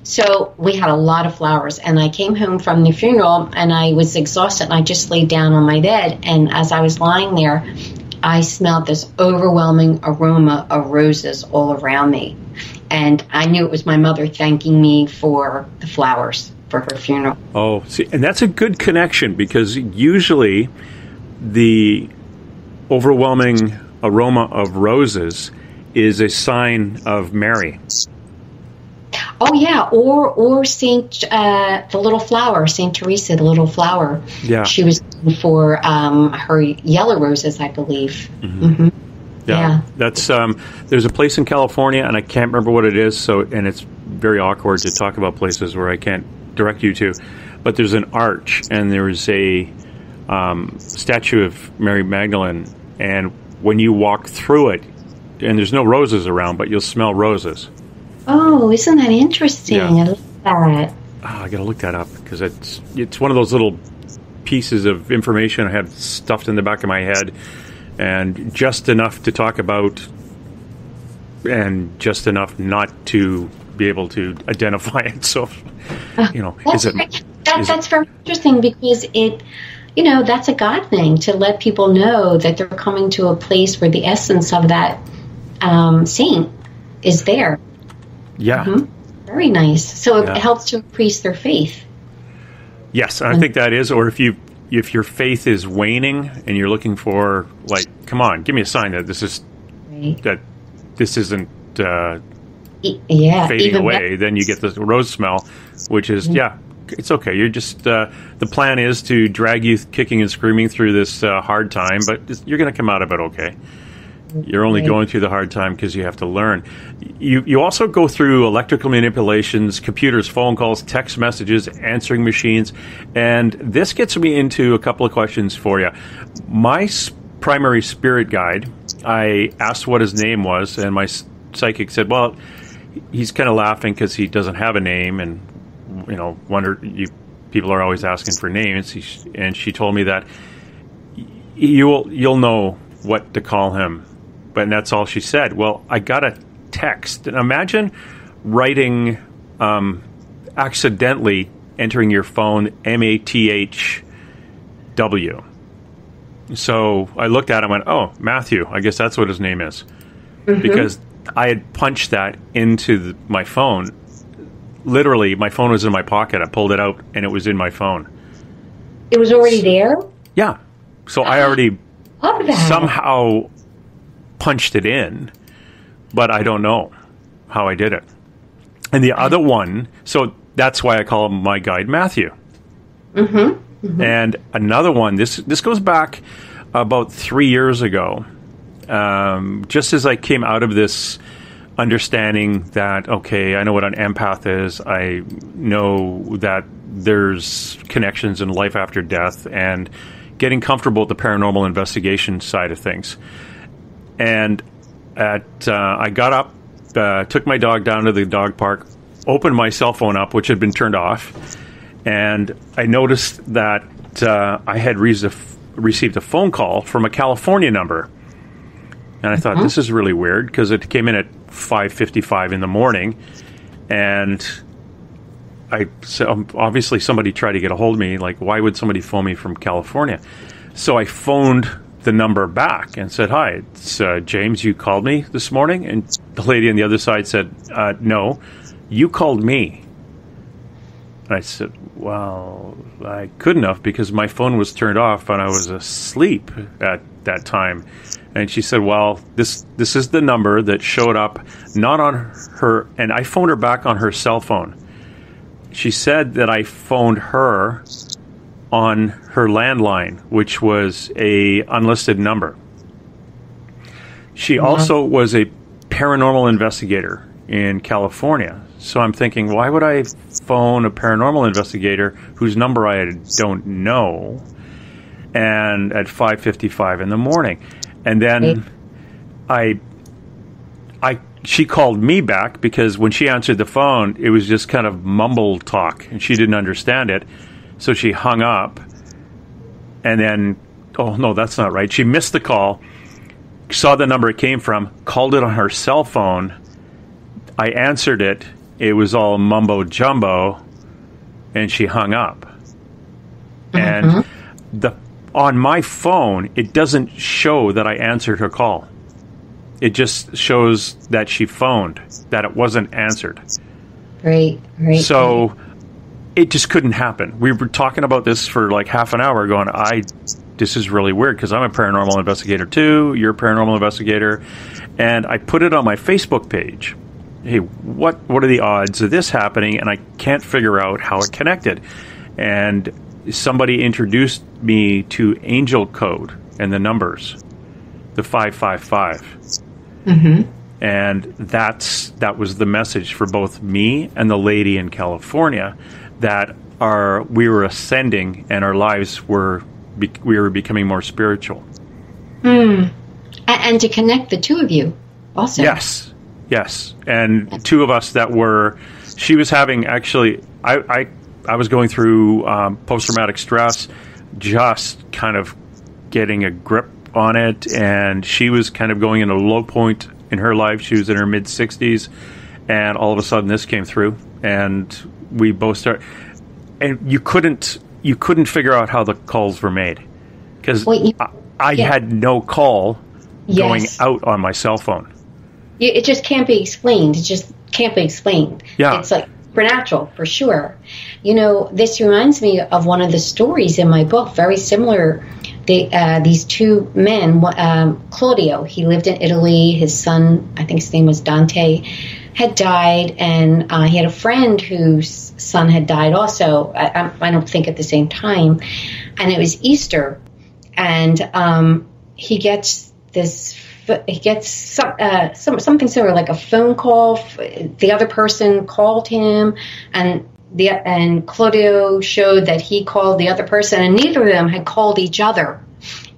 So we had a lot of flowers, and I came home from the funeral and I was exhausted, and I just laid down on my bed. And as I was lying there, I smelled this overwhelming aroma of roses all around me. And I knew it was my mother thanking me for the flowers for her funeral. Oh, see, and that's a good connection, because usually the overwhelming aroma of roses is a sign of Mary. Oh yeah, or Saint the little flower, Saint Teresa, the little flower. Yeah, she was for her yellow roses, I believe. Mm-hmm. Yeah, that's there's a place in California, and I can't remember what it is. And it's very awkward to talk about places where I can't direct you to. But there's an arch, and there's a statue of Mary Magdalene, and when you walk through it, and there's no roses around, but you'll smell roses. Oh, isn't that interesting? Yeah. I love that. Oh, I got to look that up, because it's one of those little pieces of information I have stuffed in the back of my head, and just enough to talk about, and just enough not to be able to identify it. So, that's very interesting, because that's a God thing, to let people know that they're coming to a place where the essence of that saint is there. Yeah. Mm-hmm. Very nice. So it helps to increase their faith. Yes, I think that is. Or if your faith is waning and you're looking for, like, come on, give me a sign that this isn't fading away, then you get the rose smell, which is it's okay. You're just the plan is to drag you kicking and screaming through this hard time, but you're going to come out of it okay. You're only going through the hard time because you have to learn. You also go through electrical manipulations, computers, phone calls, text messages, answering machines, and this gets me into a couple of questions for you. My primary spirit guide, I asked what his name was, and my psychic said, well, he's kind of laughing because he doesn't have a name, and people are always asking for names, and she told me that you'll know what to call him. And that's all she said. Well, I got a text. And imagine writing, accidentally entering your phone MATHW. So I looked at it and went, oh, Matthew. I guess that's what his name is. Mm-hmm. Because I had punched that into my phone. Literally, my phone was in my pocket. I pulled it out, and it was in my phone. It was already there? Yeah. So I already somehow punched it in, but I don't know how I did it. And the other one, so that's why I call him my guide Matthew. Mm-hmm. Mm-hmm. And another one, this goes back about 3 years ago, just as I came out of this understanding that, okay, I know what an empath is. I know that there's connections in life after death and getting comfortable with the paranormal investigation side of things. And I got up, took my dog down to the dog park, opened my cell phone up, which had been turned off, and I noticed that I had received a phone call from a California number. And I thought, this is really weird, because it came in at 5:55 in the morning, and so obviously somebody tried to get a hold of me. Like, why would somebody phone me from California? So I phoned the number back and said, hi, it's James, you called me this morning? And the lady on the other side said, no, you called me. And I said, well, I couldn't have, because my phone was turned off and I was asleep at that time. And she said, well, this is the number that showed up, not on her, and I phoned her back on her cell phone. She said that I phoned her on her landline, which was a unlisted number. She also was a paranormal investigator in California. So I'm thinking, why would I phone a paranormal investigator whose number I don't know, and at 5:55 in the morning? And then she called me back, because when she answered the phone, it was just kind of mumble talk, and she didn't understand it. So she hung up, and then, oh, no, that's not right. She missed the call, saw the number it came from, called it on her cell phone. I answered it. It was all mumbo-jumbo, and she hung up. And on my phone, it doesn't show that I answered her call. It just shows that she phoned, that it wasn't answered. Right. So it just couldn't happen. We were talking about this for like half an hour going, this is really weird, because I'm a paranormal investigator too. You're a paranormal investigator. And I put it on my Facebook page. Hey, what are the odds of this happening? And I can't figure out how it connected. And somebody introduced me to angel code and the numbers, the 555. And that was the message for both me and the lady in California, that we were ascending and our lives we were becoming more spiritual. And to connect the two of you also. Yes. And two of us she was having, actually, I was going through post-traumatic stress, just kind of getting a grip on it, and she was kind of going in a low point in her life. She was in her mid-60s, and all of a sudden this came through, and we both started. And you couldn't figure out how the calls were made, because I had no call going out on my cell phone. It just can't be explained. It just can't be explained. Yeah. It's like supernatural, for sure. This reminds me of one of the stories in my book, very similar. These two men, Claudio, he lived in Italy. His son, I think his name was Dante, had died, and he had a friend whose son had died also. I don't think at the same time. And it was Easter, and he gets something sort of like a phone call. The other person called him, and Claudio showed that he called the other person, and neither of them had called each other.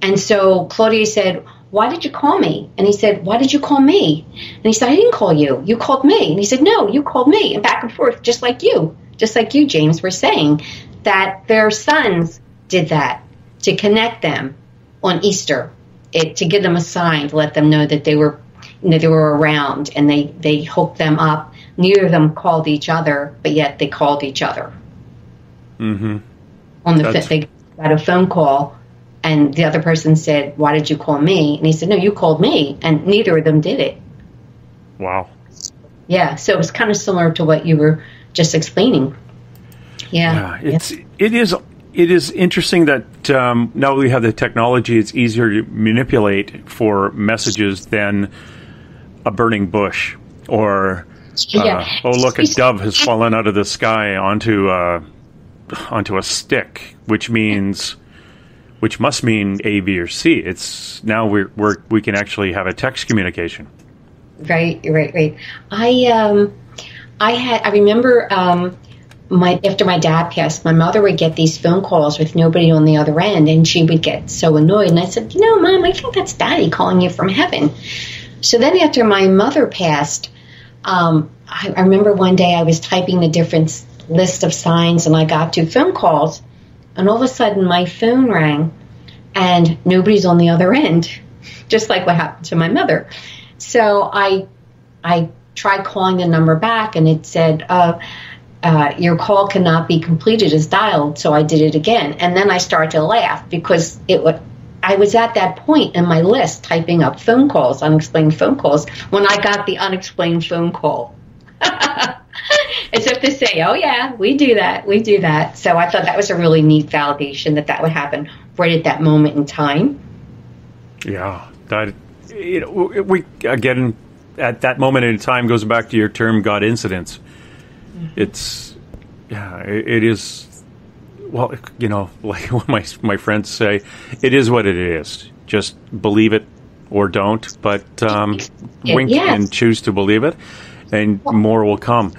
And so Claudio said, why did you call me? And he said, why did you call me? And he said, I didn't call you. You called me. And he said, no, you called me. And back and forth, just like you, James, were saying that their sons did that to connect them on Easter, to give them a sign to let them know that they were around, and they hooked them up. Neither of them called each other, but yet they called each other. On the fifth, they got a phone call, and the other person said, why did you call me? And he said, no, you called me, and neither of them did it. Wow. Yeah, so it was kind of similar to what you were just explaining. It is interesting that now we have the technology, it's easier to manipulate for messages than a burning bush, or oh, look, a dove has fallen out of the sky onto a stick, which must mean A, B, or C. It's now we can actually have a text communication. Right. I remember after my dad passed, my mother would get these phone calls with nobody on the other end, and she would get so annoyed. And I said, Mom, I think that's Daddy calling you from heaven. So then after my mother passed, I remember one day I was typing the different list of signs, and I got 2 phone calls, and all of a sudden my phone rang, and nobody's on the other end, just like what happened to my mother. So I tried calling the number back, and it said, your call cannot be completed as dialed. So I did it again, and then I started to laugh because I was at that point in my list typing up phone calls, unexplained phone calls, when I got the unexplained phone call. As if to say, oh yeah, we do that. So I thought that was a really neat validation that would happen right at that moment in time. Yeah, that we again at that moment in time goes back to your term God incidence. Mm-hmm. It is. Well, like what my friends say, it is what it is. Just believe it or don't, but wink and choose to believe it, and more will come.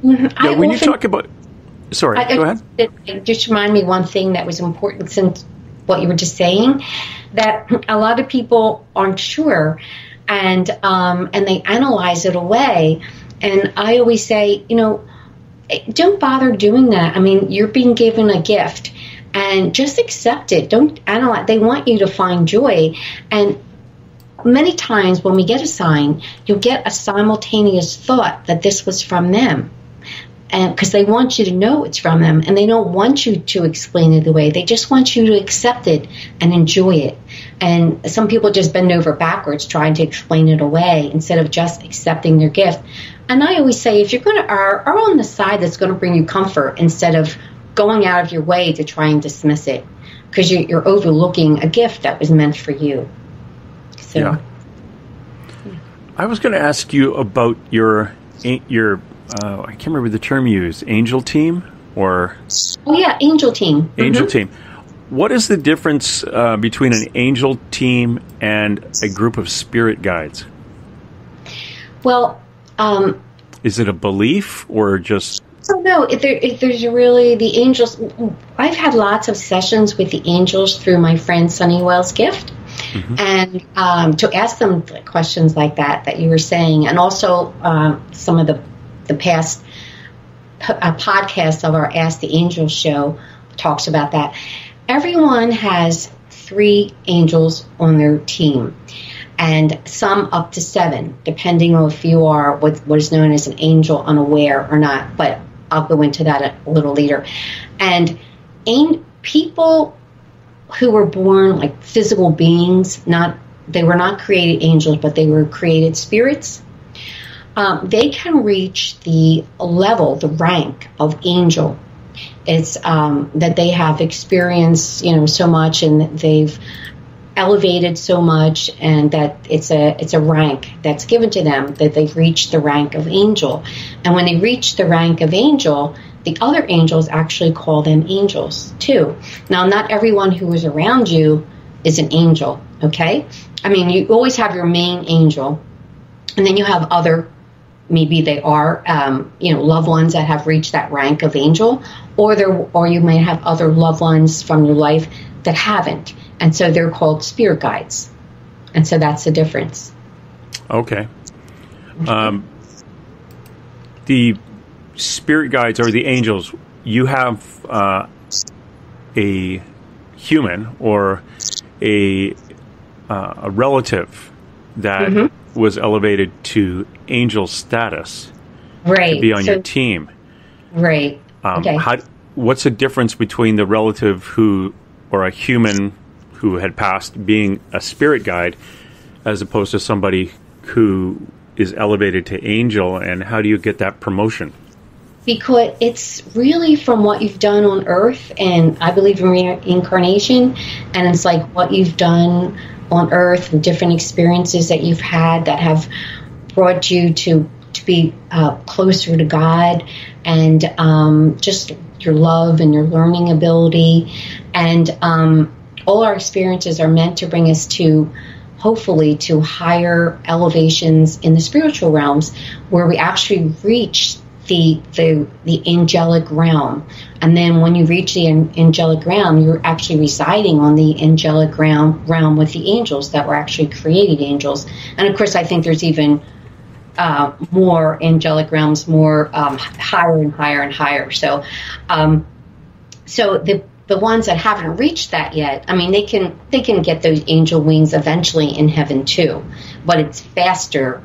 Mm-hmm. When you talk about... Sorry, go ahead. Just remind me one thing that was important since what you were just saying, that a lot of people aren't sure, and they analyze it away. And I always say, don't bother doing that. I mean, you're being given a gift, and just accept it. Don't analyze. They want you to find joy. And many times when we get a sign, you'll get a simultaneous thought that this was from them. And because they want you to know it's from them, and they don't want you to explain it away. They just want you to accept it and enjoy it. And some people just bend over backwards trying to explain it away instead of just accepting their gift. And I always say, if you're going to err on the side that's going to bring you comfort instead of going out of your way to try and dismiss it, because you're overlooking a gift that was meant for you. So, yeah. I was going to ask you about your I can't remember the term you used, angel team or... Oh, yeah, angel team. Angel team. What is the difference between an angel team and a group of spirit guides? Well... is it a belief or just... Oh, no, there's really the angels... I've had lots of sessions with the angels through my friend Sunny Wells' gift. Mm-hmm. And to ask them questions like that you were saying, and also some of the past podcasts of our Ask the Angels show talks about that. Everyone has 3 angels on their team, and some up to 7, depending on if you are what is known as an angel unaware or not. But I'll go into that a little later. And people who were born like physical beings, they were not created angels, but they were created spirits. They can reach the level, the rank of angel. It's that they have experienced, so much, and they've elevated so much, and that it's a rank that's given to them, that they've reached the rank of angel. And when they reach the rank of angel, the other angels actually call them angels too. Now, not everyone who is around you is an angel, okay? I mean, you always have your main angel, and then you have other, maybe they are, loved ones that have reached that rank of angel, or you may have other loved ones from your life that haven't, and so they're called spirit guides, and so that's the difference. Okay. The spirit guides or the angels, you have a human or a relative that was elevated to angel status, right, to be on your team, right? Okay. What's the difference between the relative or a human who had passed being a spirit guide, as opposed to somebody who is elevated to angel, and how do you get that promotion? Because it's really from what you've done on Earth, and I believe in reincarnation, and it's like what you've done on Earth and different experiences that you've had that have brought you to be closer to God, and just your love and your learning ability, and all our experiences are meant to bring us to, hopefully, to higher elevations in the spiritual realms, where we actually reach the angelic realm. And then when you reach the angelic realm, you're actually residing on the angelic realm with the angels that were actually created angels. And of course, I think there's even more angelic realms, more higher and higher and higher. So the ones that haven't reached that yet, I mean, they can get those angel wings eventually in heaven too, but it's faster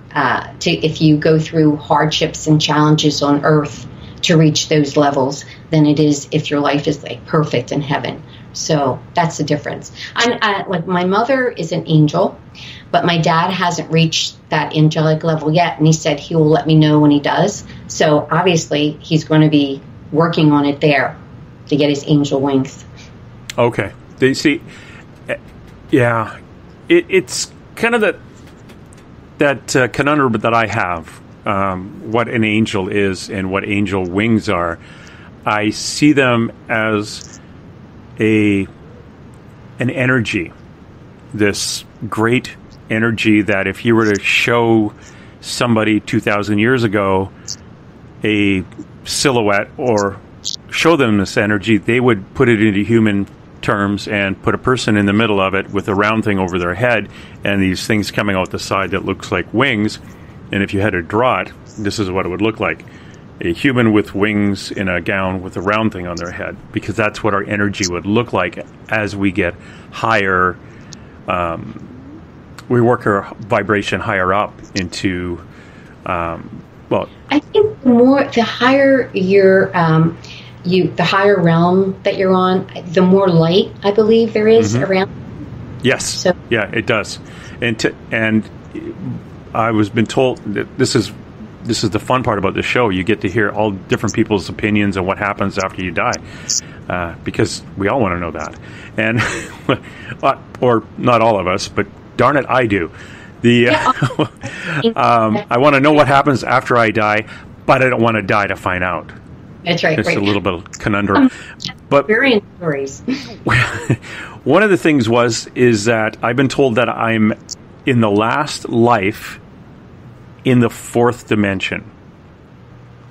if you go through hardships and challenges on earth to reach those levels than it is if your life is like perfect in heaven. So that's the difference. Like my mother is an angel, but my dad hasn't reached that angelic level yet, and he said he will let me know when he does. So obviously he's going to be working on it there to get his angel wings. Okay. They see, yeah, it's kind of that conundrum that I have, what an angel is and what angel wings are. I see them as an energy, this great energy that if you were to show somebody 2,000 years ago a silhouette or show them this energy, they would put it into human terms and put a person in the middle of it with a round thing over their head and these things coming out the side that looks like wings. And if you had to draw it, this is what it would look like. A human with wings in a gown with a round thing on their head, because that's what our energy would look like as we get higher. We work our vibration higher up into, I think the higher the higher realm that you're on, the more light I believe there is around. Yes. So, yeah, it does. And I was been told that this is the fun part about the show. You get to hear all different people's opinions on what happens after you die, because we all want to know that. And or not all of us, but darn it, I do. I want to know what happens after I die, but I don't want to die to find out. That's right. It's a little bit of conundrum. But variant stories. One of the things is that I've been told that I'm in the last life in the fourth dimension.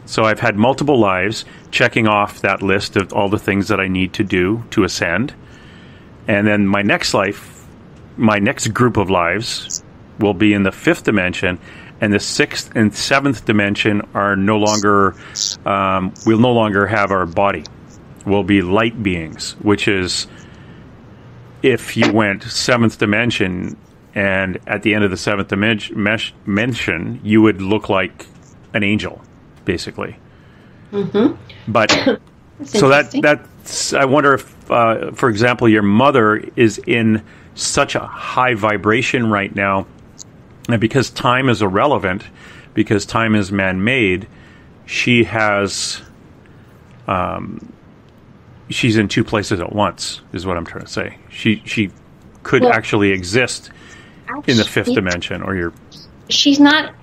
So I've had multiple lives, checking off that list of all the things that I need to do to ascend. And then my next life, my next group of lives will be in the fifth dimension, and the sixth and seventh dimension are no longer, we'll no longer have our body. We'll be light beings, which is, if you went seventh dimension, and at the end of the seventh dimension, you would look like an angel, basically. But so that's, I wonder if, for example, your mother is in such a high vibration right now, and because time is irrelevant, because time is man-made, she has, she's in two places at once, is what I'm trying to say. She could actually exist in the fifth dimension, or she's not.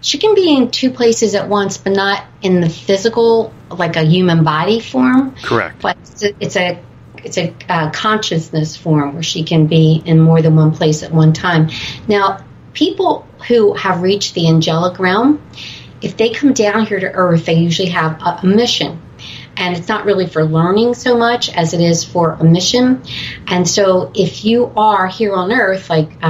She can be in two places at once, but not in the physical, like a human body form. Correct. But it's a consciousness form where she can be in more than one place at one time. Now, people who have reached the angelic realm, if they come down here to Earth, they usually have a mission. And it's not really for learning so much as it is for a mission. And so if you are here on Earth, like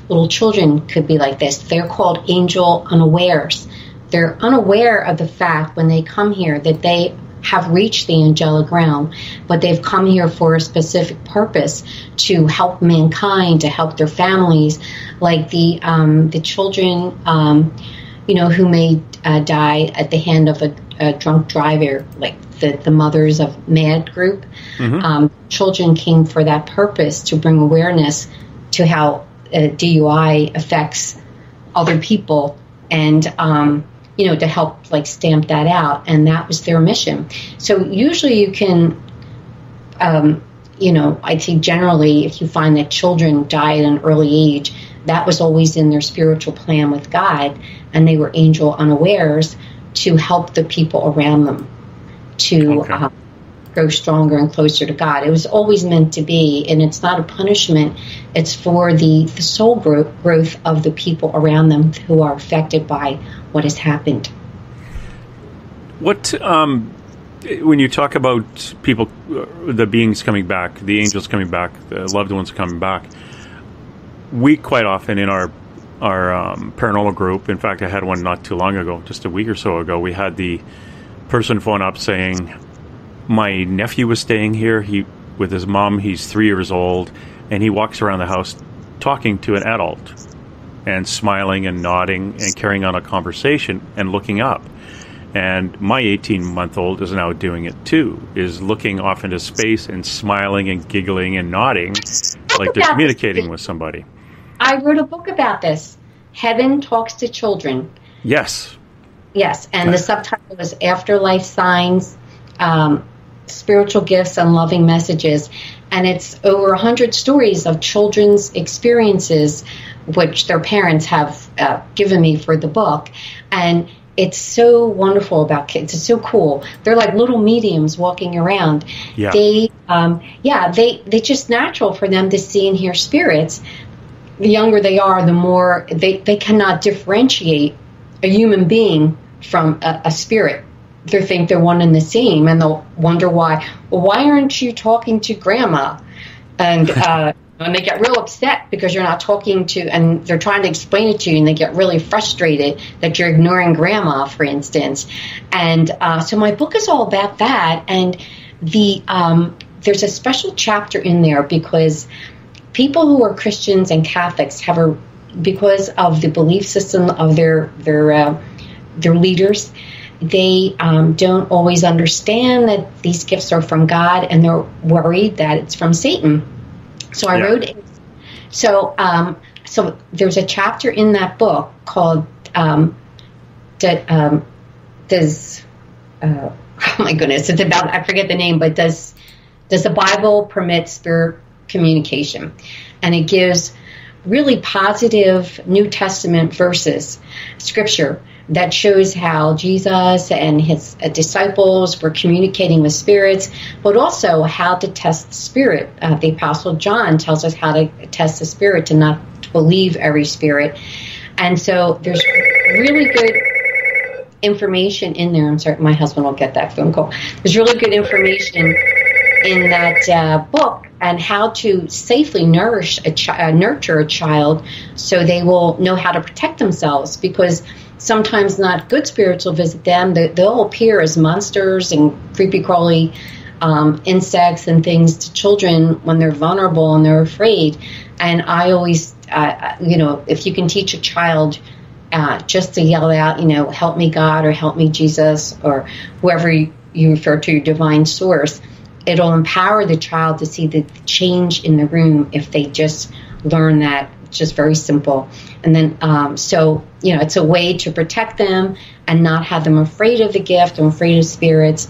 little children could be like this, they're called angel unawares. They're unaware of the fact when they come here that they have reached the angelic realm, but they've come here for a specific purpose to help mankind, to help their families, like the children, who may die at the hand of a drunk driver, like the Mothers of Mad group. Children came for that purpose, to bring awareness to how DUI affects other people, and to help like stamp that out, and that was their mission. So usually you can, I think generally if you find that children die at an early age, that was always in their spiritual plan with God, and they were angel unawares to help the people around them to grow stronger and closer to God. It was always meant to be, and it's not a punishment. It's for the soul growth of the people around them who are affected by what has happened. What when you talk about people, the beings coming back, the angels coming back, the loved ones coming back, we quite often in our paranormal group, in fact, I had one not too long ago, just a week or so ago, we had the person phone up saying, my nephew was staying here with his mom, he's 3 years old, and he walks around the house talking to an adult and smiling and nodding and carrying on a conversation and looking up. And my 18-month-old is now doing it too, is looking off into space and smiling and giggling and nodding like they're communicating with somebody. I wrote a book about this. Heaven Talks to Children. Yes. Yes, and the subtitle is Afterlife Signs, Spiritual Gifts and Loving Messages. And it's over 100 stories of children's experiences, which their parents have given me for the book. And it's so wonderful about kids. It's so cool. They're like little mediums walking around. Yeah. They just natural for them to see and hear spirits. The younger they are, the more they cannot differentiate a human being from a spirit. They think they're one and the same, and they'll wonder why. Well, why aren't you talking to Grandma? And and they get real upset because you're not talking to, and they're trying to explain it to you, and they get really frustrated that you're ignoring Grandma, for instance. And so my book is all about that. And there's a special chapter in there because people who are Christians and Catholics because of the belief system of their leaders, they don't always understand that these gifts are from God, and they're worried that it's from Satan. So I wrote it. So there's a chapter in that book called oh my goodness, it's about, I forget the name, but does the Bible permit spirit communication? And it gives really positive New Testament verses, scripture, that shows how Jesus and his disciples were communicating with spirits, but also how to test the spirit. The Apostle John tells us how to test the spirit, to not believe every spirit. And so there's really good information in there. I'm sorry, my husband will get that phone call. There's really good information in that book and how to safely nurture a child so they will know how to protect themselves, because sometimes not good spirits will visit them. They'll appear as monsters and creepy crawly insects and things to children when they're vulnerable and they're afraid. And I always, if you can teach a child just to yell out, help me God, or help me Jesus, or whoever you refer to, your divine source, it'll empower the child to see the change in the room if they just learn that. Just very simple. And then, it's a way to protect them and not have them afraid of the gift or afraid of spirits,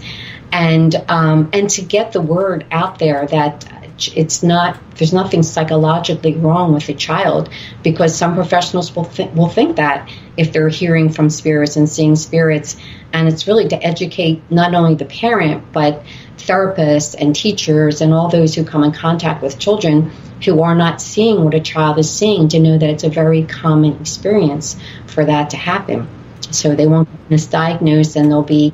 and to get the word out there that there's nothing psychologically wrong with a child, because some professionals will think that if they're hearing from spirits and seeing spirits. And it's really to educate not only the parent, but therapists and teachers and all those who come in contact with children who are not seeing what a child is seeing, to know that it's a very common experience for that to happen. So they won't get misdiagnosed, and they'll be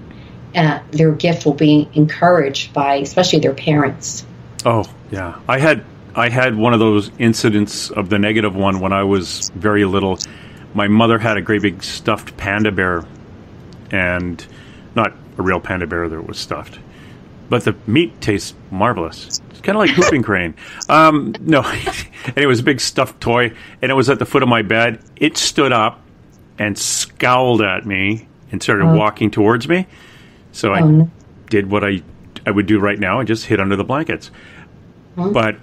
their gift will be encouraged by especially their parents. Oh, yeah. I had one of those incidents of the negative one when I was very little. My mother had a great big stuffed panda bear, and not a real panda bear that was stuffed, but the meat tastes marvelous. It's kind of like whooping crane. No, and it was a big stuffed toy, and it was at the foot of my bed. It stood up and scowled at me and started walking towards me. So I did what I would do right now and just hid under the blankets. But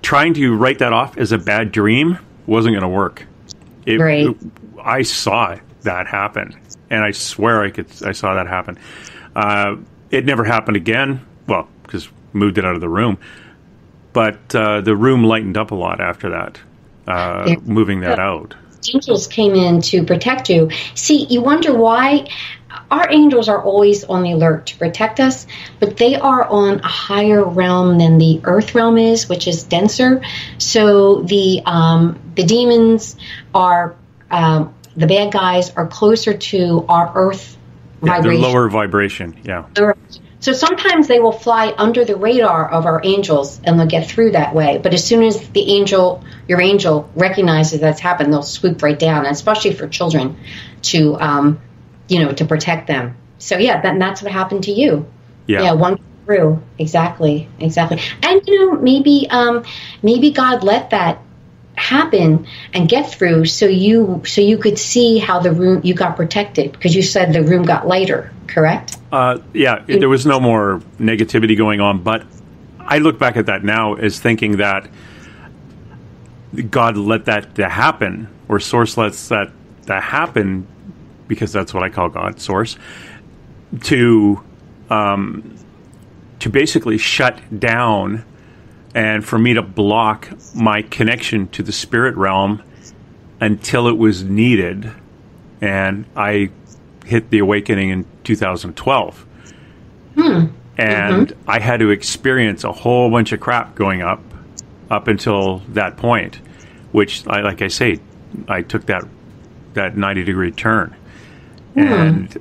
trying to write that off as a bad dream wasn't going to work. I saw that happen, and I swear I saw that happen. It never happened again. Well, because we moved it out of the room. But the room lightened up a lot after that, moving that out. Angels came in to protect you. See, you wonder why our angels are always on the alert to protect us, but they are on a higher realm than the earth realm is, which is denser. So the demons are, the bad guys are closer to our earth vibration. The lower vibration, yeah. So sometimes they will fly under the radar of our angels and they'll get through that way. But as soon as your angel recognizes that's happened, they'll swoop right down, especially for children to, to protect them. So yeah, that's what happened to you. Yeah, one through. Exactly. And maybe God let that happen and get through so you could see how the room you got protected, because you said the room got lighter, correct? There was no more negativity going on, but I look back at that now as thinking that God let that to happen, or Source lets that happen, because that's what I call God, Source, to basically shut down and for me to block my connection to the spirit realm until it was needed. And I hit the awakening in 2012. And I had to experience a whole bunch of crap going up until that point, which, like I say, I took that 90-degree turn. And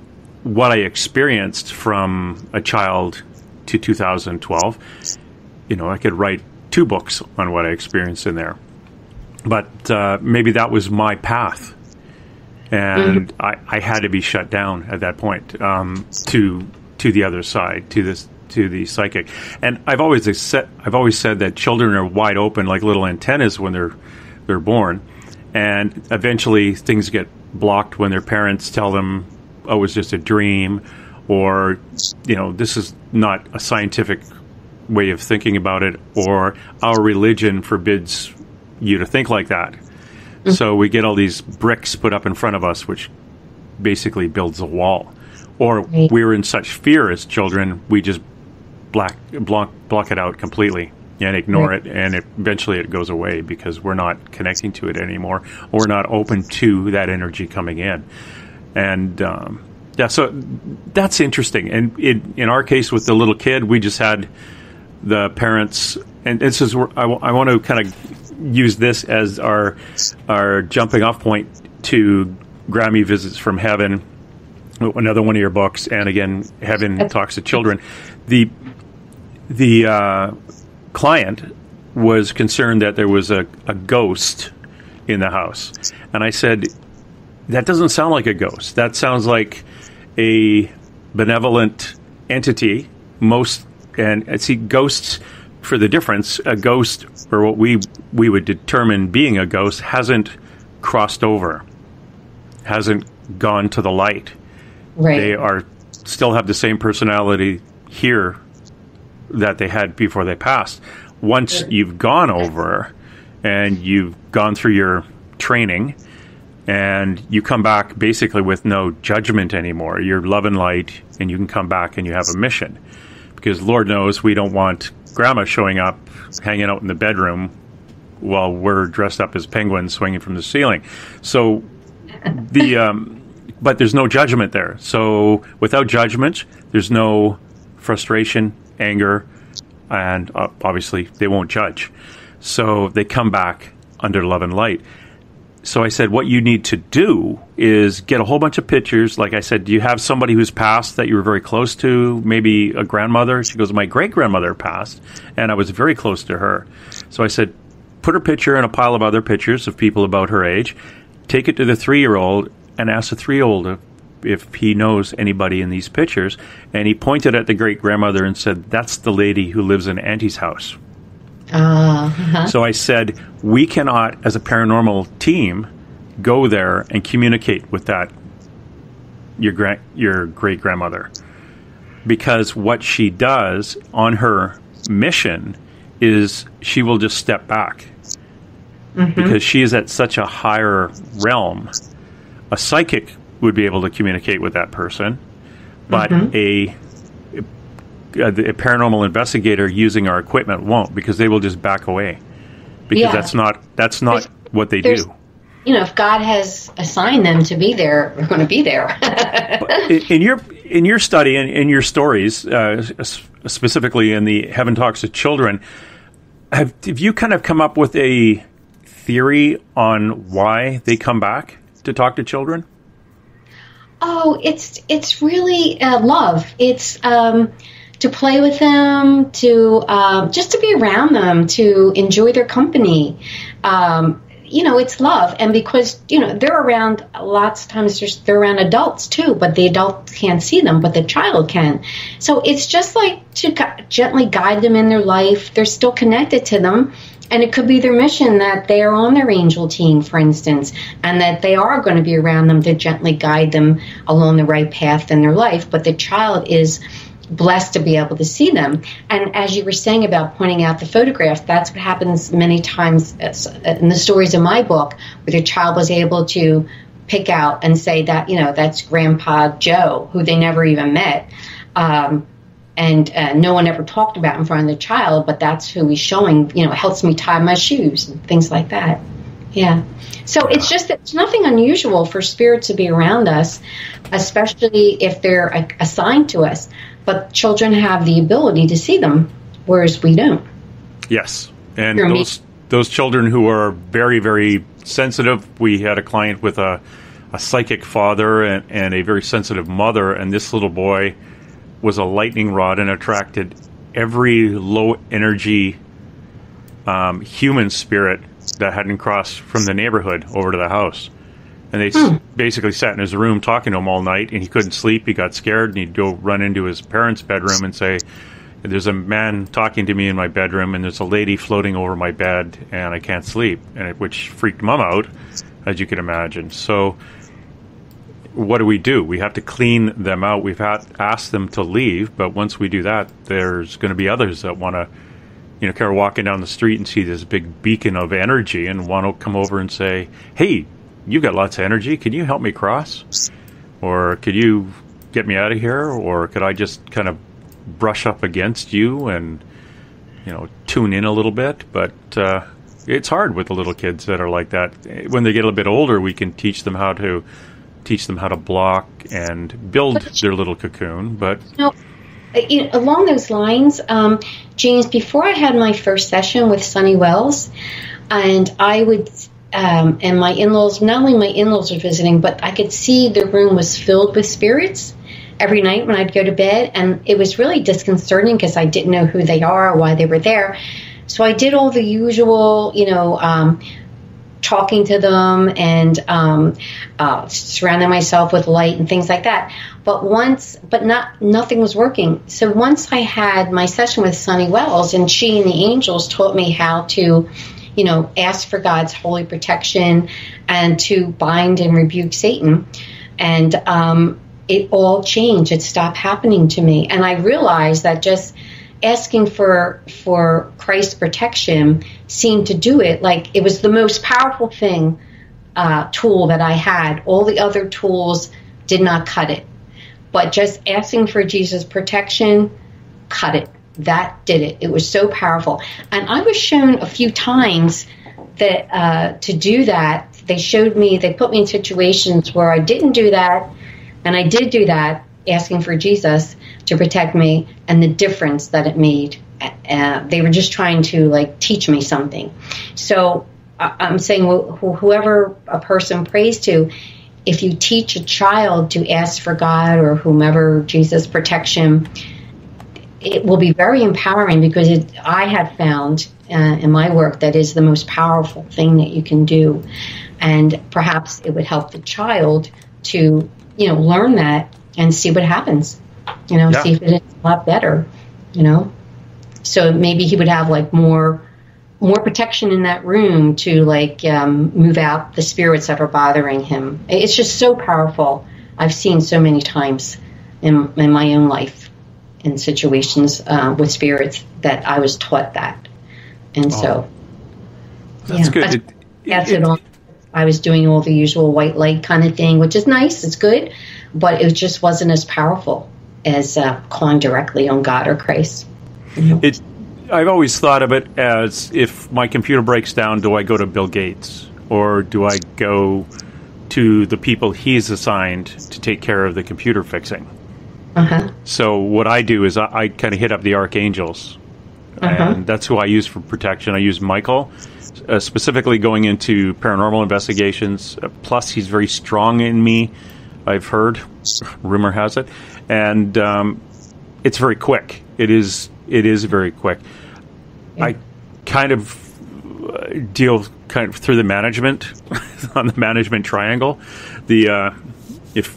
what I experienced from a child to 2012, I could write 2 books on what I experienced in there. But maybe that was my path. And I had to be shut down at that point to the other side, to the psychic. And I've always said that children are wide open like little antennas when they're born, and eventually things get blocked when their parents tell them, "Oh, it was just a dream," or this is not a scientific way of thinking about it, or our religion forbids you to think like that. So we get all these bricks put up in front of us, which basically builds a wall. Or we're in such fear as children, we just block it out completely and ignore it, and eventually it goes away because we're not connecting to it anymore, or we're not open to that energy coming in. And so that's interesting. And in our case with the little kid, we just had the parents, and this is where I want to kind of use this as our jumping off point to Grammy Visits from Heaven, another one of your books, and again, Heaven Talks to Children. The client was concerned that there was a ghost in the house, and I said, that doesn't sound like a ghost. That sounds like a benevolent entity. And see, ghosts, for the difference, a ghost, or what we would determine being a ghost, hasn't crossed over, hasn't gone to the light. Right. They still have the same personality here that they had before they passed. Once you've gone over and you've gone through your training, and you come back basically with no judgment anymore. You're love and light, and you can come back and you have a mission. Because Lord knows we don't want Grandma showing up, hanging out in the bedroom while we're dressed up as penguins swinging from the ceiling. So but there's no judgment there. So without judgment, there's no frustration, anger, and obviously they won't judge. So they come back under love and light. So I said, what you need to do is get a whole bunch of pictures. Like I said, do you have somebody who's passed that you were very close to? Maybe a grandmother? She goes, my great-grandmother passed, and I was very close to her. So I said, put her picture in a pile of other pictures of people about her age. Take it to the 3-year-old and ask the 3-year-old if he knows anybody in these pictures. And he pointed at the great-grandmother and said, that's the lady who lives in Auntie's house. So I said, we cannot, as a paranormal team, go there and communicate with your great-grandmother, because what she does on her mission is she will just step back, because she is at such a higher realm. A psychic would be able to communicate with that person, but a paranormal investigator using our equipment won't, because they will just back away, because that's not what they do. If God has assigned them to be there, we're going to be there. in your study and in your stories, specifically in the Heaven Talks to Children, have you kind of come up with a theory on why they come back to talk to children? Oh, it's really love. It's to play with them, to just to be around them, to enjoy their company. It's love. And because, they're around lots of times, they're around adults too, but the adult can't see them, but the child can. So it's just like to gently guide them in their life. They're still connected to them. And it could be their mission that they are on their angel team, for instance, and that they are going to be around them to gently guide them along the right path in their life. But the child is blessed to be able to see them. And as you were saying about pointing out the photographs, that's what happens many times in the stories in my book, where the child was able to pick out and say that, that's Grandpa Joe, who they never even met. And no one ever talked about in front of the child, but that's who he's showing, helps me tie my shoes and things like that. Yeah. So it's just that it's nothing unusual for spirits to be around us, especially if they're assigned to us. But children have the ability to see them, whereas we don't. Yes. And those children who are very, very sensitive, we had a client with a psychic father and a very sensitive mother, and this little boy was a lightning rod and attracted every low energy human spirit that hadn't crossed from the neighborhood over to the house. And they basically sat in his room talking to him all night, and he couldn't sleep. He got scared, and he'd go run into his parents' bedroom and say, "There's a man talking to me in my bedroom, and there's a lady floating over my bed, and I can't sleep," which freaked Mom out, as you can imagine. So what do? We have to clean them out. We've asked them to leave, but once we do that, there's going to be others that want to, kind of walking down the street and see this big beacon of energy and want to come over and say, "Hey, you've got lots of energy. Can you help me cross? Or could you get me out of here? Or could I just kind of brush up against you and, tune in a little bit?" But it's hard with the little kids that are like that. When they get a little bit older, we can teach them how to block and build their little cocoon. But along those lines, James, before I had my first session with Sonny Wells, and I would, and my in-laws, not only my in-laws were visiting, but I could see the room was filled with spirits every night when I'd go to bed, and it was really disconcerting because I didn't know who they are or why they were there. So I did all the usual, talking to them and surrounding myself with light and things like that. But nothing was working. So once I had my session with Sonny Wells, and she and the angels taught me how to, ask for God's holy protection and to bind and rebuke Satan. And it all changed. It stopped happening to me. And I realized that just asking for Christ's protection seemed to do it. Like, it was the most powerful tool that I had. All the other tools did not cut it. But just asking for Jesus' protection cut it. That did it. It was so powerful. And I was shown a few times that to do that. They put me in situations where I didn't do that, and I did do that, asking for Jesus to protect me, and the difference that it made. They were just trying to teach me something. So I'm saying whoever a person prays to, if you teach a child to ask for God or whomever Jesus' protection, it will be very empowering, because I have found in my work that is the most powerful thing that you can do. And perhaps it would help the child to, learn that and see what happens, see if it is a lot better, So maybe he would have more protection in that room to move out the spirits that are bothering him. It's just so powerful. I've seen so many times in my own life in situations with spirits that I was taught that. And so that's good. I was doing all the usual white light kind of thing, which is nice. It's good, but it just wasn't as powerful as calling directly on God or Christ. I've always thought of it as, if my computer breaks down, do I go to Bill Gates, or do I go to the people he's assigned to take care of the computer fixing? So what I do is I kind of hit up the archangels, and that's who I use for protection. I use Michael, specifically going into paranormal investigations. Plus, he's very strong in me I've heard. Rumor has it. And it's very quick. It is very quick. Yeah. I kind of deal through the management, on the management triangle. If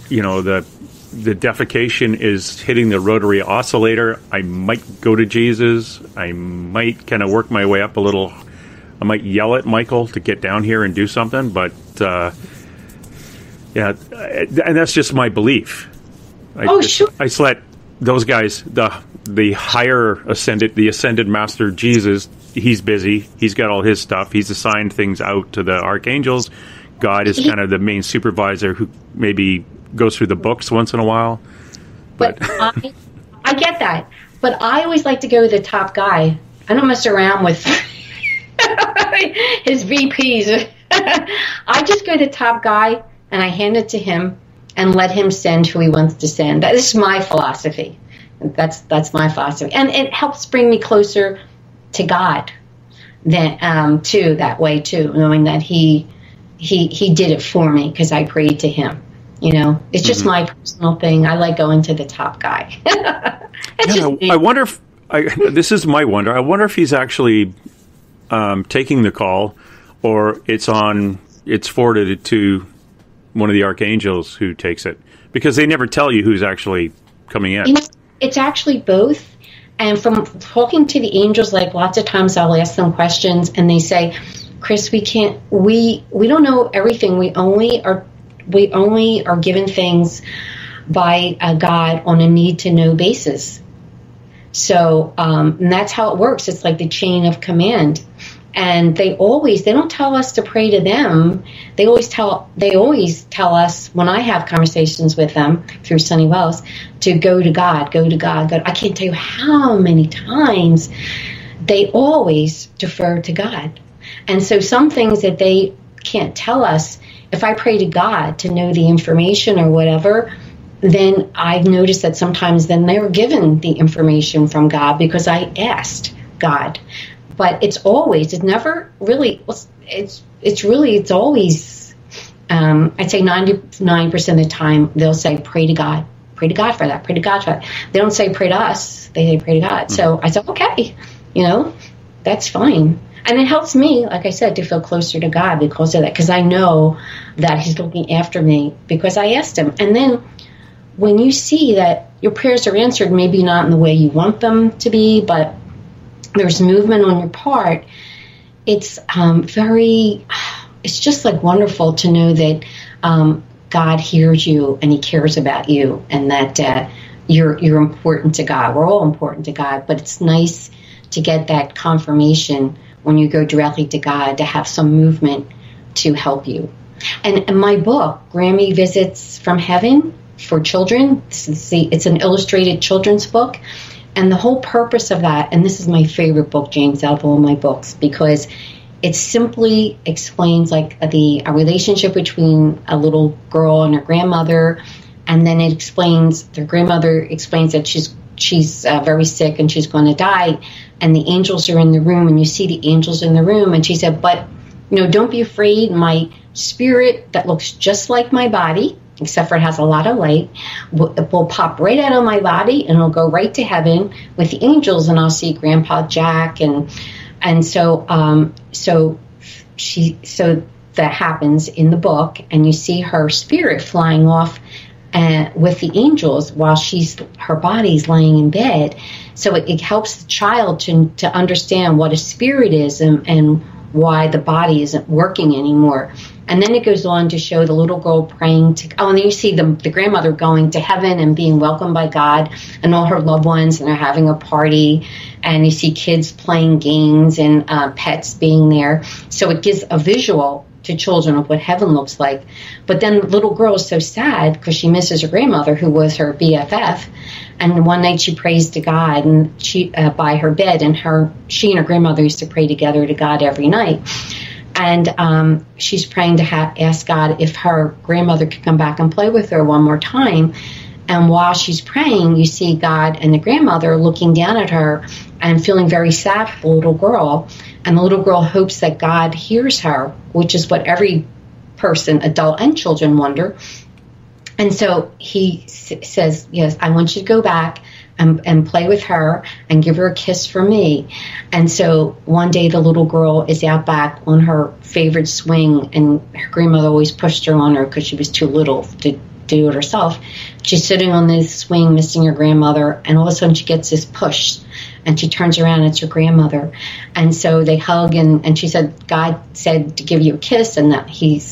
the defecation is hitting the rotary oscillator, I might go to Jesus. I might kind of work my way up a little. I might yell at Michael to get down here and do something, but and that's just my belief. Sure. I just let those guys, the higher ascended master Jesus, he's busy. He's got all his stuff. He's assigned things out to the archangels. God is kind of the main supervisor who maybe goes through the books once in a while. But I get that. But I always like to go to the top guy. I don't mess around with his VPs. I just go to the top guy and I hand it to him and let him send who he wants to send. That is my philosophy. That's my philosophy. And it helps bring me closer to God too, that way too, knowing that he did it for me because I prayed to him. It's just my personal thing. I like going to the top guy. I wonder if this is my wonder. I wonder if he's actually taking the call, or it's forwarded to one of the archangels who takes it, because they never tell you who's actually coming in. It's actually both. And from talking to the angels, like lots of times I'll ask them questions and they say, Chris, we don't know everything. We only are given things by God on a need-to-know basis. So and that's how it works. It's like the chain of command. And they don't tell us to pray to them. They always tell us, when I have conversations with them through Sunny Wells, to go to God, go to God, go. I can't tell you how many times they always defer to God. And so some things that they can't tell us, if I pray to God to know the information or whatever, then I've noticed that sometimes then they're given the information from God because I asked God. But it's always, it's never really, it's always, I'd say 99% of the time, they'll say, pray to God for that, pray to God for that. They don't say pray to us, they say pray to God. So I said, okay, that's fine. And it helps me, like I said, to feel closer to God because of that, because I know that he's looking after me because I asked him. And then when you see that your prayers are answered, maybe not in the way you want them to be, but there's movement on your part, it's it's just like wonderful to know that God hears you and he cares about you, and that you're important to God. We're all important to God, but it's nice to get that confirmation when you go directly to God, to have some movement to help you. And my book, Grammy Visits from Heaven for Children, it's an illustrated children's book. And the whole purpose of that, and this is my favorite book, James, out of all my books, because it simply explains like a relationship between a little girl and her grandmother, and then it explains, their grandmother explains that she's very sick and she's going to die, and the angels are in the room, and you see the angels in the room, and she said, but don't be afraid, my spirit that looks just like my body, except for it has a lot of light, will pop right out of my body and it'll go right to heaven with the angels, and I'll see Grandpa Jack, and so that happens in the book, and you see her spirit flying off with the angels while her body's laying in bed. So it helps the child to understand what a spirit is and why the body isn't working anymore. And then it goes on to show the little girl praying to, and then you see the grandmother going to heaven and being welcomed by God and all her loved ones, and they're having a party, and you see kids playing games and pets being there. So it gives a visual to children of what heaven looks like. But then the little girl is so sad because she misses her grandmother, who was her BFF. And one night she prays to God, and she by her bed, and she and her grandmother used to pray together to God every night. And she's praying to ask God if her grandmother could come back and play with her one more time. And while she's praying, you see God and the grandmother looking down at her and feeling very sad for the little girl. And the little girl hopes that God hears her, which is what every person, adult and children, wonder. And so he says, yes, I want you to go back and play with her and give her a kiss for me. And so one day the little girl is out back on her favorite swing, and her grandmother always pushed her on her because she was too little to do it herself. She's sitting on this swing missing her grandmother, and all of a sudden she gets this push, and she turns around and it's her grandmother. And so they hug, and she said, God said to give you a kiss, and that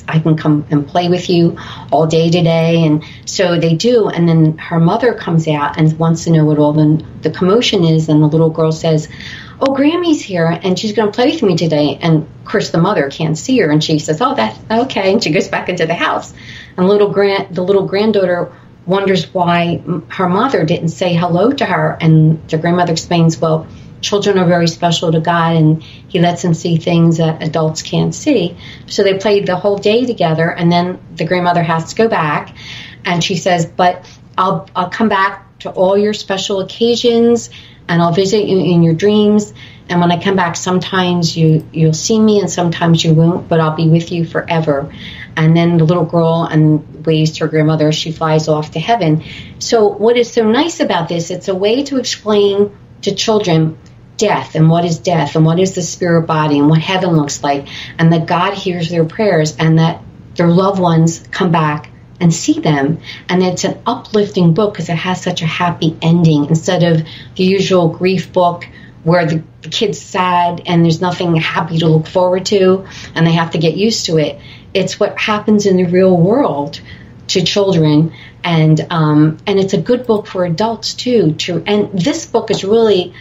I can come and play with you all day today. And so they do, and then her mother comes out and wants to know what all the commotion is, and the little girl says, oh, Grammy's here, and she's going to play with me today. And of course the mother can't see her, and she says, oh, that's okay, and she goes back into the house. And the little granddaughter wonders why her mother didn't say hello to her, and the grandmother explains, well, children are very special to God, and he lets them see things that adults can't see. So they played the whole day together, and then the grandmother has to go back, and she says, but I'll come back to all your special occasions, and I'll visit you in your dreams, and when I come back, sometimes you'll see me and sometimes you won't, but I'll be with you forever. And then the little girl waves to her grandmother as she flies off to heaven. So what is so nice about this, it's a way to explain to children death, and what is death, and what is the spirit body, and what heaven looks like, and that God hears their prayers, and that their loved ones come back and see them. And it's an uplifting book because it has such a happy ending, instead of the usual grief book where the kid's sad and there's nothing happy to look forward to and they have to get used to it. It's what happens in the real world to children, and it's a good book for adults too. And this book is really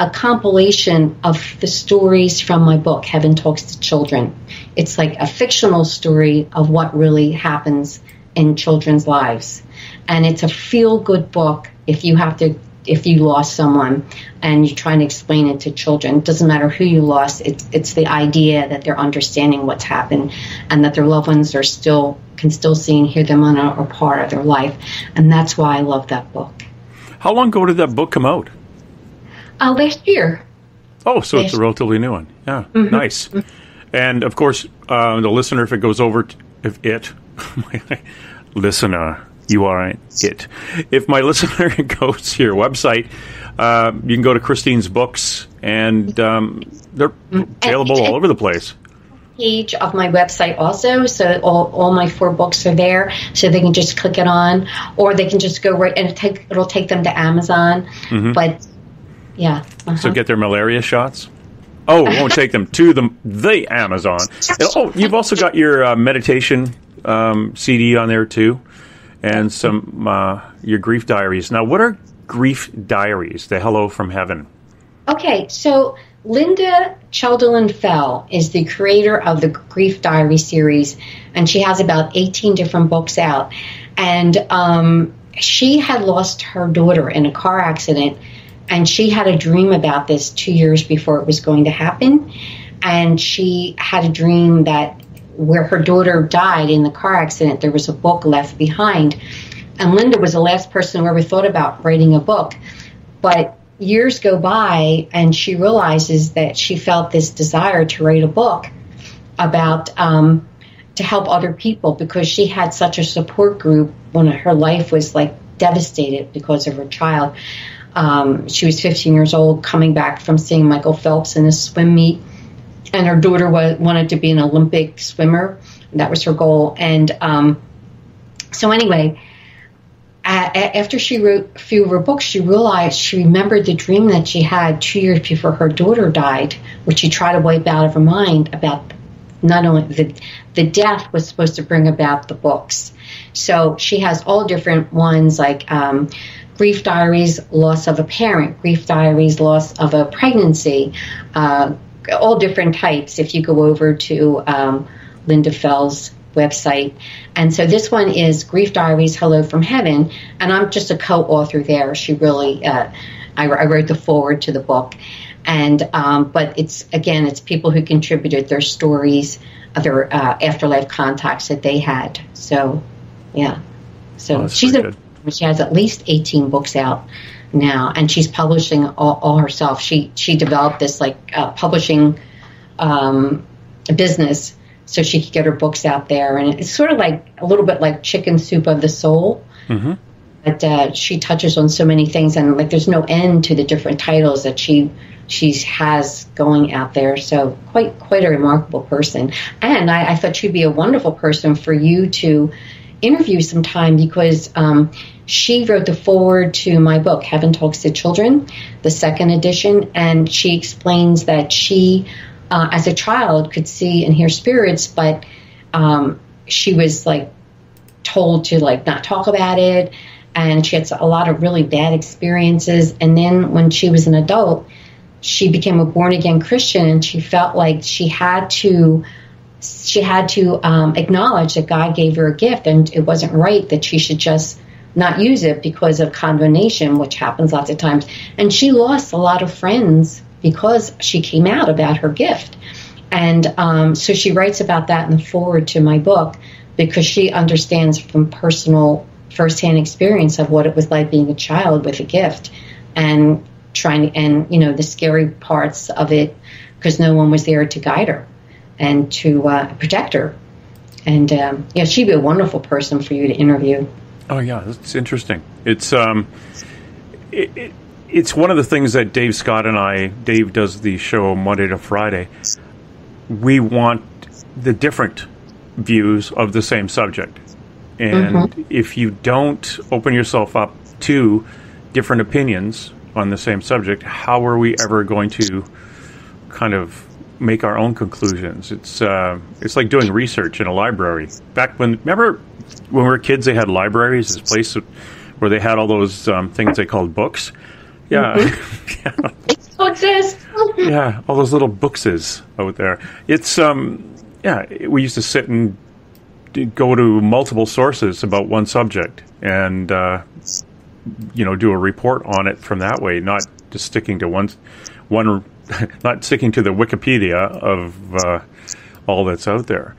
a compilation of the stories from my book, Heaven Talks to Children. It's like a fictional story of what really happens in children's lives, and it's a feel-good book if you lost someone and you're trying to explain it to children. It doesn't matter who you lost. It's the idea that they're understanding what's happened, and that their loved ones can still see and hear them on a part of their life. And that's why I love that book. How long ago did that book come out? Last year. Oh, so it's a relatively new one. Yeah, mm-hmm. Nice. And of course, the listener, if it goes over, listener, you are it. If my listener goes to your website, you can go to Christine's books, and they're available all over the place. Page of my website also, so all my 4 books are there, so they can just click it on, or they can just go right, and it'll take them to Amazon. Mm-hmm. But yeah. Uh-huh. So get their malaria shots. Oh, it won't take them to the Amazon. Oh, you've also got your meditation CD on there too, and some your grief diaries. Now, what are grief diaries? The Hello from Heaven. Okay, so Linda Cheldelen-Fell is the creator of the Grief Diary series, and she has about 18 different books out. And she had lost her daughter in a car accident, and she had a dream about this 2 years before it was going to happen. And she had a dream that where her daughter died in the car accident, there was a book left behind. And Linda was the last person who ever thought about writing a book. But years go by, and she realizes that she felt this desire to write a book about to help other people, because she had such a support group when her life was like devastated because of her child. She was 15 years old, coming back from seeing Michael Phelps in a swim meet, and her daughter wanted to be an Olympic swimmer. That was her goal. And so anyway, after she wrote a few of her books, she remembered the dream that she had 2 years before her daughter died, which she tried to wipe out of her mind, about not only the death was supposed to bring about the books. So she has all different ones, like Grief Diaries, Loss of a Parent, Grief Diaries, Loss of a Pregnancy, all different types if you go over to Linda Fell's website. And so this one is Grief Diaries, Hello from Heaven, and I'm just a co-author there. She really, I wrote the foreword to the book. And but it's people who contributed their stories, their afterlife contacts that they had. So, yeah. So she has at least 18 books out now, and she's publishing all herself. She developed this publishing business so she could get her books out there. And it's sort of like a little bit like Chicken Soup of the Soul. Mm-hmm. But she touches on so many things, and like there's no end to the different titles that she has going out there. So quite a remarkable person. And I thought she'd be a wonderful person for you to interview sometime, because she wrote the foreword to my book, Heaven Talks to Children, the second edition, and she explains that she, as a child, could see and hear spirits, but she was like told to like not talk about it, and she had a lot of really bad experiences. And then when she was an adult, she became a born-again Christian, and she felt like she had to acknowledge that God gave her a gift, and it wasn't right that she should just not use it because of condemnation, which happens lots of times. And she lost a lot of friends because she came out about her gift. And so she writes about that in the foreword to my book, because she understands from personal firsthand experience of what it was like being a child with a gift, and the scary parts of it, because no one was there to guide her and to protect her. And she'd be a wonderful person for you to interview. Oh yeah, that's interesting. It's it's one of the things that Dave Scott and I, Dave does the show Monday to Friday. We want the different views of the same subject. And if you don't open yourself up to different opinions on the same subject, how are we ever going to kind of make our own conclusions? It's like doing research in a library. Remember when we were kids, they had libraries, this place where they had all those things they called books. Yeah. It still exists. Yeah, all those little bookses out there. It's we used to sit and go to multiple sources about one subject and do a report on it from that way, not just sticking to one not sticking to the Wikipedia of all that's out there.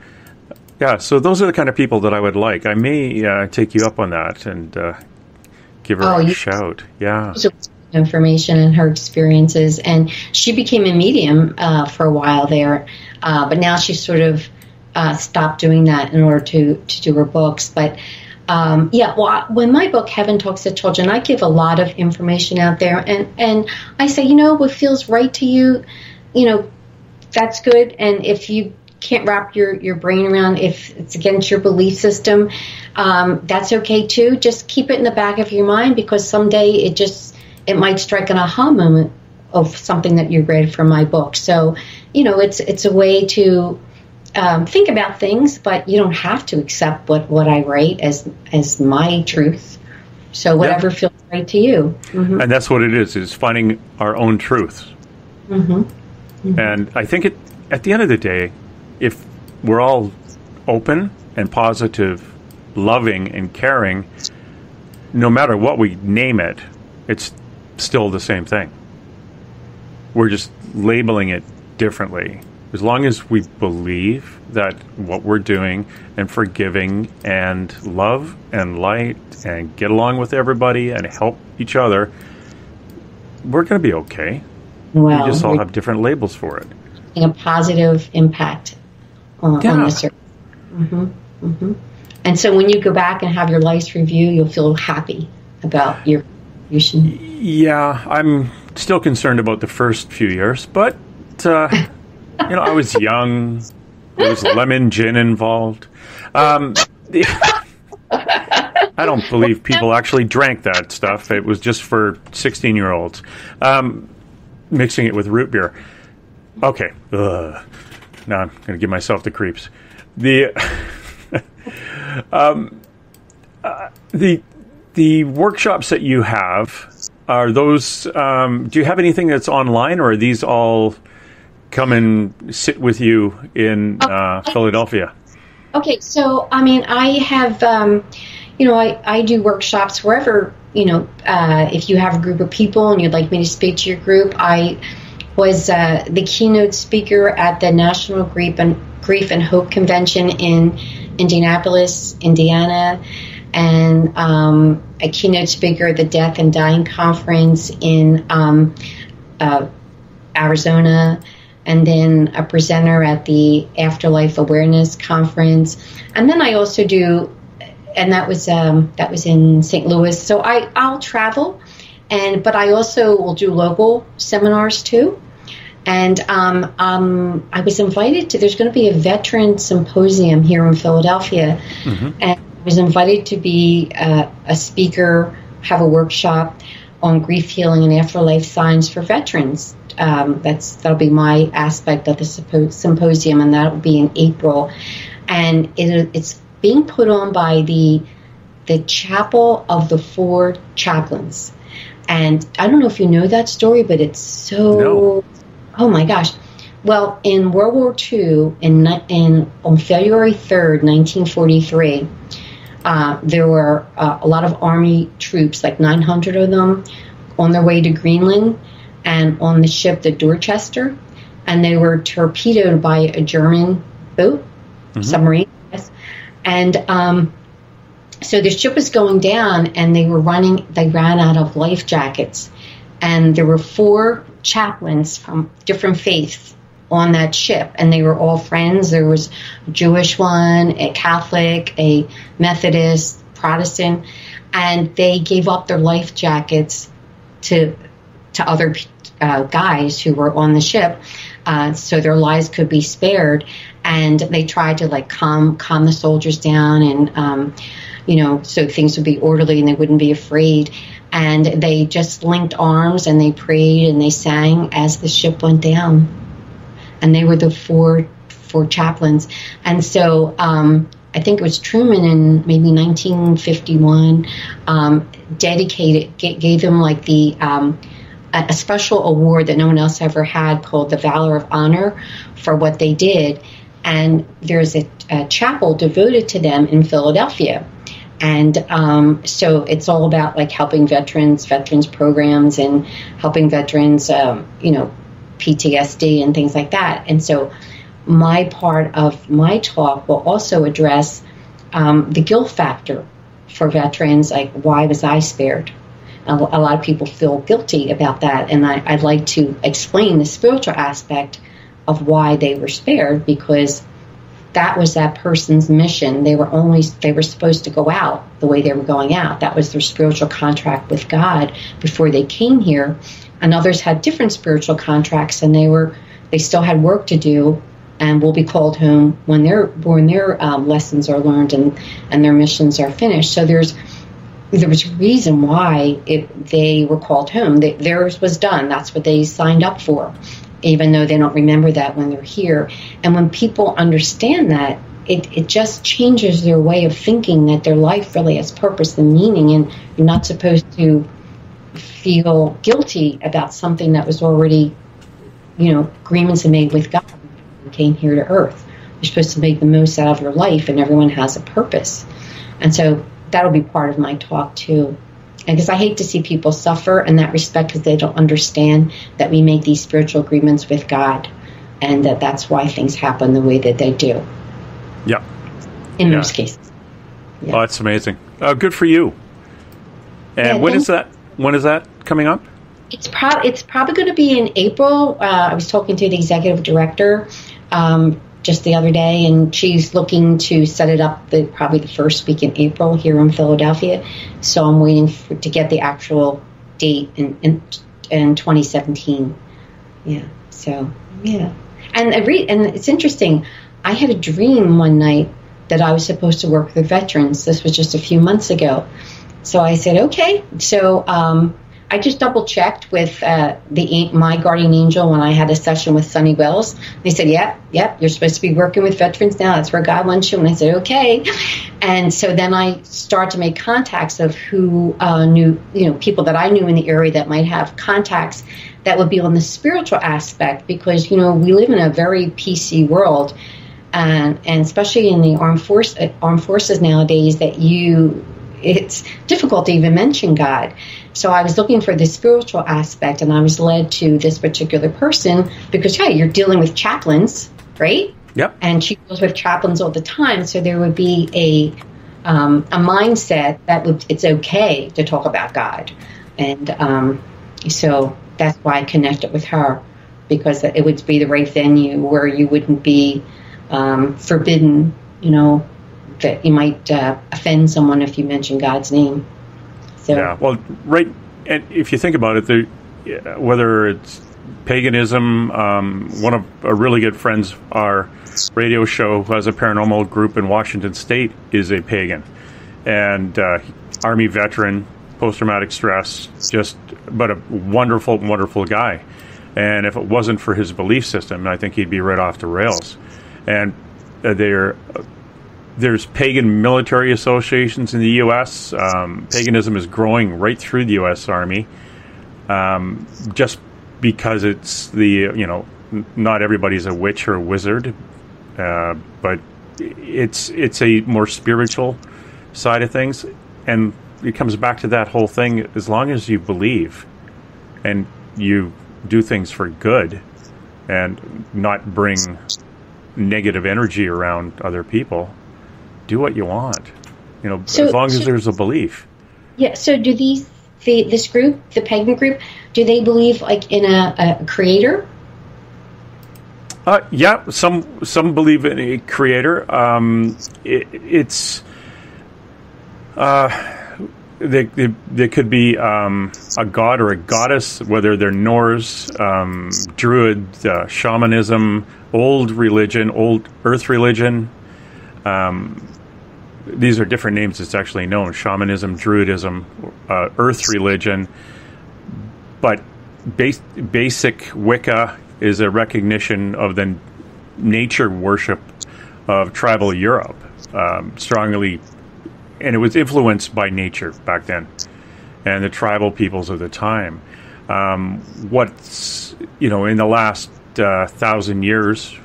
Yeah, so those are the kind of people that I would like. I may take you up on that and give her a shout. Yeah. Information and her experiences, and she became a medium for a while there, but now she's sort of stopped doing that in order to do her books. But when my book Heaven Talks to Children, I give a lot of information out there, and I say, what feels right to you, that's good. And if you can't wrap your brain around, if it's against your belief system, that's okay too. Just keep it in the back of your mind, because someday it might strike an aha moment of something that you read from my book. So, it's a way to think about things, but you don't have to accept what I write as my truth. So whatever feels right to you. Mm-hmm. And that's what it is finding our own truth. Mm-hmm. Mm-hmm. And I think at the end of the day, if we're all open and positive, loving and caring, no matter what we name it, it's still the same thing. We're just labeling it differently. As long as we believe that what we're doing and forgiving and love and light and get along with everybody and help each other, we're going to be okay. Well, we just all have different labels for it. A positive impact on the surface. Mm-hmm. Mm-hmm. And so when you go back and have your life's review, you'll feel happy about your contribution. Yeah, I'm still concerned about the first few years, but I was young. There was lemon gin involved. I don't believe people actually drank that stuff. It was just for 16-year-olds. Mixing it with root beer. Okay. Now I'm going to give myself the creeps. The workshops that you have, are those, do you have anything that's online, or are these all come and sit with you in Philadelphia? Okay, so, I have, I do workshops wherever, if you have a group of people and you'd like me to speak to your group. I was the keynote speaker at the National Grief and Hope Convention in Indianapolis, Indiana, and a keynote speaker at the Death and Dying Conference in Arizona. and then a presenter at the Afterlife Awareness Conference. And then I also do, and that was in St. Louis. So I'll travel, but I also will do local seminars too. And I was invited to, there's going to be a veteran symposium here in Philadelphia. And I was invited to be a speaker, have a workshop on grief healing and afterlife signs for veterans. That'll be my aspect of the symposium, and that'll be in April. And it's being put on by the Chapel of the Four Chaplains. And I don't know if you know that story, but it's so... No. Oh my gosh. Well, in World War II, on February 3rd, 1943, there were a lot of Army troops, like 900 of them, on their way to Greenland and on the ship, the Dorchester, and they were torpedoed by a German boat, submarine, yes. And so the ship was going down, and they ran out of life jackets, and there were 4 chaplains from different faiths on that ship, and they were all friends. There was a Jewish one, a Catholic, a Methodist, Protestant, and they gave up their life jackets to other guys who were on the ship, so their lives could be spared. And they tried to calm the soldiers down, and so things would be orderly and they wouldn't be afraid. And they just linked arms and they prayed and they sang as the ship went down. And they were the four chaplains. And so I think it was Truman in maybe 1951 gave them a special award that no one else ever had, called the Valor of Honor, for what they did. And there's a chapel devoted to them in Philadelphia. And so it's all about helping veterans programs, and helping veterans, PTSD and things like that. And so my part of my talk will also address the guilt factor for veterans, why was I spared? A lot of people feel guilty about that, and I'd like to explain the spiritual aspect of why they were spared, because that was that person's mission. They were supposed to go out the way they were going out. That was their spiritual contract with God before they came here. And others had different spiritual contracts, and they still had work to do, and will be called home when their lessons are learned and their missions are finished. So there was a reason why they were called home. Theirs was done. That's what they signed up for, even though they don't remember that when they're here. And when people understand that, it just changes their way of thinking that their life really has purpose and meaning, and you're not supposed to feel guilty about something that was already, agreements are made with God when you came here to earth. You're supposed to make the most out of your life, and everyone has a purpose. And so that'll be part of my talk too. And because I hate to see people suffer in that respect, because they don't understand that we make these spiritual agreements with God, and that's why things happen the way that they do. Yeah. In most cases. Yeah. Oh, that's amazing. Good for you. And when is that? When is that coming up? It's probably going to be in April. I was talking to the executive director just the other day, and she's looking to set it up probably the first week in April here in Philadelphia. So I'm waiting to get the actual date in 2017. Yeah. So yeah, and it's interesting. I had a dream one night that I was supposed to work with the veterans. This was just a few months ago. So I said, okay. So I just double checked with my guardian angel when I had a session with Sonny Wells. They said, yep, you're supposed to be working with veterans now. That's where God wants you. And I said, okay. And so then I started to make contacts of who knew, people that I knew in the area that might have contacts that would be on the spiritual aspect, because, we live in a very PC world, and especially in the armed forces nowadays, it's difficult to even mention God. So I was looking for the spiritual aspect, and I was led to this particular person because, you're dealing with chaplains, right? Yep. And she deals with chaplains all the time. So there would be a mindset that it's okay to talk about God. And so that's why I connected with her. because it would be the right venue where you wouldn't be forbidden, that you might offend someone if you mention God's name. So, yeah, well, right, and if you think about it, whether it's paganism, one of our really good friends, our radio show who has a paranormal group in Washington State, is a pagan, and Army veteran, post-traumatic stress, but a wonderful, wonderful guy. And if it wasn't for his belief system, I think he'd be right off the rails. And there's pagan military associations in the U.S. Paganism is growing right through the U.S. Army, just because it's not everybody's a witch or a wizard, but it's a more spiritual side of things. And it comes back to that whole thing, as long as you believe and you do things for good and not bring negative energy around other people, do what you want, as long as there's a belief. Yeah, so do this group, the pagan group, do they believe in a creator? Yeah, some believe in a creator. There could be a god or a goddess, whether they're Norse, Druid, shamanism, old religion, old earth religion. These are different names it's actually known: shamanism, Druidism, earth religion. But basic Wicca is a recognition of the nature worship of tribal Europe, strongly. And it was influenced by nature back then and the tribal peoples of the time. What's, in the last 1,000 years,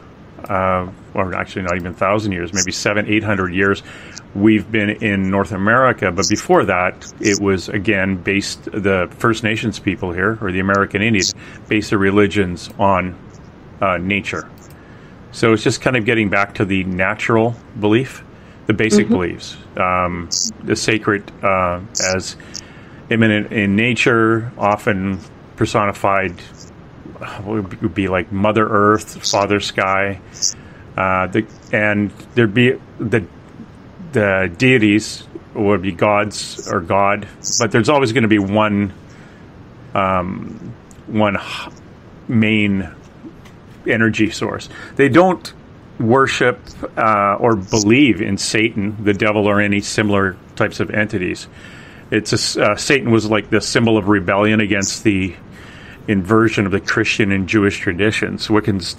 or actually not even 1,000 years, maybe 700-800 years, we've been in North America. But before that, it was, again, based, the First Nations people here, or the American Indians, based their religions on nature. So it's just kind of getting back to the natural belief. The basic beliefs, the sacred as immanent in nature, often personified would be like Mother Earth, Father Sky, and there'd be the deities would be gods or God, but there's always going to be one main energy source. They don't worship or believe in Satan, the devil, or any similar types of entities. Satan was like the symbol of rebellion against the inversion of the Christian and Jewish traditions. Wiccans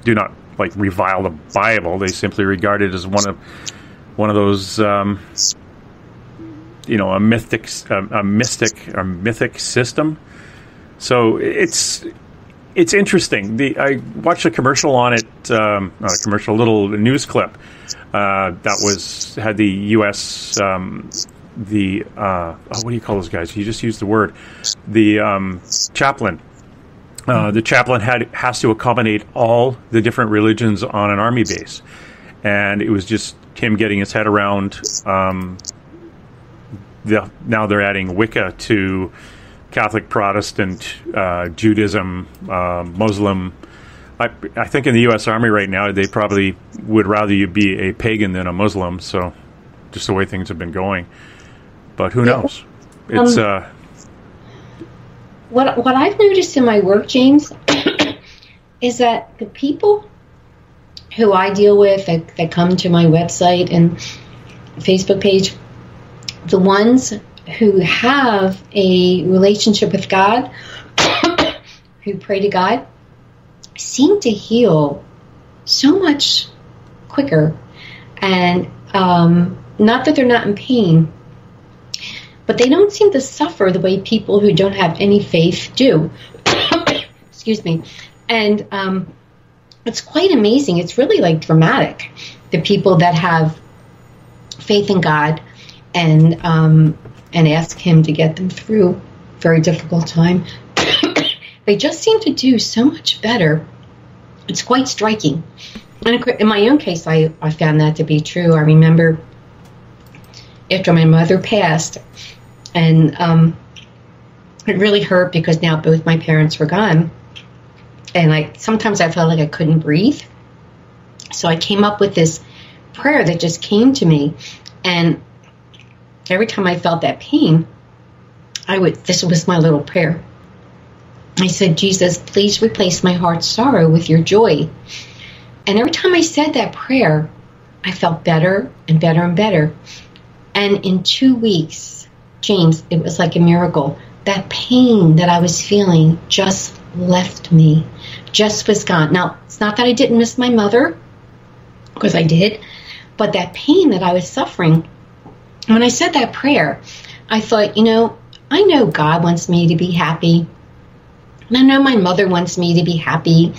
do not revile the Bible. They simply regard it as one of those a mythic system. So it's interesting. I watched a commercial on it, not a commercial, a little news clip that had the U.S. What do you call those guys? You just used the word. The chaplain. The chaplain has to accommodate all the different religions on an army base, and it was just him getting his head around. Now they're adding Wicca to Catholic, Protestant, Judaism, Muslim. I think in the U.S. Army right now, they probably would rather you be a pagan than a Muslim. So, just the way things have been going. But who knows? It's what I've noticed in my work, James, is that the people who I deal with that come to my website and Facebook page, the ones who have a relationship with God, who pray to God, seem to heal so much quicker. And not that they're not in pain, but they don't seem to suffer the way people who don't have any faith do. Excuse me. And it's quite amazing. It's really dramatic. The people that have faith in God and ask Him to get them through a very difficult time, they just seem to do so much better. It's quite striking. And in my own case, I found that to be true. I remember after my mother passed, and it really hurt because now both my parents were gone. And sometimes I felt like I couldn't breathe. So I came up with this prayer that just came to me. And every time I felt that pain, this was my little prayer. I said, Jesus, please replace my heart's sorrow with your joy. And every time I said that prayer, I felt better and better and better. And in 2 weeks, James, it was like a miracle. That pain that I was feeling just left me, just was gone. Now, it's not that I didn't miss my mother, because I did, but that pain that I was suffering, when I said that prayer, I thought, I know God wants me to be happy. And I know my mother wants me to be happy.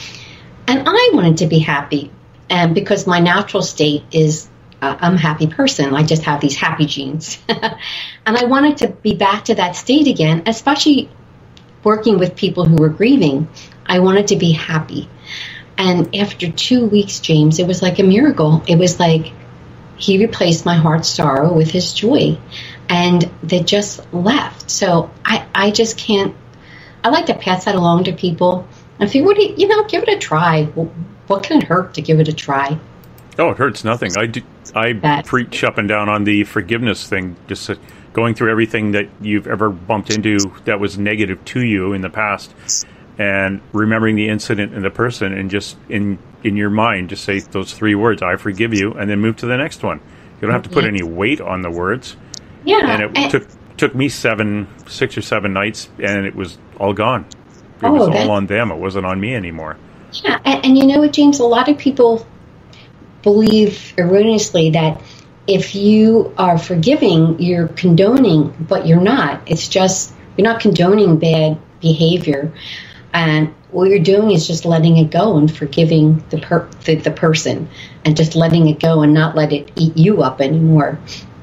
And I wanted to be happy. And because my natural state is I'm a happy person. I just have these happy genes. And I wanted to be back to that state again, especially working with people who were grieving. I wanted to be happy. And after 2 weeks, James, it was like a miracle. It was like he replaced my heart's sorrow with his joy. And that just left. So I just can't. I like to pass that along to people. If you would, give it a try. What can it hurt to give it a try? Oh, it hurts nothing. I preach up and down on the forgiveness thing, just going through everything that you've ever bumped into that was negative to you in the past, and remembering the incident and the person, and just in your mind, just say those 3 words, I forgive you, and then move to the next one. You don't have to put any weight on the words. Yeah. And it took me 6 or 7 nights, and it was all gone. It was all on them. It wasn't on me anymore. Yeah, and you know what, James? A lot of people believe erroneously that if you are forgiving, you're condoning, but you're not. It's just, you're not condoning bad behavior. And what you're doing is just letting it go and forgiving the person, and just letting it go and not let it eat you up anymore.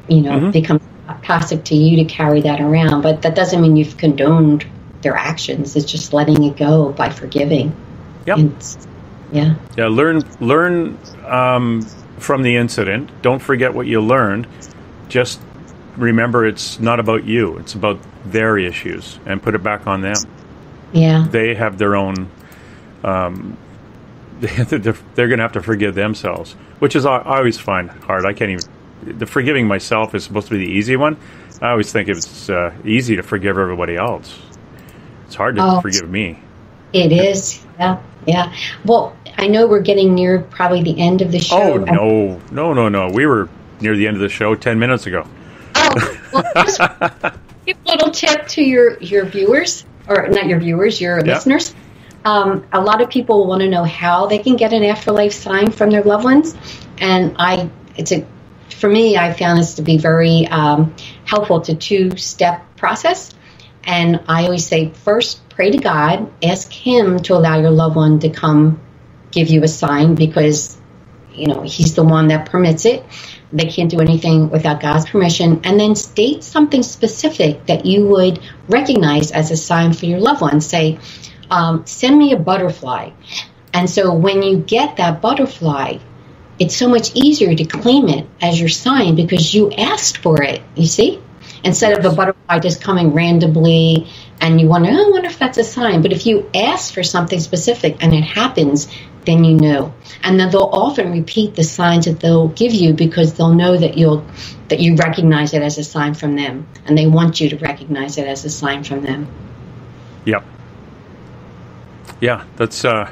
It becomes toxic to you to carry that around. But that doesn't mean you've condoned their actions. It's just letting it go by forgiving. Yep. Yeah. Learn from the incident. Don't forget what you learned. Just remember, it's not about you. It's about their issues, and put it back on them. Yeah. They have their own. They're going to have to forgive themselves, which is I always find hard. I can't even. The forgiving myself is supposed to be the easy one. I always think it's easy to forgive everybody else. It's hard to forgive me. It is. Yeah. Well, I know we're getting near probably the end of the show. Oh, no. We were near the end of the show 10 minutes ago. Oh, well, just give a little tip to your viewers, or not your viewers, your listeners. A lot of people want to know how they can get an afterlife sign from their loved ones. And for me, I found this to be very helpful. It's a 2-step process. And I always say, first, pray to God, ask Him to allow your loved one to come give you a sign, because, He's the one that permits it. They can't do anything without God's permission. And then state something specific that you would recognize as a sign for your loved one. Say, send me a butterfly. And so when you get that butterfly, it's so much easier to claim it as your sign because you asked for it, you see? Instead of a butterfly just coming randomly and you wonder, I wonder if that's a sign. But if you ask for something specific and it happens, then you know. And then they'll often repeat the signs that they'll give you because they'll know that you recognize it as a sign from them. And they want you to recognize it as a sign from them. Yep. Yeah, that's the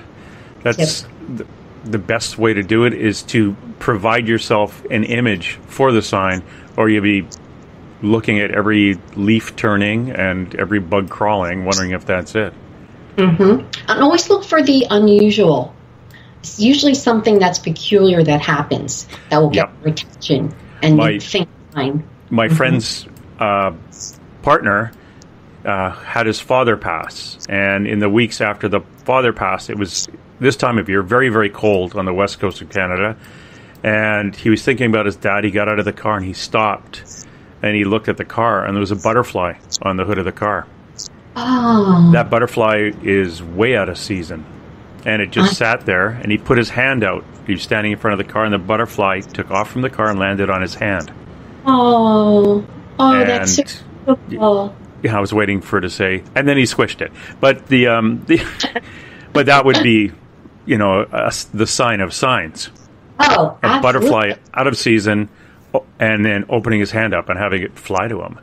best way to do it is to provide yourself an image for the sign, or you'll be looking at every leaf turning and every bug crawling, wondering if that's it. Mm-hmm. And always look for the unusual. It's usually something that's peculiar that happens that will get your attention and you think fine. My friend's partner had his father pass, and in the weeks after the father passed, it was this time of year, very, very cold on the west coast of Canada, and he was thinking about his dad. He got out of the car and he stopped, and he looked at the car, and there was a butterfly on the hood of the car. Oh. That butterfly is way out of season, and it just sat there, and he put his hand out. He was standing in front of the car, and the butterfly took off from the car and landed on his hand. Oh, that's so beautiful. I was waiting for her to say, and then he squished it. But but that would be, the sign of signs. Oh, a butterfly out of season, and then opening his hand up and having it fly to him.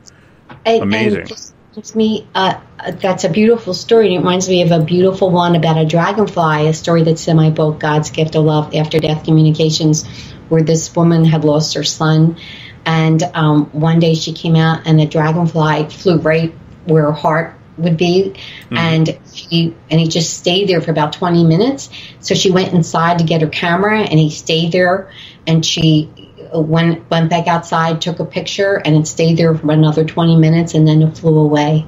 Amazing. That's a beautiful story. It reminds me of a beautiful one about a dragonfly, a story that's in my book, God's Gift of Love, After Death Communications, where this woman had lost her son. And one day she came out and a dragonfly flew right where her heart would be. Mm-hmm. And he just stayed there for about 20 minutes. So she went inside to get her camera, and he stayed there. And she went back outside, took a picture, and it stayed there for another 20 minutes, and then it flew away.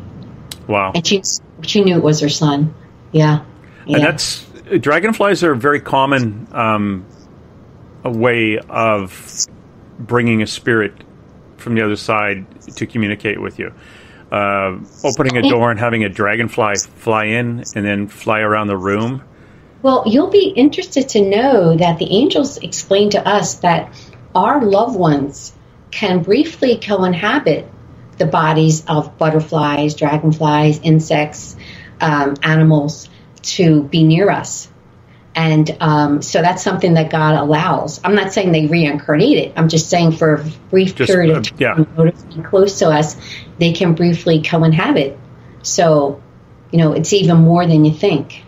Wow. And she knew it was her son. Yeah. And dragonflies are a very common a way of bringing a spirit from the other side to communicate with you. Opening a door and having a dragonfly fly in and then fly around the room. Well, you'll be interested to know that the angels explain to us that our loved ones can briefly co-inhabit the bodies of butterflies, dragonflies, insects, animals to be near us. And so that's something that God allows. I'm not saying they reincarnate it. I'm just saying for a brief period of time, in order to be close to us, they can briefly co-inhabit. So, it's even more than you think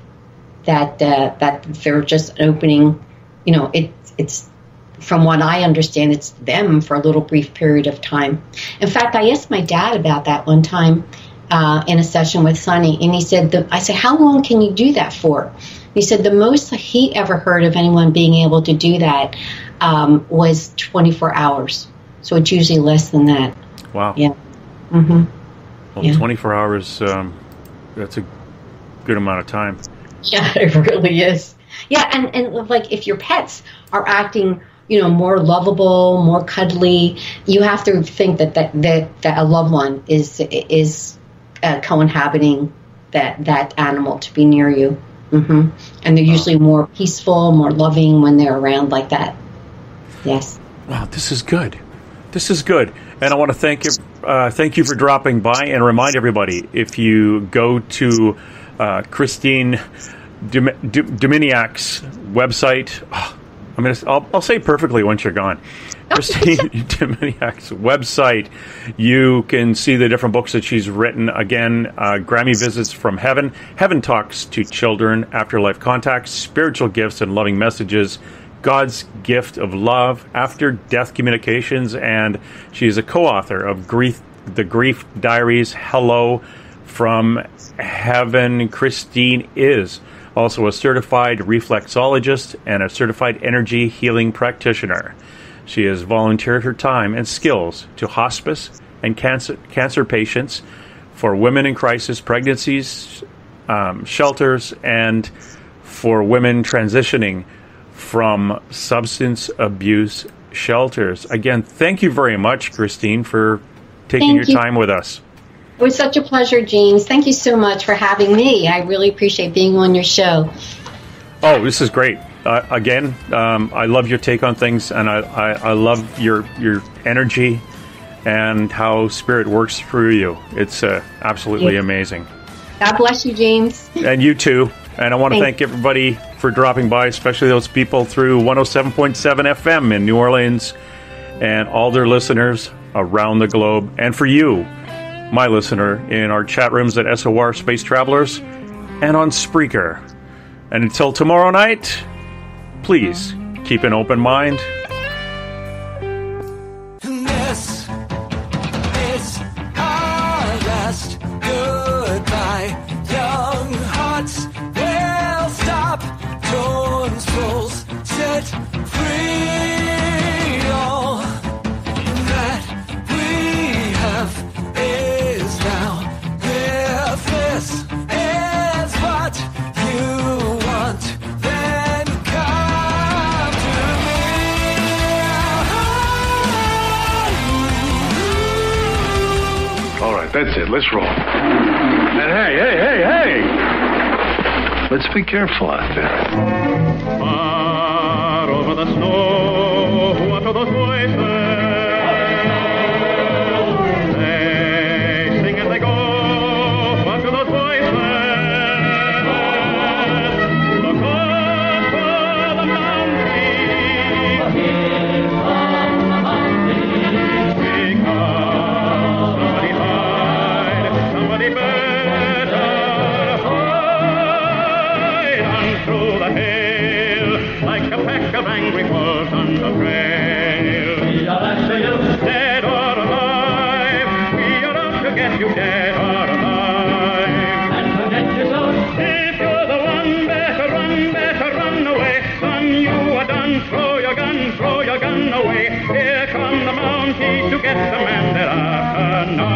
that they're just opening, it's from what I understand, it's them for a little brief period of time. In fact, I asked my dad about that one time in a session with Sonny, and he said, I said, how long can you do that for? He said the most he ever heard of anyone being able to do that was 24 hours. So it's usually less than that. Wow. Yeah. Mm-hmm. Well, 24 hours, that's a good amount of time. Yeah, it really is. Yeah, and like if your pets are acting, more lovable, more cuddly, you have to think that a loved one is co-inhabiting that animal to be near you. Mm-hmm. And they're usually more peaceful, more loving when they're around like that. Yes. Wow, this is good. This is good. And I want to thank you for dropping by, and remind everybody, if you go to Christine Duminiuk's website, I'll say it perfectly once you're gone. Christine Dumaniuk's website, you can see the different books that she's written. Again, Grammy Visits from Heaven, Heaven Talks to Children, Afterlife Contacts, Spiritual Gifts and Loving Messages, God's Gift of Love, After Death Communications, and she is a co-author of the Grief Diaries, Hello from Heaven. Christine is also a certified reflexologist and a certified energy healing practitioner. She has volunteered her time and skills to hospice and cancer patients, for women in crisis, pregnancies, shelters, and for women transitioning from substance abuse shelters. Again, thank you very much, Christine, for taking your time with us. It was such a pleasure, James. Thank you so much for having me. I really appreciate being on your show. Oh, this is great. Again, I love your take on things, and I love your energy and how Spirit works through you. It's absolutely amazing. God bless you, James. And you too. And I want to thank everybody for dropping by, especially those people through 107.7 FM in New Orleans and all their listeners around the globe. And for you, my listener, in our chat rooms at SOR Space Travelers and on Spreaker. And until tomorrow night, please keep an open mind. This is our last goodbye. Young hearts will stop. Torn souls set free. All that we have is now. If this is what you want, then come to me. All right, that's it. Let's roll. And hey! Let's be careful out there. Far over the snow, what are those voices? They sing and they go. on the trail. We are after you, dead or alive. We are out to get you, dead or alive. And forget yourself. If you're the one, better run away. Son, you are done. Throw your gun away. Here come the Mounties to get the man that are now.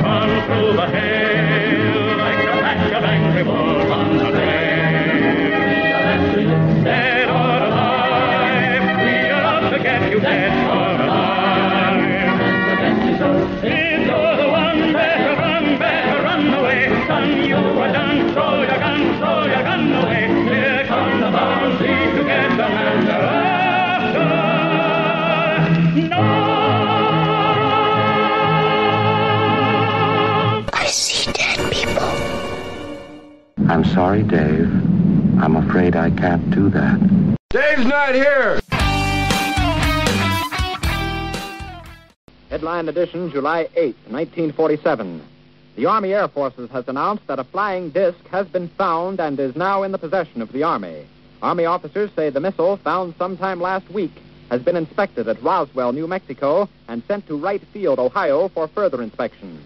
Run through the hail like a patch of angry wolves on the trail. Dead or alive, we are out to get you, dead or alive. If you're the one, better run away. Son, you are done. Throw your gun away. Here come the Mounties to get the man they're after. No! I see dead people. I'm sorry, Dave. I'm afraid I can't do that. Dave's not here! Headline edition, July 8, 1947. The Army Air Forces has announced that a flying disc has been found and is now in the possession of the Army. Army officers say the missile, found sometime last week, has been inspected at Roswell, New Mexico, and sent to Wright Field, Ohio, for further inspection.